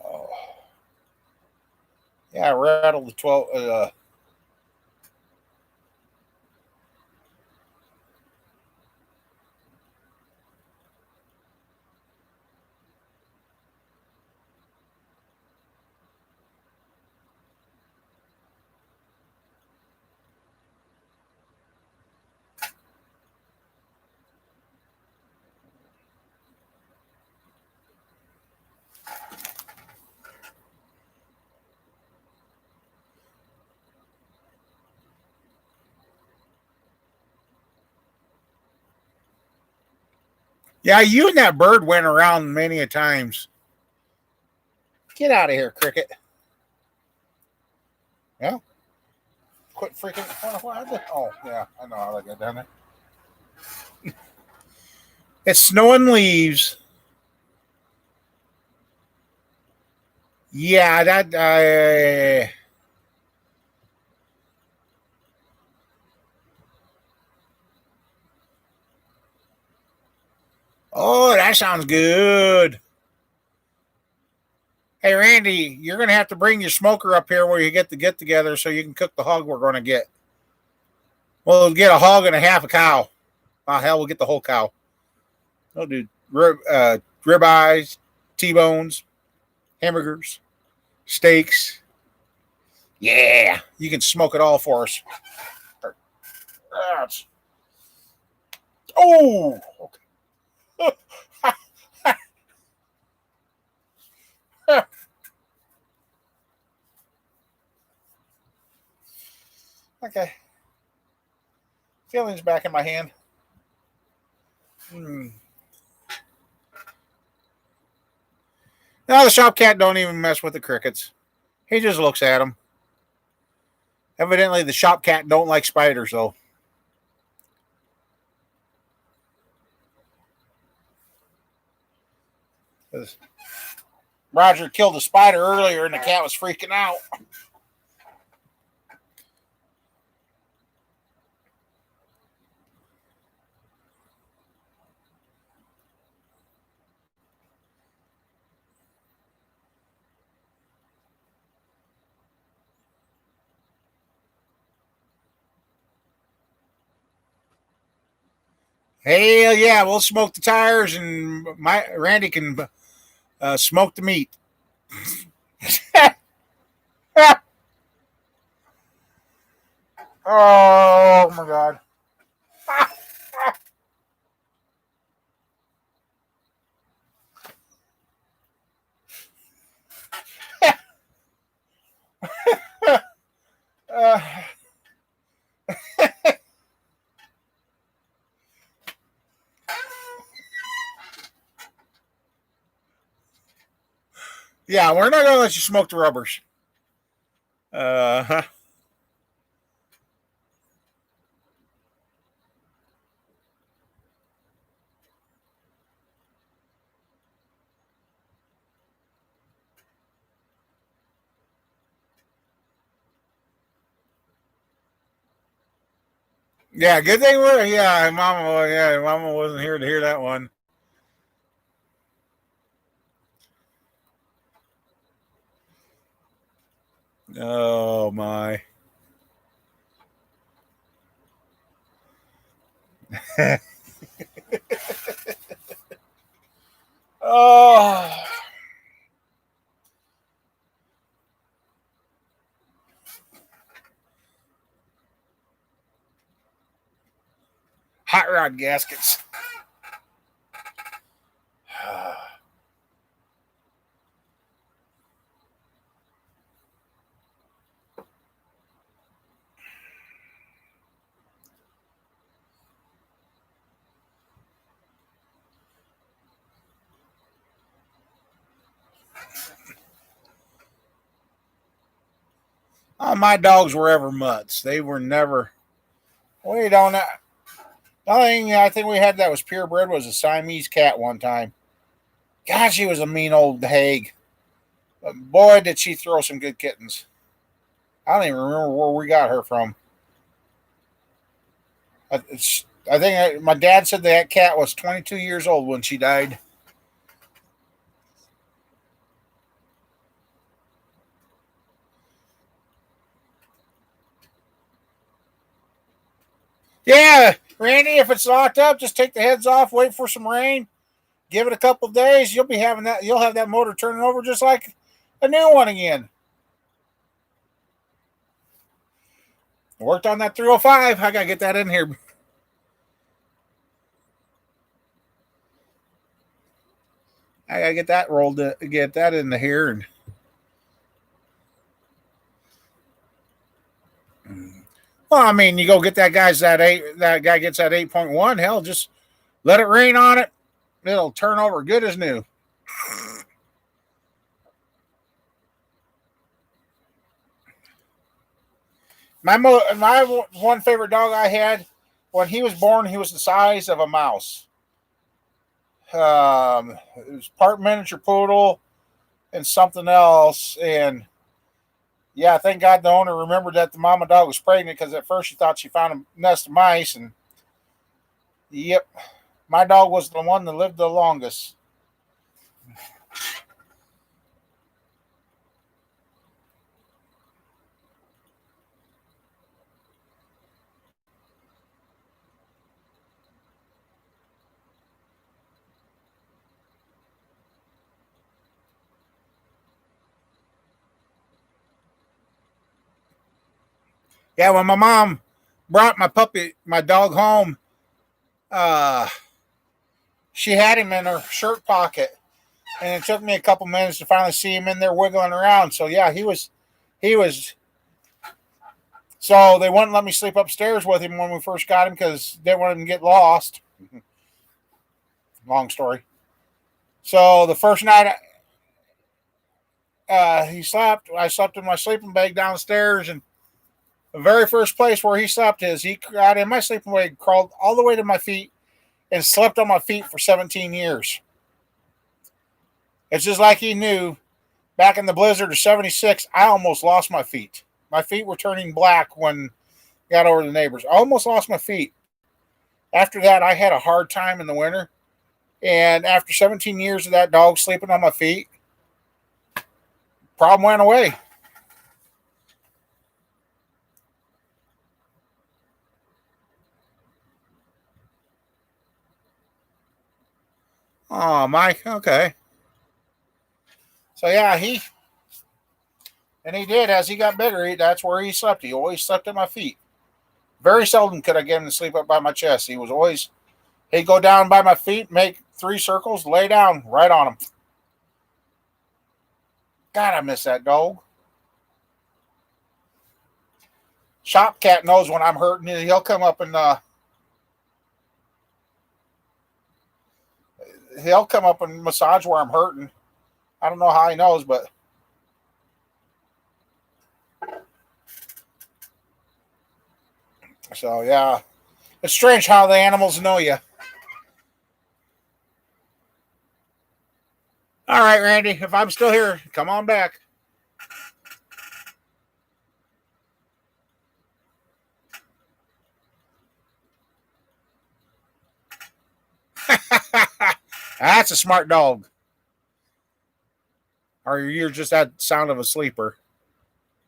Speaker 1: Oh. Yeah, rattled the 12. Yeah, you and that bird went around many a times. Get out of here, cricket. Yeah. Quit freaking. Oh, yeah. I know how that got down there. It's snowing leaves. Yeah, that. Oh, that sounds good. Hey, Randy, you're going to have to bring your smoker up here where you get the get together so you can cook the hog we're going to get. We'll get a hog and a half a cow. Oh, hell, we'll get the whole cow. We'll do ribeyes, T-bones, hamburgers, steaks. Yeah, you can smoke it all for us. Oh, okay. Okay. Feelings back in my hand. Hmm. Now the shop cat don't even mess with the crickets. He just looks at them. Evidently, the shop cat don't like spiders, though. 'Cause Roger killed a spider earlier, and the cat was freaking out. Hell yeah, we'll smoke the tires, and my Randy can smoke the meat. Oh my god. uh, yeah, we're not gonna let you smoke the rubbers. Uh, yeah, good thing we're Mama wasn't here to hear that one. Oh my. Oh, hot rod gaskets. Oh, my dogs were ever mutts. They were never. We don't. The only thing I think we had that was purebred was a Siamese cat one time. God, she was a mean old hag. But boy, did she throw some good kittens. I don't even remember where we got her from. I think my dad said that cat was 22 years old when she died. Yeah, Randy, if it's locked up, just take the heads off, wait for some rain, give it a couple of days. You'll be having that. You'll have that motor turning over just like a new one again. Worked on that 305. I gotta get that in here. I gotta get that rolled. Get that into here. Well, I mean, you go get that guy's that eight. That guy gets that 8.1. Hell, just let it rain on it. It'll turn over good as new. My one favorite dog I had when he was born, he was the size of a mouse. It was part miniature poodle and something else. And yeah, thank God the owner remembered that the mama dog was pregnant because at first she thought she found a nest of mice. And yep, my dog was the one that lived the longest. Yeah, when my mom brought my dog home, uh, she had him in her shirt pocket, and it took me a couple minutes to finally see him in there wiggling around. So yeah, he was. So they wouldn't let me sleep upstairs with him when we first got him because they wanted him to get lost. Long story. So the first night he slept, I slept in my sleeping bag downstairs, and the very first place where he slept is he got in my sleeping bag, crawled all the way to my feet, and slept on my feet for 17 years. It's just like he knew back in the blizzard of 76, I almost lost my feet. My feet were turning black when I got over the neighbors. I almost lost my feet. After that, I had a hard time in the winter. And after 17 years of that dog sleeping on my feet, problem went away. Oh, Mike. Okay. So yeah, he did as he got bigger. That's where he slept. He always slept at my feet. Very seldom could I get him to sleep up by my chest. He'd go down by my feet, make 3 circles, lay down right on them. God, I miss that dog. Shop cat knows when I'm hurting. He'll come up and massage where I'm hurting. I don't know how he knows, but so yeah, it's strange how the animals know you. All right, Randy, if I'm still here, come on back. That's a smart dog. Or you're just that sound of a sleeper.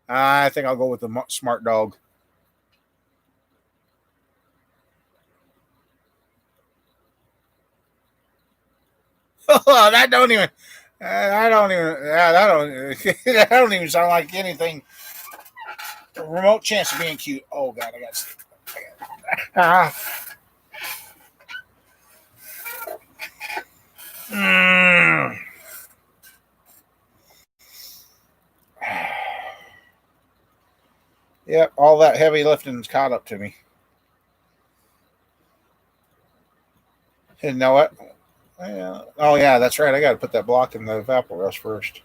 Speaker 1: I think I'll go with the smart dog. That don't even. I don't even. Yeah, that don't. That don't even sound like anything. A remote chance of being cute. Oh God, I got. Ah. Mm. Yep, all that heavy lifting's caught up to me. You know what? Yeah. Oh yeah, that's right. I got to put that block in the evaporust first.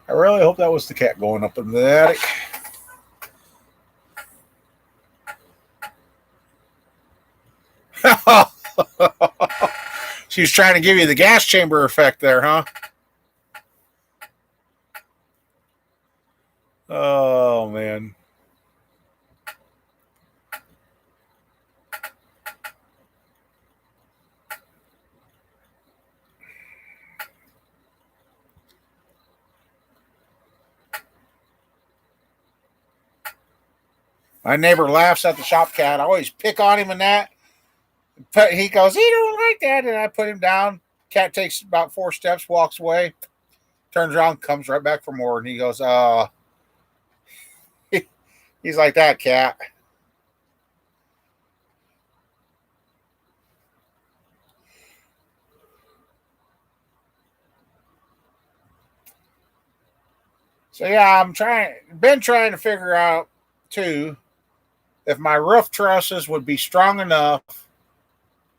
Speaker 1: I really hope that was the cat going up in the attic. She was trying to give you the gas chamber effect there, huh? Oh man. My neighbor laughs at the shop cat. I always pick on him and that. But he goes, he don't like that. And I put him down. Cat takes about 4 steps, walks away, turns around, comes right back for more. And he goes, he's like that, cat. So yeah, been trying to figure out too if my roof trusses would be strong enough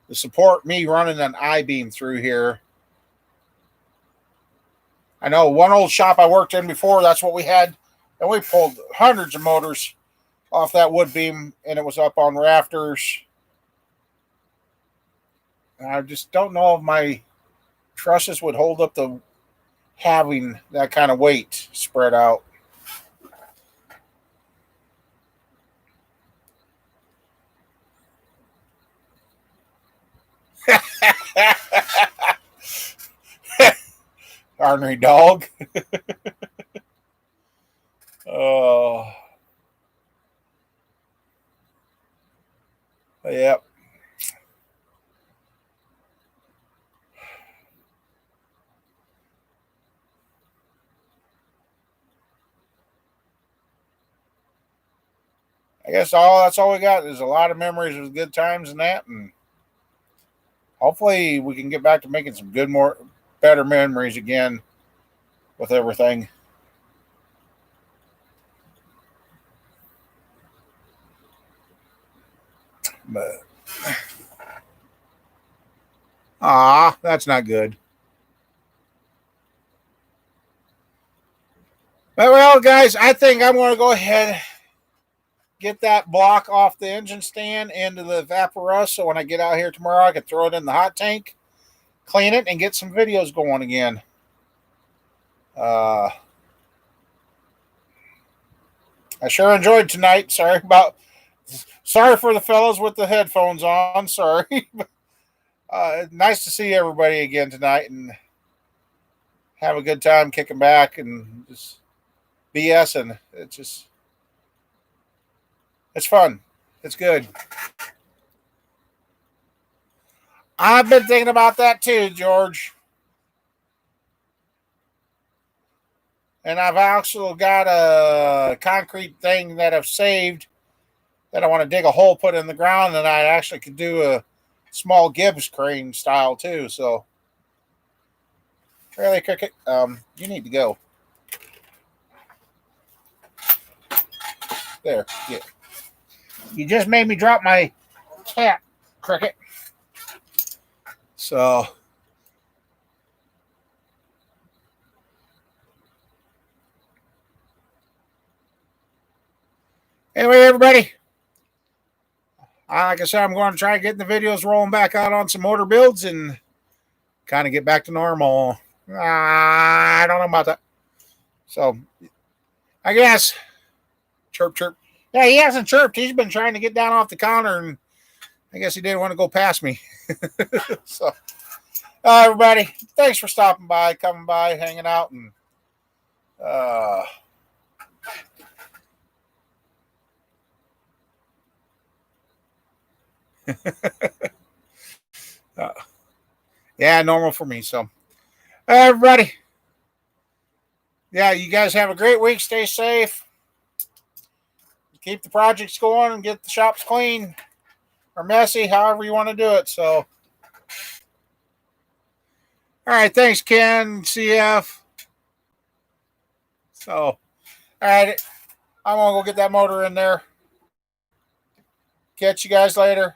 Speaker 1: to support me running an I beam through here. I know one old shop I worked in before, that's what we had, and we pulled hundreds of motors off that wood beam, and it was up on rafters. And I just don't know if my trusses would hold up the having that kind of weight spread out. Ornery dog. Oh, yep. I guess all that's all we got is a lot of memories of good times and that, and hopefully we can get back to making some better memories again with everything. But that's not good. But well, guys, I think I'm going to go ahead get that block off the engine stand into the evaporator, so when I get out here tomorrow, I can throw it in the hot tank, clean it, and get some videos going again. I sure enjoyed tonight. Sorry for the fellows with the headphones on. Sorry. Nice to see everybody again tonight and have a good time kicking back and just BSing. It's fun. It's good. I've been thinking about that too, George. And I've also got a concrete thing that I've saved that I want to dig a hole, put in the ground, and I actually could do a small Gibbs crane style too. So, really, Cricket, you need to go. There, yeah. You just made me drop my cat, Cricket. So, anyway, everybody, like I said, I'm going to try getting the videos rolling back out on some motor builds and kind of get back to normal. I don't know about that. So, I guess, chirp, chirp. Yeah, he hasn't chirped. He's been trying to get down off the counter, and I guess he didn't want to go past me. So, everybody, thanks for stopping by, coming by, hanging out, and yeah, normal for me. So, everybody, yeah, you guys have a great week. Stay safe. Keep the projects going and get the shops clean or messy, however you want to do it. So, all right, thanks, Ken, CF. So, all right, I'm going to go get that motor in there. Catch you guys later.